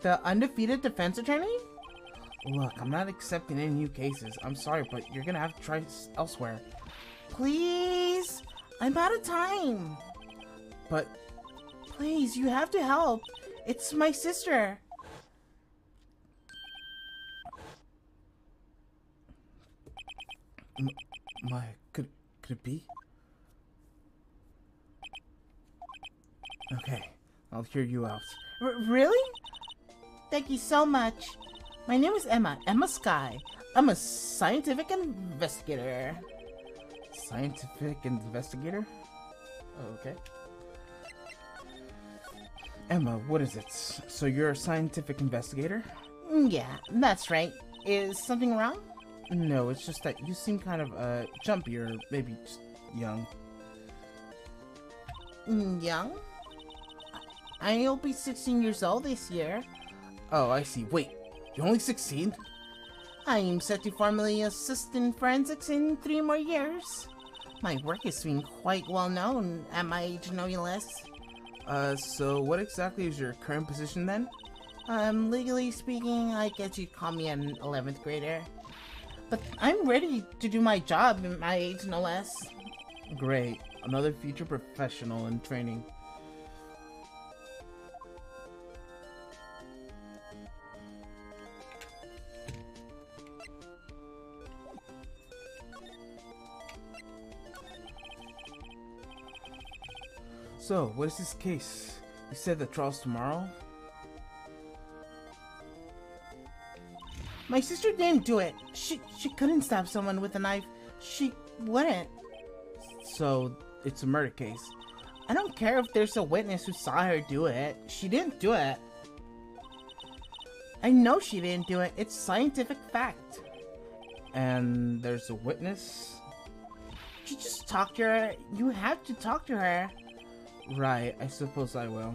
The undefeated defense attorney? Look, I'm not accepting any new cases. I'm sorry, but you're gonna have to try elsewhere. Please? I'm out of time. But... Please, you have to help. It's my sister. Could it be? Okay, I'll hear you out. Really? Thank you so much. My name is Emma Sky. I'm a scientific investigator. Scientific investigator? Oh, okay. Emma, what is it? So you're a scientific investigator? Yeah, that's right. Is something wrong? No, it's just that you seem kind of, jumpy or maybe just young. Young? I'll be 16 years old this year. Oh, I see. Wait, you're only 16? I'm set to formally assist in forensics in 3 more years. My work is being quite well known at my age, no less. So what exactly is your current position then? Legally speaking, I guess you'd call me an 11th grader. But I'm ready to do my job at my age, no less. Great. Another future professional in training. So, what is this case? You said the trial's tomorrow? My sister didn't do it. She couldn't stab someone with a knife. She wouldn't. So, it's a murder case. I don't care if there's a witness who saw her do it. She didn't do it. I know she didn't do it. It's scientific fact. And there's a witness? You just talk to her. You have to talk to her. Right, I suppose I will.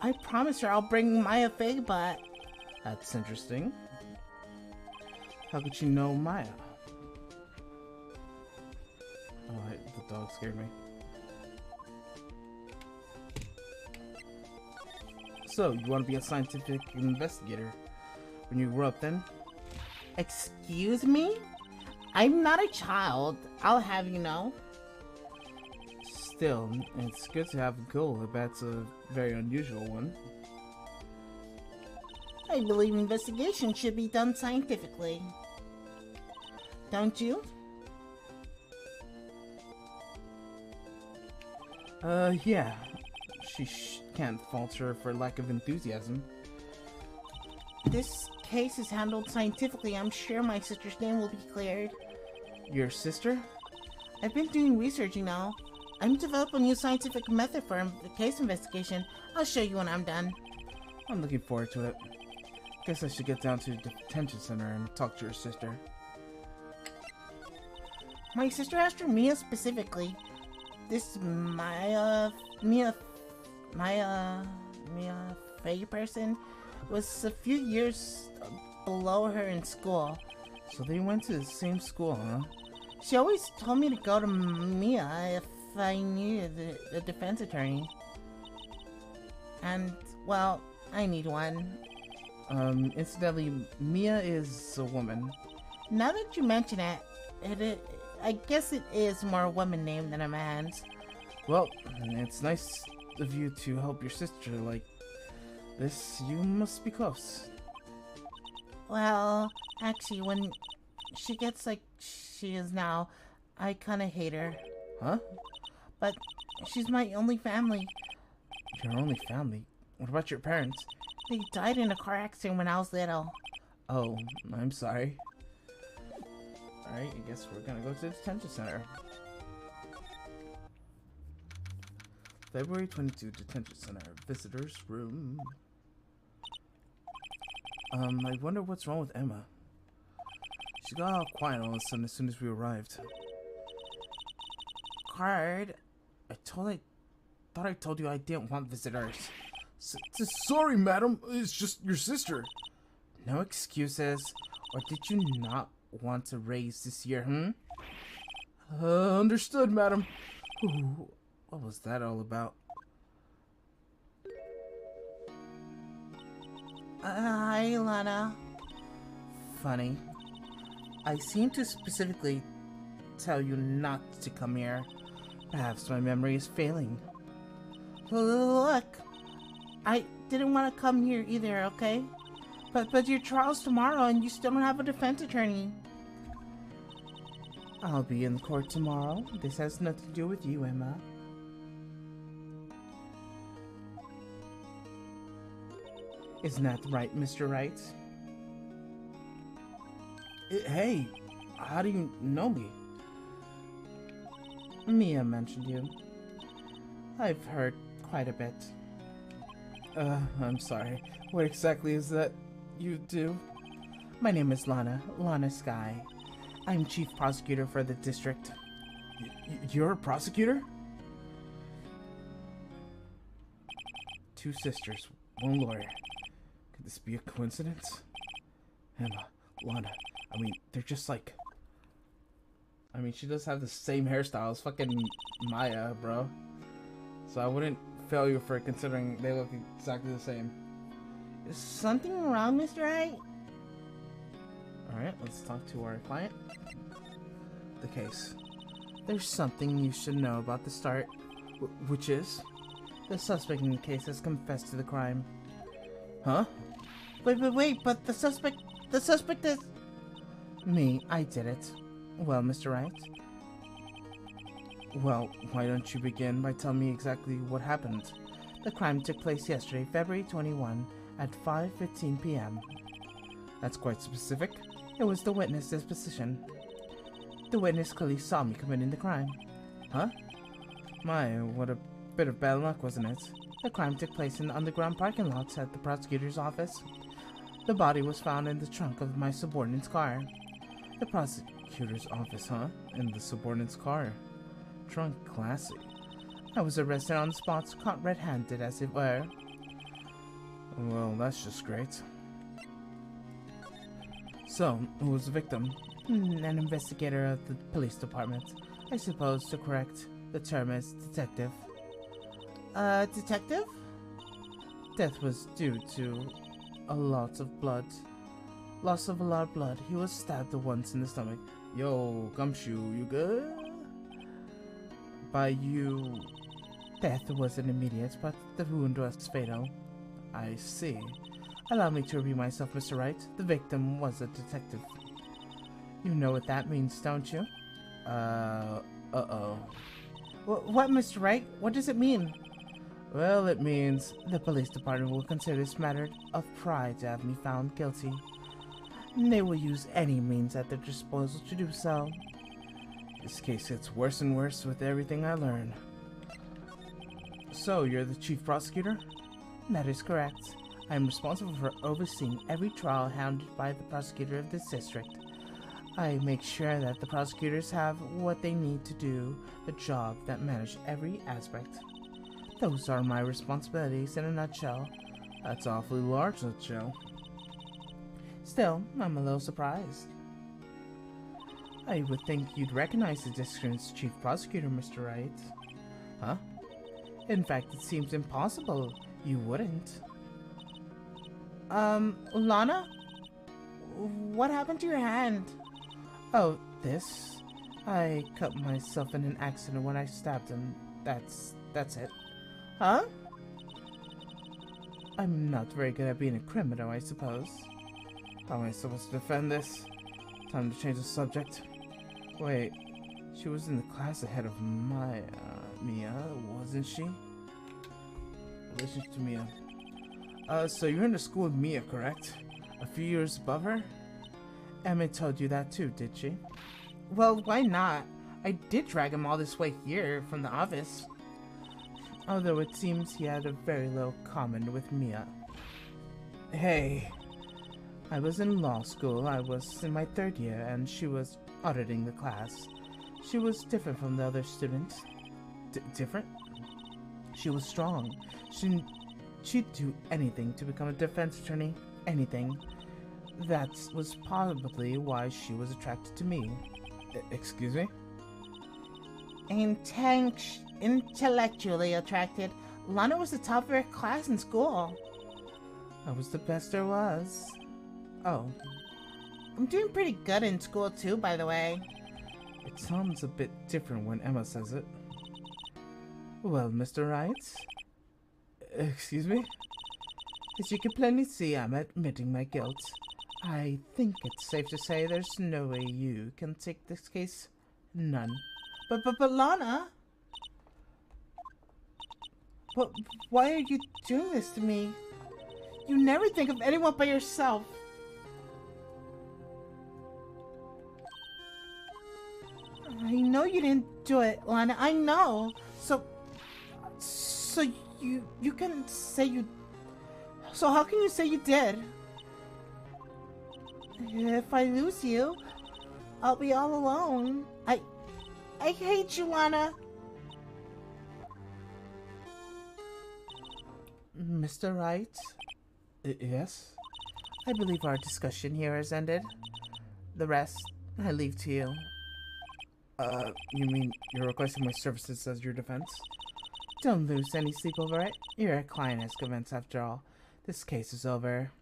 I promise her I'll bring Maya Faye, but... That's interesting. How could you know Maya? Oh, the dog scared me. So, you want to be a scientific investigator when you grow up then? Excuse me? I'm not a child, I'll have you know. Still, it's good to have a goal if that's a very unusual one. I believe investigation should be done scientifically. Don't you? Yeah. She can't fault her for lack of enthusiasm. This case is handled scientifically. I'm sure my sister's name will be cleared. Your sister? I've been doing research, you know. I'm developing a new scientific method for the case investigation. I'll show you when I'm done. I'm looking forward to it. Guess I should get down to the detention center and talk to your sister. My sister asked for Mia specifically. This Mia Faye person was a few years below her in school. So they went to the same school, huh? She always told me to go to Mia if I needed a defense attorney. And, well, I need one. Incidentally, Mia is a woman. Now that you mention it, I guess it is more a woman name than a man's. Well, it's nice of you to help your sister like this. You must be close. Well, actually, when she gets like she is now, I kinda hate her. Huh? But she's my only family. Your only family? What about your parents? They died in a car accident when I was little. Oh, I'm sorry. Alright, I guess we're gonna go to the detention center. February 22, detention center. Visitors room. I wonder what's wrong with Emma. She got all quiet all of a sudden as soon as we arrived. Card. Thought I told you I didn't want visitors. Sorry, madam. It's just your sister. No excuses. Or did you not want to raise this year, Understood, madam. Ooh, what was that all about? Hi, Lana. Funny. I seem to specifically tell you not to come here. Perhaps my memory is failing. Look, I didn't want to come here either, okay? But your trial's tomorrow and you still don't have a defense attorney. I'll be in court tomorrow. This has nothing to do with you, Emma. Isn't that right, Mr. Wright? Hey, how do you know me? Mia mentioned you. I've heard quite a bit. I'm sorry. What exactly is that you do? My name is Lana Sky. I'm chief prosecutor for the district. You're a prosecutor? 2 sisters, 1 lawyer. Could this be a coincidence? Emma, Lana, I mean, they're just like... I mean, she does have the same hairstyle as fucking Maya, bro. So I wouldn't fail you for it, considering they look exactly the same. Is something wrong, Mr. Wright? Alright, let's talk to our client. The case. There's something you should know about the start, which is... The suspect in the case has confessed to the crime. Huh? Wait, but the suspect is... Me, I did it. Well, Mr. Wright? Well, why don't you begin by telling me exactly what happened? The crime took place yesterday, February 21, at 5:15 p.m. That's quite specific. It was the witness disposition. The witness clearly saw me committing the crime. Huh? My, what a bit of bad luck, wasn't it? The crime took place in the underground parking lot at the prosecutor's office. The body was found in the trunk of my subordinate's car. The prosecutor's office, huh? In the subordinate's car. Trunk, classy. I was arrested on the spot, caught red-handed as it were. Well, that's just great. So, who was the victim? An investigator of the police department. I suppose to correct the term is detective. Detective? Death was due to a lot of blood. Loss of a lot of blood. He was stabbed once in the stomach. Yo, Gumshoe, you good? By you... Death wasn't immediate, but the wound was fatal. I see. Allow me to repeat myself, Mr. Wright. The victim was a detective. You know what that means, don't you? Uh-oh. What, Mr. Wright? What does it mean? Well, it means the police department will consider this matter of pride to have me found guilty. They will use any means at their disposal to do so. This case gets worse and worse with everything I learn. So, you're the chief prosecutor? That is correct. I am responsible for overseeing every trial handled by the prosecutor of this district. I make sure that the prosecutors have what they need to do the job that manage every aspect. Those are my responsibilities in a nutshell. That's awfully large, nutshell. Still, I'm a little surprised. I would think you'd recognize the district's chief prosecutor, Mr. Wright. Huh? In fact, it seems impossible you wouldn't. Lana? What happened to your hand? Oh, this? I cut myself in an accident when I stabbed him. That's it. Huh? I'm not very good at being a criminal, I suppose. How am I supposed to defend this? Time to change the subject. Wait, she was in the class ahead of Mia, wasn't she? Relation to Mia. So you're in the school with Mia, correct? A few years above her? Emmett told you that too, did she? Well, why not? I did drag him all this way here from the office. Although it seems he had a very little common with Mia. Hey, I was in law school. I was in my 3rd year, and she was auditing the class. She was different from the other students. Different? She was strong. She'd do anything to become a defense attorney. Anything. That was probably why she was attracted to me. Excuse me? Intellectually attracted. Lana was the top of her class in school. I was the best there was. Oh. I'm doing pretty good in school too, by the way. It sounds a bit different when Emma says it. Well, Mr. Wright? Excuse me? As you can plainly see, I'm admitting my guilt. I think it's safe to say there's no way you can take this case. None. But Lana? But why are you doing this to me? You never think of anyone but yourself. I know you didn't do it, Lana. I know. So you can say you... So how can you say you did? If I lose you, I'll be all alone. I hate you, Lana. Mr. Wright? Yes? I believe our discussion here has ended. The rest, I leave to you. You mean you're requesting my services as your defense? Don't lose any sleep over it. You're a client as convinced after all. This case is over.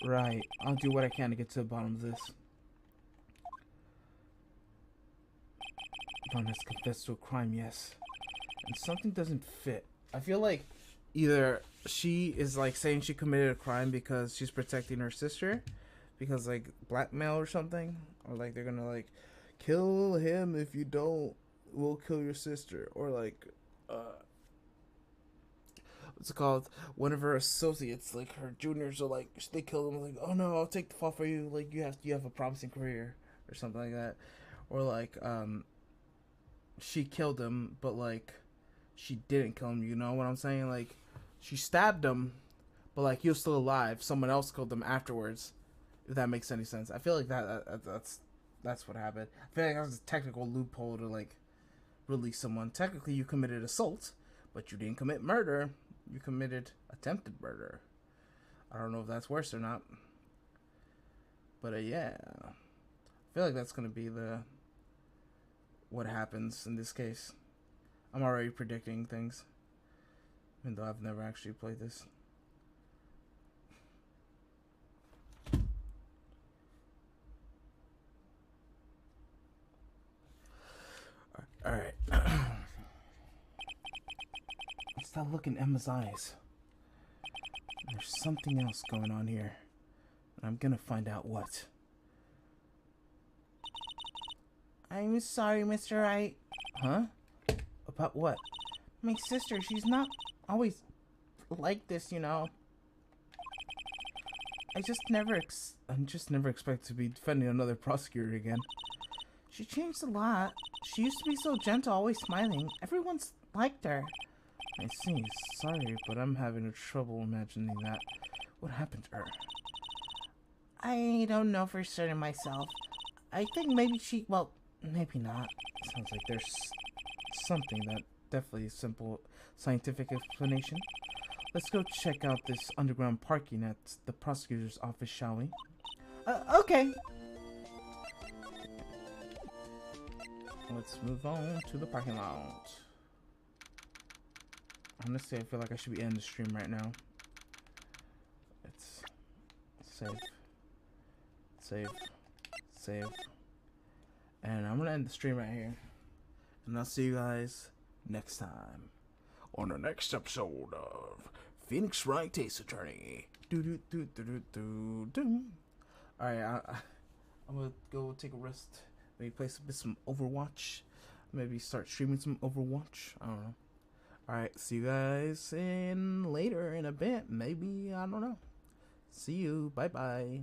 Right. I'll do what I can to get to the bottom of this. Vaughn has confessed to a crime, yes. And something doesn't fit. I feel like either she is like saying she committed a crime because she's protecting her sister, because like blackmail or something, or like they're gonna like kill him if you don't, we'll kill your sister, or like what's it called, one of her associates, like her juniors, are like, they kill him, like, oh no, I'll take the fall for you, like you have a promising career or something like that, or like she killed him but like she didn't kill him, you know what I'm saying? Like she stabbed him but like he was still alive, someone else killed him afterwards, if that makes any sense. I feel like that's what happened. I feel like that was a technical loophole to like release someone. Technically you committed assault, but you didn't commit murder, you committed attempted murder. I don't know if that's worse or not, but yeah, I feel like that's gonna be what happens in this case. I'm already predicting things, even though I've never actually played this. Alright. Stop looking in Emma's eyes. There's something else going on here, and I'm gonna find out what. I'm sorry, Mr. Wright. Huh? About what? My sister, she's not always like this, you know. I just never expect to be defending another prosecutor again. She changed a lot. She used to be so gentle, always smiling. Everyone's liked her. I see. Sorry, but I'm having trouble imagining that. What happened to her? I don't know for certain myself. I think maybe she, well, maybe not. Sounds like there's something that definitely a simple scientific explanation. Let's go check out this underground parking at the prosecutor's office, shall we? Okay. Let's move on to the parking lot. Honestly, I feel like I should be ending the stream right now. Let's save. And I'm gonna end the stream right here. And I'll see you guys next time on the next episode of Phoenix Wright Ace Attorney. Alright, I'm gonna go take a rest. Maybe play some Overwatch. Maybe start streaming some Overwatch. I don't know. Alright, see you guys later in a bit. Maybe, I don't know. See you. Bye-bye.